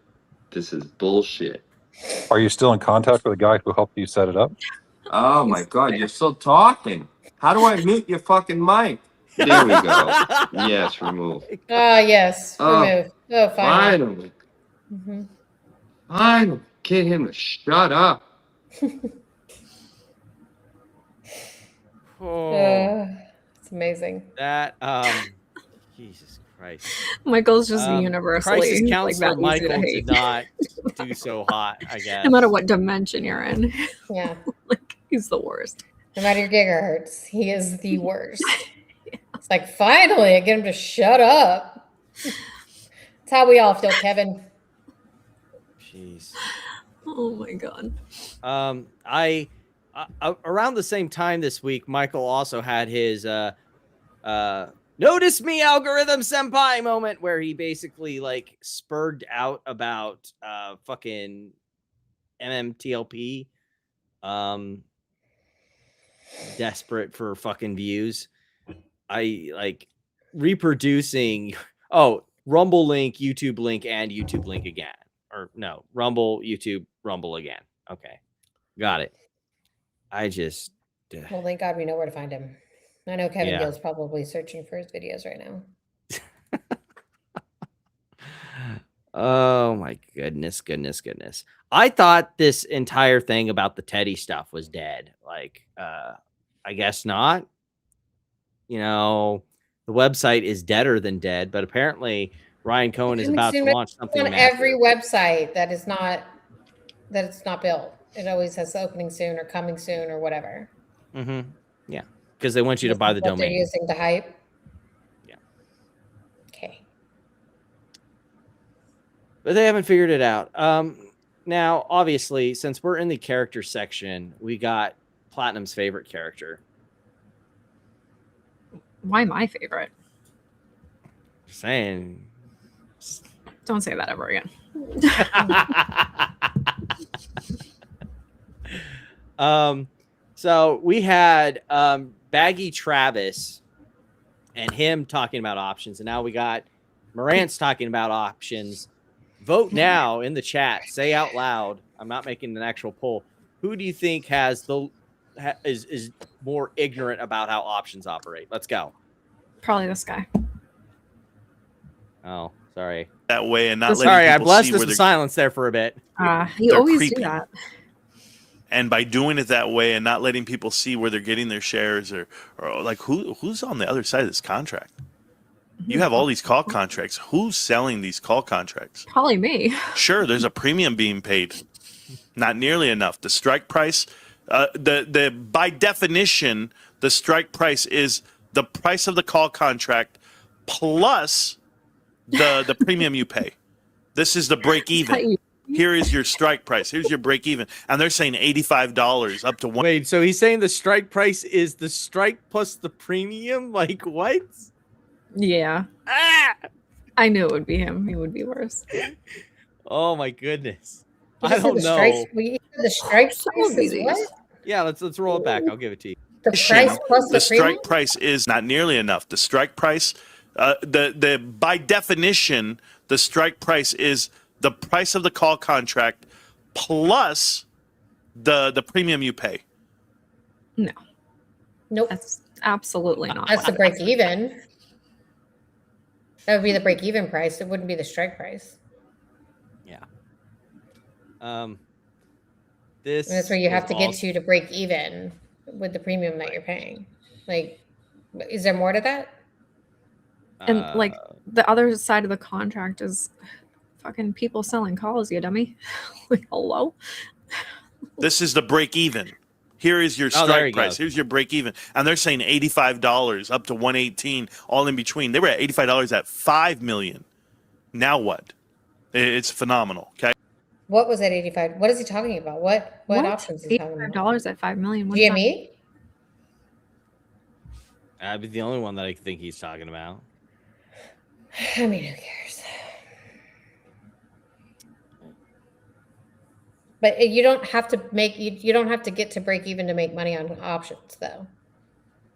Are you still in contact with a guy who helped you set it up? Oh my God, you're still talking. How do I mute your fucking mic? There we go. Yes, remove. Oh, yes. Oh, Remove. Oh, finally. Finally. Mhm. Finally. Get him to shut up. It's amazing. That Jesus Christ. Michael's just universally Crisis like counselor that easy to Michael hate. did not do so hot, I guess. No matter what dimension you're in. Yeah. Like he's the worst. No matter your gigahertz, he is the worst. It's like, finally, I get him to shut up. That's how we all feel, Kevin. Jeez. Oh my God. I around the same time this week, Michael also had his notice me algorithm senpai moment where he basically like spurred out about fucking MMTLP, desperate for fucking views. I like reproducing Rumble link, YouTube link, and YouTube link again. Or no, Rumble, YouTube, Rumble again. Okay. Got it. I just Well, thank God we know where to find him. I know Kevin Yeah. Gill's probably searching for his videos right now. oh my goodness. I thought this entire thing about the Teddy stuff was dead. Like, I guess not. you know, the website is deader than dead, but apparently Ryan Cohen is about to launch something on massive. every website that is not it's not built. It always says opening soon or coming soon or whatever. Mm-hmm. Yeah, because they want you to buy the What they're domain. using to hype. Yeah. Okay. But they haven't figured it out. Now, obviously, since we're in the character section, we got Platinum's favorite character. Why my favorite? Just saying. Don't say that ever again. So we had Baggy Travis and him talking about options, and now we got Marantz talking about options. Vote now in the chat. Say out loud. I'm not making an actual poll. Who do you think has is more ignorant about how options operate? Let's go. Probably this guy. Oh, sorry. That way and not letting sorry, I people blessed see us where with they're silence there for a bit. You They're always creeping. do that. And by doing it that way and not letting people see where they're getting their shares or like who's on the other side of this contract? You have all these call contracts. Who's selling these call contracts? Probably me. Sure, there's a premium being paid. Not nearly enough. The strike price, the by definition, the strike price is the price of the call contract plus the premium you pay. This is the break even. Here is your strike price. Here's your break even. And they're saying $85 up to one. Wait, so he's saying the strike price is the strike plus the premium? Like what? Yeah. I knew it would be him. He would be worse. Oh my goodness. You I just said don't the know. the strike price is what? Yeah, let's roll it back. I'll give it to you. The price plus the strike premium? price is not nearly enough. The strike price, the by definition, the strike price is the price of the call contract plus the premium you pay. No. Nope. That's absolutely not. That's the break even. That would be the break even price. It wouldn't be the strike price. Yeah. And that's where you have to get also- to break even with the premium that you're paying. Like, is there more to that? And like the other side of the contract is fucking people selling calls, you dummy. Like, hello? This is the break even. Here is your Oh, there strike you price. go. Here's your break even. And they're saying $85 up to 118, all in between. They were at $85 at 5 million. Now what? It's phenomenal. Okay. What was that 85? What is he talking about? What options is he talking about? $85 at 5 million. What's GME? I'd be the only one that I think he's talking about. I mean, who cares? But you don't have to make you don't have to get to break even to make money on options, though.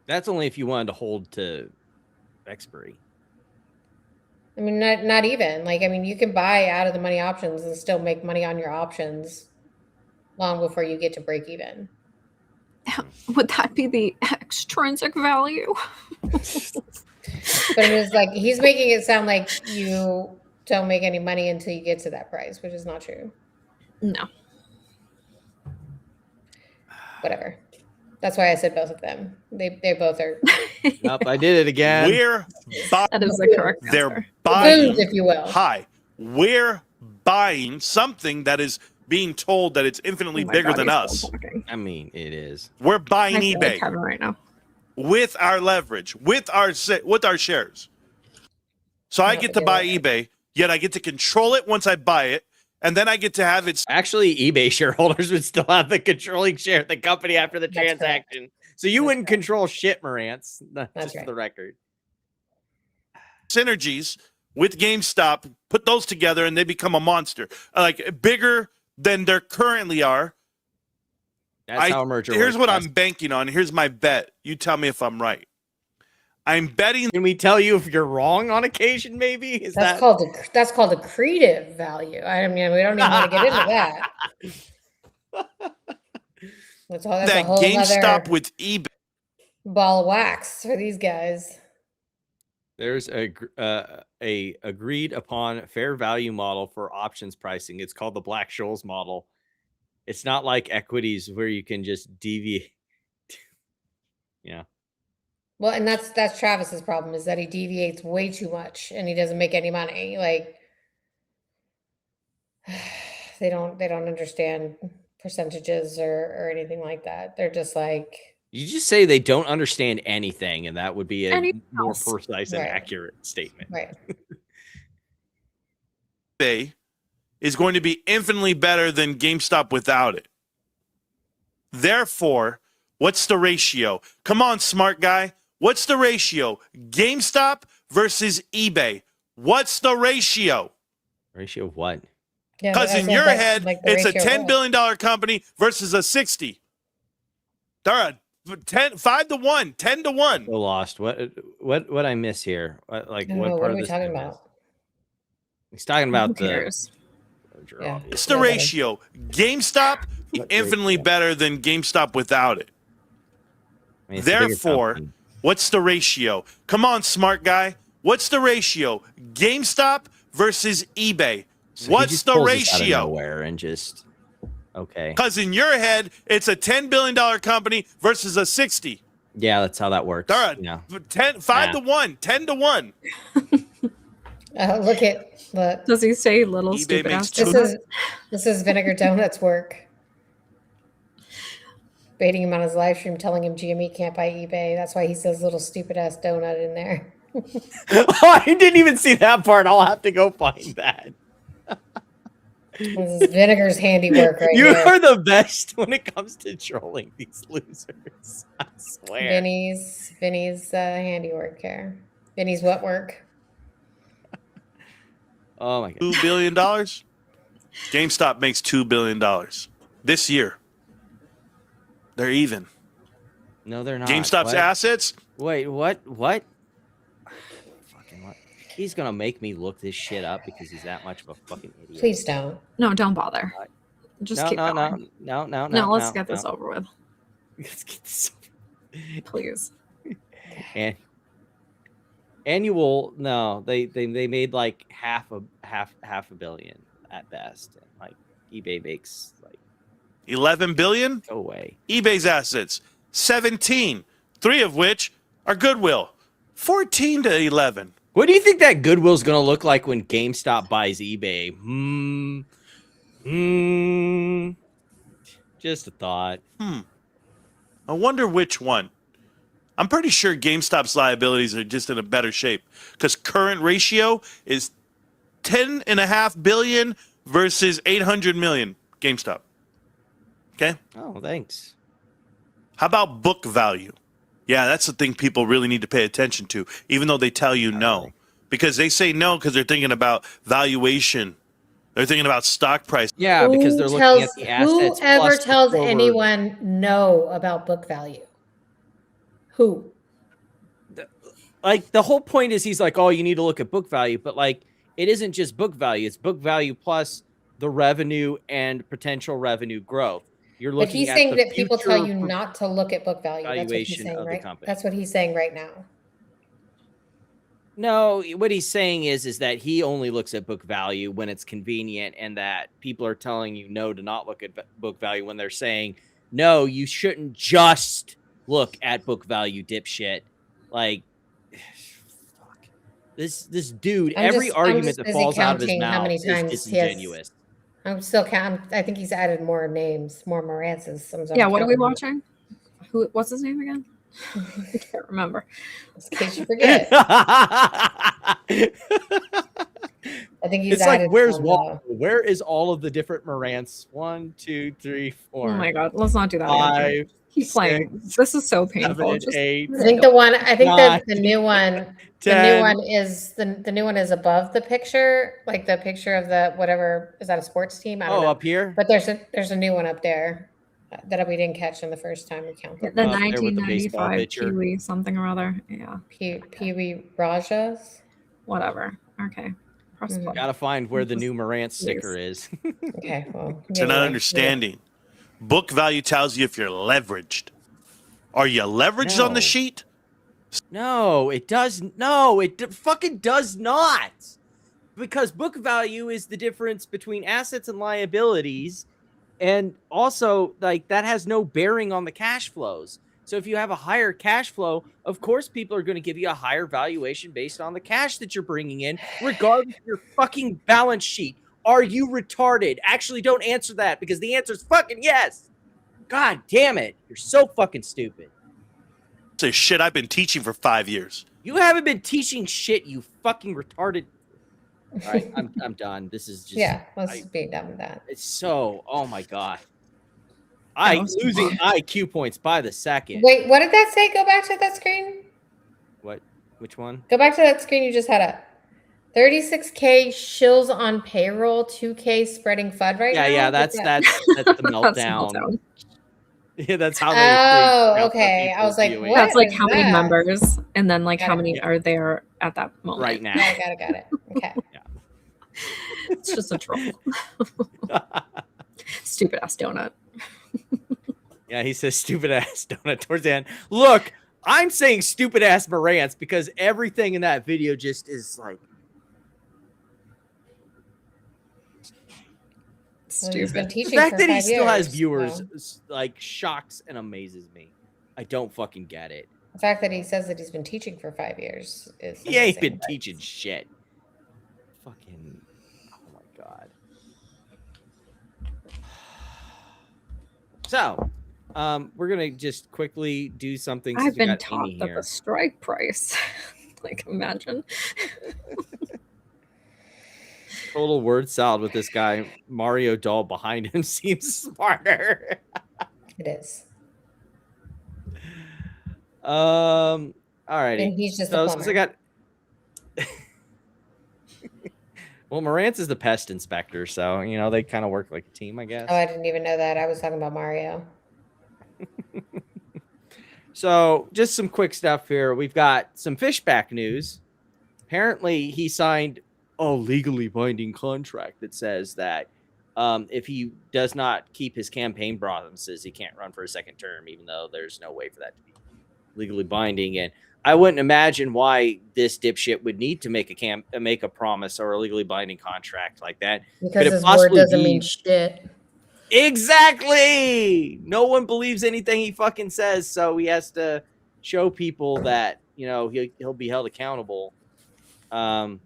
That's only if you wanted to hold to expiry. I mean, not even. Like, I mean, you can buy out of the money options and still make money on your options long before you get to break even. Would that be the extrinsic value? But it was like he's making it sound like you don't make any money until you get to that price, which is not true. No. Whatever. That's why I said both of them. They both are. Nope, I did it again. We're buying. That is the correct They're answer. buying, Booms, if you will. Hi. We're buying something that is being told that it's infinitely Oh my bigger God, than he's us. still talking. I mean, it is. We're buying I feel eBay like Kevin right now. with our leverage, with our shares. So I get to buy eBay, yet I get to control it once I buy it, and then I get to have it. Actually, eBay shareholders would still have the controlling share of the company after the transaction. So you wouldn't control shit, Marantz. Just for the record. Synergies with GameStop, put those together, and they become a monster, like bigger than they currently are. That's how a merger Here's works. what I'm banking on. Here's my bet. You tell me if I'm right. I'm betting. Can we tell you if you're wrong on occasion? Maybe is That's called accretive value. I mean, we don't even want to get into that. That's a whole GameStop other with eBay. ball of wax for these guys. There's a agreed upon fair value model for options pricing. It's called the Black-Scholes model. It's not like equities where you can just deviate. Yeah. Well, and that's Travis's problem, is that he deviates way too much and he doesn't make any money. Like they don't understand percentages or anything like that. They're just like, You just say they don't understand anything, and that would be a Anything more else. precise and Right. accurate statement. right. eBay is going to be infinitely better than GameStop without it. Therefore, what's the ratio? Come on, smart guy. What's the ratio? GameStop versus eBay. What's the ratio? Ratio of what? Yeah, Because I in said your that, head, like, the it's a ratio $10 of- billion company versus a 60. They're a 5 to 1, 10 to 1. So lost. What I miss here? Like I don't what know, part what of are we this talking did I miss? about? He's talking about Who the. cares? Yeah. What's the Nobody. ratio? GameStop What infinitely ratio? better than GameStop without it. I mean, it's a bigger Therefore, company. what's the ratio? Come on, smart guy. What's the ratio? GameStop versus eBay. So he What's just the pulls this out of ratio? nowhere and just okay. Because in your head, it's a $10 billion company versus a 60. Yeah, that's how that works. They're Yeah. 5 to 1, 10 to 1. Look. Does he say little eBay stupid makes ass two- donuts? This is Vinegar Donuts work. Baiting him on his live stream, telling him GME can't buy eBay. That's why he says little stupid ass donut in there. Oh, I didn't even see that part. I'll have to go find that. This is Vinegar's handiwork right You here. are the best when it comes to trolling these losers. I swear. Vinny's handiwork here. Vinny's what work? Oh my god. $2 billion? GameStop makes $2 billion this year. They're even. No, they're not. GameStop's What? assets? Wait, what? What? Fucking what? He's gonna make me look this shit up because he's that much of a fucking idiot. Please don't. No, don't bother. Just keep going. No. No, let's get this over with. Let's get this over. Please. And annual, no, they made like half a billion at best. And like eBay makes like 11 billion? go away. eBay's assets, 17, 3 of which are goodwill. 14 to 11. What do you think that goodwill's gonna look like when GameStop buys eBay? Just a thought. I wonder which one. I'm pretty sure GameStop's liabilities are just in a better shape because current ratio is 10.5 billion versus 800 million. GameStop. Okay. Oh, thanks. How about book value? Yeah, that's the thing people really need to pay attention to, even though they tell you no. Because they say no because they're thinking about valuation. They're thinking about stock price. Yeah, because they're looking at the assets. Whoever plus the tells forward. anyone no about book value? Who? Like the whole point is he's like, oh, you need to look at book value, but like it isn't just book value; it's book value plus the revenue and potential revenue growth. You're looking. But he's at saying the that people tell you future not to look at book value. That's what he's valuation saying, of the right? company. That's what he's saying right now. No, what he's saying is that he only looks at book value when it's convenient, and that people are telling you no to not look at book value when they're saying no, you shouldn't just look at book value, dipshit. Like, fuck. This dude, every argument that falls out of his mouth is disingenuous. I'm still counting. I think he's added more names, more Morances. Yeah, what are we watching? What's his name again? I can't remember. In case you forget. I think he's It's added like, where's some, Wall? Where is all of the different Morants? 1, 2, 3, 4. Oh my god, let's not do that. 5, Keep playing. This is so painful. 7, 8. I think the one. I think 9, the new one. 10. The new one is the new one is above the picture, like the picture of the whatever. Is that a sports team? I don't know. Up here. But there's a new one up there that we didn't catch in the first time we counted. The Up there with the baseball 1995 pitcher. Pee-wee something or other. Yeah. Pee-wee Rajas. Whatever. Okay. Press play. Gotta find where the new Morant sticker is. Okay, well. They're not understanding. Book value tells you if you're leveraged. Are you leveraged on the No. sheet? No, it does. No, it fucking does not. Because book value is the difference between assets and liabilities. And also, like, that has no bearing on the cash flows. So if you have a higher cash flow, of course people are going to give you a higher valuation based on the cash that you're bringing in, regardless of your fucking balance sheet. Are you retarded? Actually, don't answer that because the answer is fucking yes. God damn it. You're so fucking stupid. Say shit I've been teaching for 5 years. You haven't been teaching shit, you fucking retarded. All right, I'm done. This is just let's be done with that. It's so, oh my god. I'm losing IQ points by the second. Wait, what did that say? Go back to that screen. What? Which one? Go back to that screen you just had up. 36K shills on payroll, 2K spreading FUD right now. Yeah, that's the meltdown. Yeah, that's how they. Oh, okay. I was like, what? That's like is how many that? members, and then like Got how it. many are there at that moment right now. Got it. Okay. It's just a troll. Stupid ass donut. Yeah, he says stupid ass donut towards the end. Look, I'm saying stupid ass Marantz because everything in that video just is like stupid. The fact that he still has viewers like shocks and amazes me. I don't fucking get it. The fact that he says that he's been teaching for 5 years is He ain't been teaching shit. Fucking, oh my god. So, we're gonna just quickly do something. I've been taught that the strike price. Like, imagine. Total word salad with this guy. Mario doll behind him seems smarter. It is. Alrighty. And he's just so a since I plumber. got well, Marantz is the pest inspector, so you know they kind of work like a team, I guess. Oh, I didn't even know that. I was talking about Mario. So just some quick stuff here. We've got some Fishback news. Apparently, he signed a legally binding contract that says that if he does not keep his campaign promises, he can't run for a second term, even though there's no way for that to be legally binding. And I wouldn't imagine why this dipshit would need to make a promise or a legally binding contract like that. Because his word doesn't mean shit. Exactly. No one believes anything he fucking says, so he has to show people that, you know, he'll be held accountable. The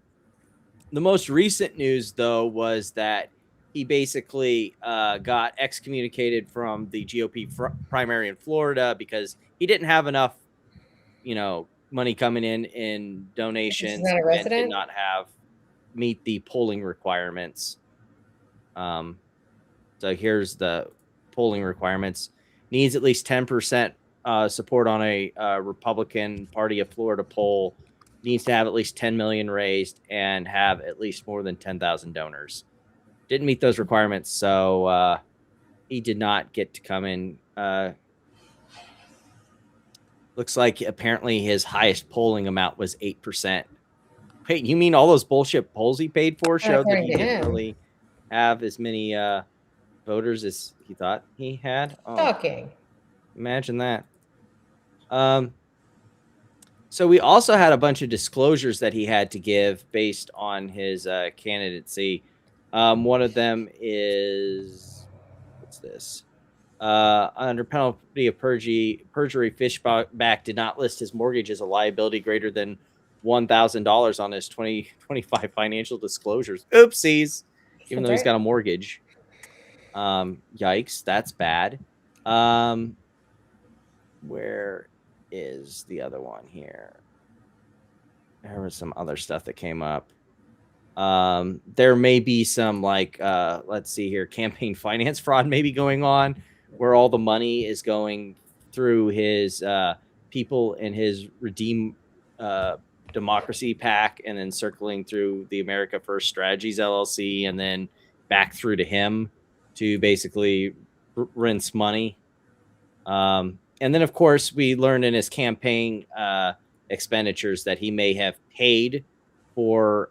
most recent news, though, was that he basically got excommunicated from the GOP primary in Florida because he didn't have enough, you know, money coming in donations not a and resident? did not meet the polling requirements. So here's the polling requirements. Needs at least 10% support on a Republican Party of Florida poll. Needs to have at least 10 million raised and have at least more than 10,000 donors. Didn't meet those requirements, so he did not get to come in. Looks like apparently his highest polling amount was 8%. Wait, you mean all those bullshit polls he paid for showed that he didn't really have as many voters as he thought he had? Oh, Shocking. imagine that. So we also had a bunch of disclosures that he had to give based on his candidacy. One of them is, what's this? Under penalty of perjury, Fishback did not list his mortgage as a liability greater than $1,000 on his 2025 financial disclosures. Oopsies. Even though he's got a mortgage. Yikes, that's bad. Where is the other one here? There was some other stuff that came up. There may be some like let's see here, campaign finance fraud maybe going on where all the money is going through his people in his Redeem Democracy PAC and then circling through the America First Strategies LLC and then back through to him to basically rinse money. And then, of course, we learned in his campaign expenditures that he may have paid for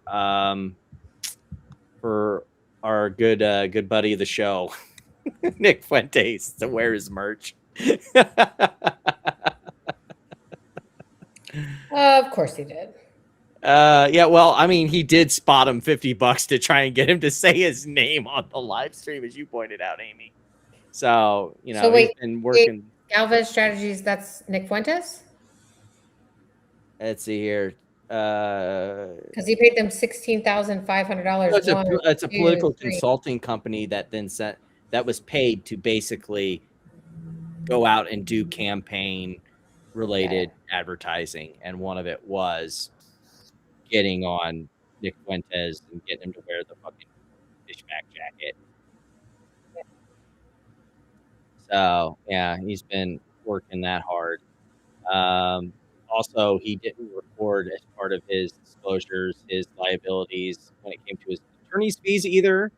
our good buddy of the show, Nick Fuentes, to wear his merch. Of course he did. Yeah, well, I mean, he did spot him $50 to try and get him to say his name on the live stream, as you pointed out, Amy. So, you know, So wait, he's been working. Galvez Strategies, that's Nick Fuentes? Let's see here. Because he paid them $16,500. It's a political consulting company that then that was paid to basically go out and do campaign related advertising, and one of it was getting on Nick Fuentes and getting him to wear the fucking fishback jacket. So yeah, he's been working that hard. Also, he didn't record as part of his disclosures his liabilities when it came to his attorney's fees either.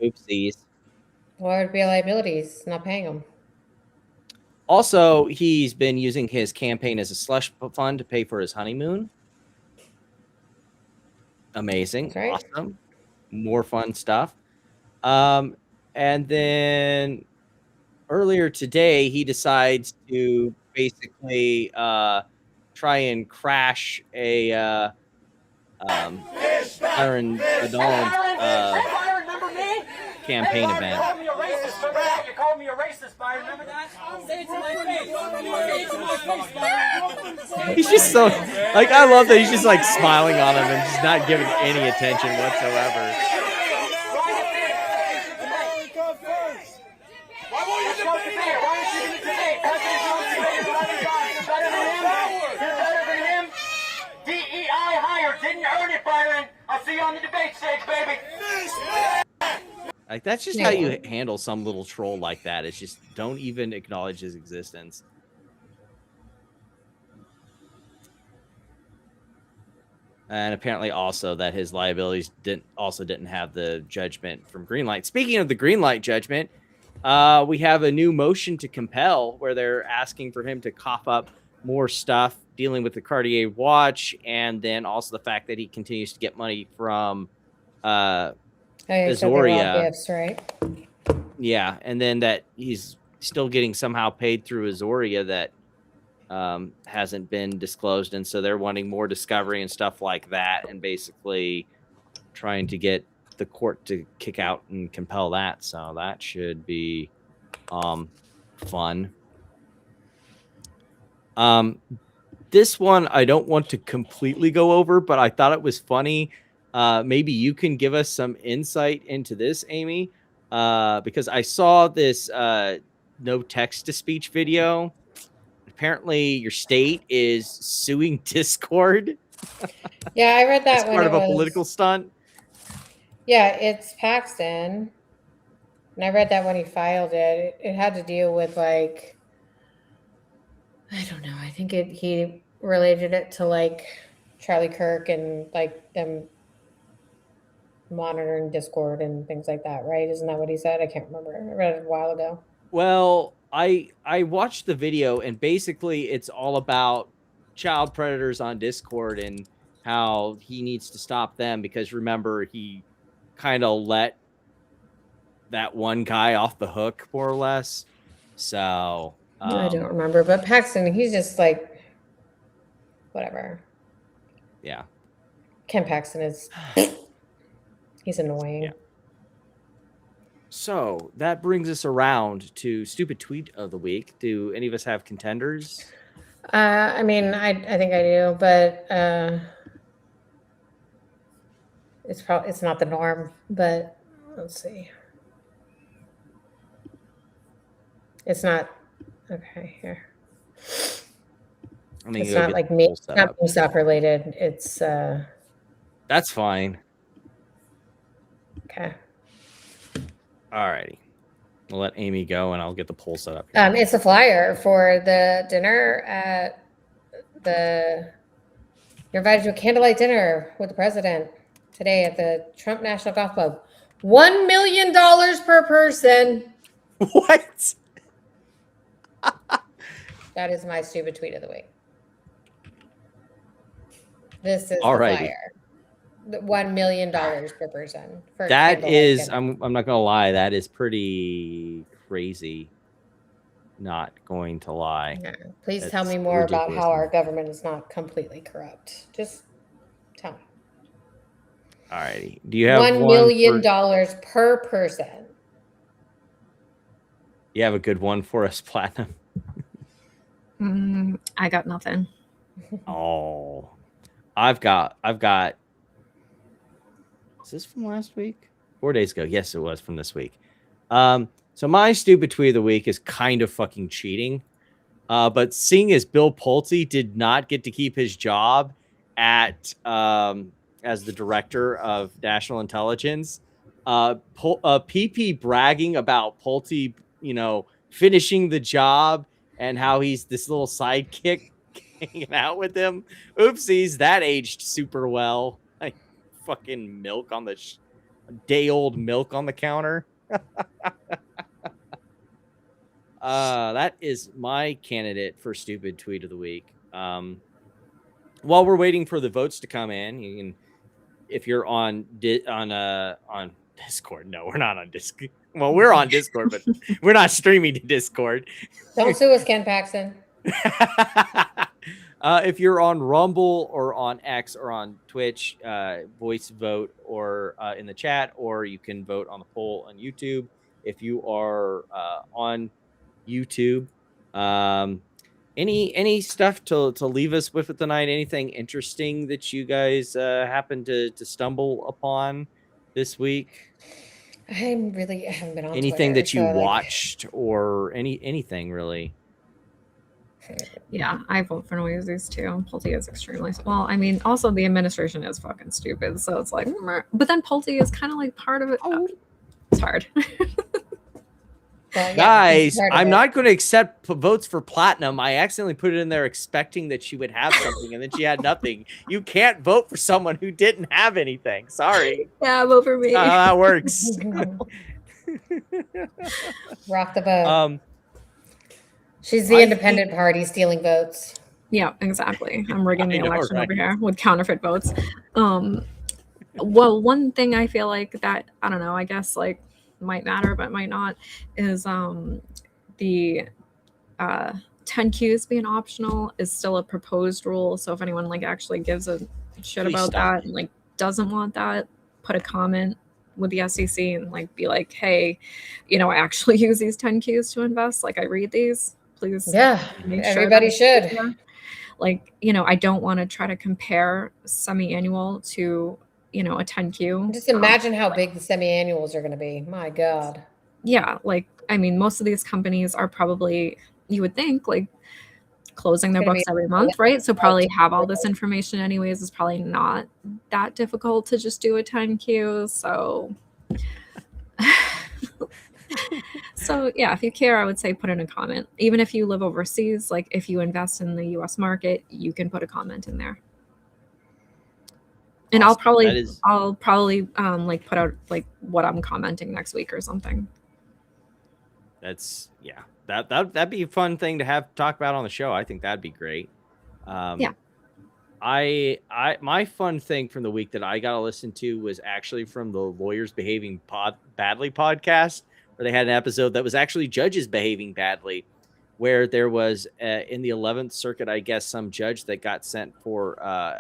Oopsies. What would be a liability? He's not paying them. Also, he's been using his campaign as a slush fund to pay for his honeymoon. Amazing. Right. Awesome. More fun stuff. And then earlier today, he decides to basically try and crash a Byron campaign event. You called me a racist, Byron. Remember that? Say it to my face. Say it to my face, Byron. He's just so like, I love that he's just like smiling on him and just not giving any attention whatsoever. Why won't you debate? Why aren't you going to debate? President Trump's debating with other guys. You're better than him. You're better than him. DEI hire didn't earn it, Byron. I'll see you on the debate stage, baby. Like, that's just how you handle some little troll like that. It's just don't even acknowledge his existence. And apparently also that his liabilities didn't have the judgment from Greenlight. Speaking of the Greenlight judgment, we have a new motion to compel where they're asking for him to cough up more stuff dealing with the Cartier watch, and then also the fact that he continues to get money from Azoria. Gifts, right? Yeah, and then that he's still getting somehow paid through Azoria that hasn't been disclosed, and so they're wanting more discovery and stuff like that, and basically trying to get the court to kick out and compel that. So that should be fun. This one I don't want to completely go over, but I thought it was funny. Maybe you can give us some insight into this, Amy, because I saw this no text-to-speech video. Apparently, your state is suing Discord. Yeah, I read that as part of a political stunt. Yeah, it's Paxton. And I read that when he filed it. It had to deal with, like, I don't know. I think he related it to, like, Charlie Kirk and, like, them monitoring Discord and things like that, right? Isn't that what he said? I can't remember. I read it a while ago. Well, I watched the video, and basically it's all about child predators on Discord and how he needs to stop them, because remember, he kind of let that one guy off the hook, more or less. So I don't remember, but Paxton, he's just like whatever. Yeah. Ken Paxton is he's annoying. Yeah. So that brings us around to stupid tweet of the week. Do any of us have contenders? I mean, I think I do, but it's not the norm. But let's see. It's not okay here. It's not like me. It's not stuff related. It's that's fine. Okay. All righty. We'll let Amy go, and I'll get the poll set up here. It's a flyer for the dinner at the. You're invited to a candlelight dinner with the president today at the Trump National Golf Club. $1 million per person. What? That is my stupid tweet of the week. This is All the righty. flyer. $1 million per person. For That candlelight is, dinner. I'm not gonna lie, that is pretty crazy. Not going to lie. Yeah. Please That's tell me more about ridiculous. how our government is not completely corrupt. Just tell me. All righty. Do you have $1 one million for- per person. You have a good one for us, Platinum? I got nothing. Oh, I've got. Is this from last week? 4 days ago. Yes, it was from this week. So my stupid tweet of the week is kind of fucking cheating. But seeing as Bill Pulte did not get to keep his job at as the director of national intelligence, PP bragging about Pulte, finishing the job and how he's this little sidekick hanging out with him. Oopsies, that aged super well. Like fucking milk on the day old milk on the counter. That is my candidate for stupid tweet of the week. While we're waiting for the votes to come in, you can, if you're on Discord. No, we're not on Discord. Well, we're on Discord, but we're not streaming to Discord. Don't sue us, Ken Paxton. If you're on Rumble or on X or on Twitch, voice vote or in the chat, or you can vote on the poll on YouTube. If you are on YouTube, any stuff to leave us with tonight? Anything interesting that you guys happen to stumble upon this week? I haven't been on Anything Twitter, that you so, watched or anything really? Yeah, I vote for Noisies too. Pulte is extremely well. I mean, also the administration is fucking stupid, so it's like, but then Pulte is kind of like part of it. Oh, it's hard. Guys, I'm not going to accept votes for Platinum. I accidentally put it in there expecting that she would have something, and then she had nothing. You can't vote for someone who didn't have anything. Sorry. Yeah, vote for me. That works. Rock the vote. She's the independent party stealing votes. Yeah, exactly. I'm rigging the election over here with counterfeit votes. Well, one thing I feel like that, I don't know, I guess like might matter but might not, is the 10 Qs being optional is still a proposed rule. So if anyone like actually gives a shit about that and like doesn't want that, put a comment with the SEC and like be like, hey, I actually use these 10 Qs to invest. Like I read these. Please. Yeah, everybody should. Like, I don't want to try to compare semi-annual to, a 10Q. Just imagine how big the semi-annuals are going to be. My God. Yeah, like, I mean, most of these companies are probably, you would think, like, closing their books every month, right? So probably have all this information anyways. It's probably not that difficult to just do a 10Q. So... So yeah, if you care, I would say put in a comment. Even if you live overseas, like if you invest in the US market, you can put a comment in there. And I'll probably like put out like what I'm commenting next week or something. That's that'd be a fun thing to talk about on the show. I think that'd be great. Yeah. My fun thing from the week that I got to listen to was actually from the Lawyers Behaving Badly podcast, where they had an episode that was actually judges behaving badly, where there was in the 11th Circuit, I guess, some judge that got sent for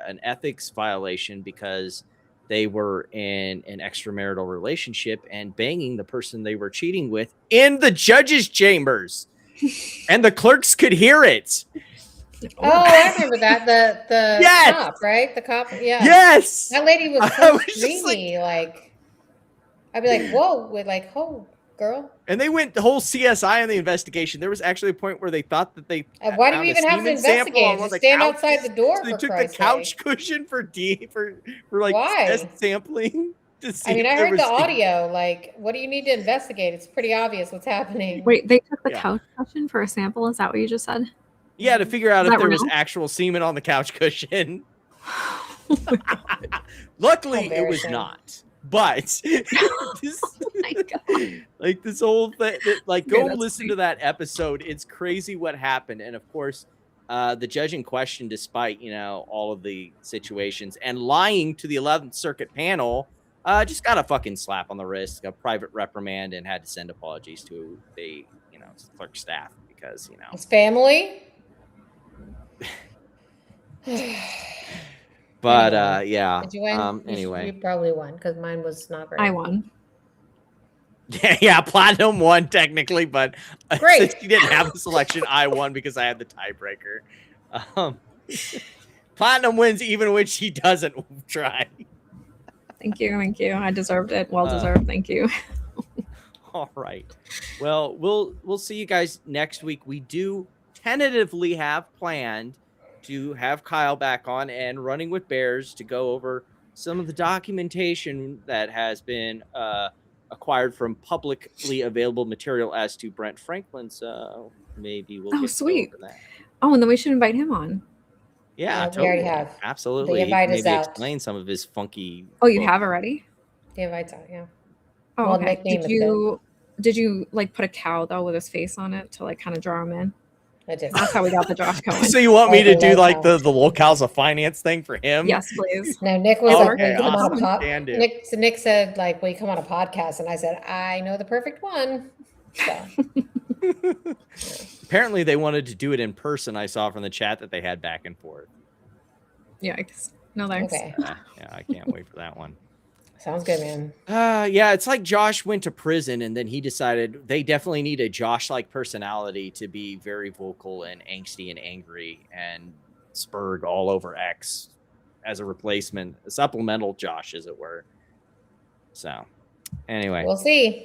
an ethics violation because they were in an extramarital relationship and banging the person they were cheating with in the judges' chambers, and the clerks could hear it. Oh, I remember that. The cop, right? The cop, yeah. Yes. That lady was so dreamy. Like, I'd be like, whoa, with like, oh, girl. And they went the whole CSI on the investigation. There was actually a point where they thought that they why do you even have to investigate? Just stand outside the door. So they took the couch cushion for like test sampling. I mean, I heard the audio. Like, what do you need to investigate? It's pretty obvious what's happening. Wait, they took the couch cushion for a sample? Is that what you just said? Yeah, to figure out if there was actual semen on the couch cushion. Luckily, it was not. But like this whole thing, like go listen to that episode. It's crazy what happened. And of course, the judge in question, despite all of the situations and lying to the 11th Circuit panel, just got a fucking slap on the wrist, a private reprimand, and had to send apologies to the clerk staff because his family. But yeah. Did you win? Anyway, you probably won because mine was not very. I won. Yeah, Platinum won technically, but Great. since he didn't have the selection, I won because I had the tiebreaker. Platinum wins even when she doesn't try. Thank you. Thank you. I deserved it. Well deserved. Thank you. All right. Well, we'll see you guys next week. We do tentatively have planned to have Kyle back on and Running with Bears to go over some of the documentation that has been acquired from publicly available material as to Brent Franklin. So maybe we'll get sweet. to go over that. Oh, and then we should invite him on. Yeah, we already totally. have. Absolutely. The invite is Maybe out. explain some of his funky. Oh, you have already? The invite's out, yeah. Oh, Well, okay. nickname Did you like put a cow though with his face on it to like kind of draw him in? I did. That's how we got the Josh going. So you want me to do like locale. the locales of finance thing for him? Yes, please. No, Nick was like, will you come on a pod? Can do. Nick said, like, will you come on a podcast? And I said, I know the perfect one. So. Apparently they wanted to do it in person. I saw from the chat that they had back and forth. Yikes. No thanks. Okay. Yeah, I can't wait for that one. Sounds good, man. Yeah, it's like Josh went to prison and then he decided they definitely need a Josh-like personality to be very vocal and angsty and angry and Spurg all over X as a replacement, a supplemental Josh, as it were. So, anyway, We'll see.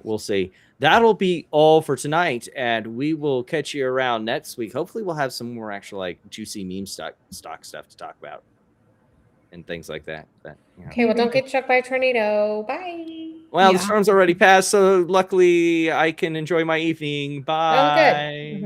We'll see. That'll be all for tonight, and we will catch you around next week. Hopefully, we'll have some more actual like juicy meme stock stuff to talk about and things like that. But, Okay, well, don't get struck by a tornado. Bye. Well, the storm's already passed, so luckily I can enjoy my evening. Bye. Oh, good.